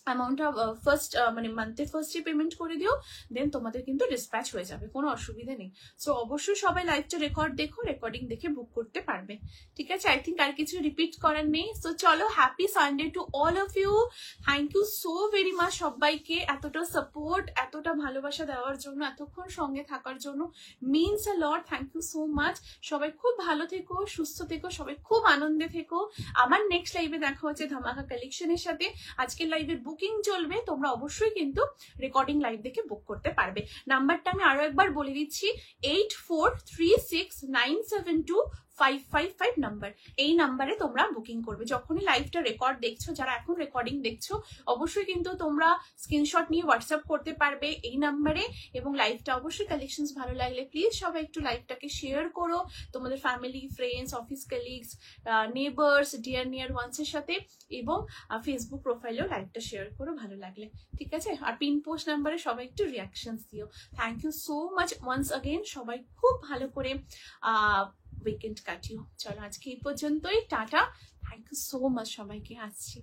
S1: অ্যামাউন্টটা ফার্স্ট মানে মান্থের ফার্স্টে পেমেন্ট করে দিও, দেন তোমাদের কিন্তু ডিসপ্যাচ হয়ে যাবে, কোনো অসুবিধা নেই। সো অবশ্যই সবাই লাইভটা রেকর্ড দেখো, রেকর্ডিং দেখে বুক করতে পারবে, ঠিক আছে। আই থিঙ্ক আর কিছু রিপিট করার নেই। সো চলো, happy Sunday to all of you, thank you so very much সবাইকে, এতটা সাপোর্ট, এতটা ভালোবাসা দেওয়ার জন্য, এতক্ষণ সঙ্গে থাকার জন্য, means a lot, thank you so much. সবাই খুব ভালো থেকো, সুস্থ থেকো, সবাই খুব আনন্দে থেকো। আমার নেক্সট লাইভে দেখা হচ্ছে ধামাকা কালেকশনের সাথে। আজকের লাইভের বুকিং চলবে, তোমরা অবশ্যই কিন্তু রেকর্ডিং লাইভ দেখে বুক করতে পারবে। নাম্বারটা আমি আরো একবার বলে দিচ্ছি, 8436972555 নাম্বার, এই নাম্বারে তোমরা বুকিং করবে। যখনই লাইভটা রেকর্ড দেখছো, যারা এখন রেকর্ডিং দেখছো অবশ্যই কিন্তু তোমরা স্ক্রিনশট নিয়ে হোয়াটসঅ্যাপ করতে পারবে এই নাম্বারে। এবং লাইভটা অবশ্যই কালেকশনস ভালো লাগলে প্লিজ সবাই একটু লাইভটাকে শেয়ার করো তোমাদের family, friends, office colleagues, neighbours, dear near ওয়ান্সের সাথে, এবং ফেসবুক প্রোফাইলেও লাইভটা শেয়ার করো ভালো লাগলে, ঠিক আছে। আর পিন পোস্ট নাম্বারে সবাই একটু রিয়াকশনস দিও। Thank you so much once again, সবাই খুব ভালো করে উইকেন্ড কাটিও। চলো আজকে এই পর্যন্তই, টাটা, থ্যাংক ইউ সো মাচ সবাইকে, আসছি।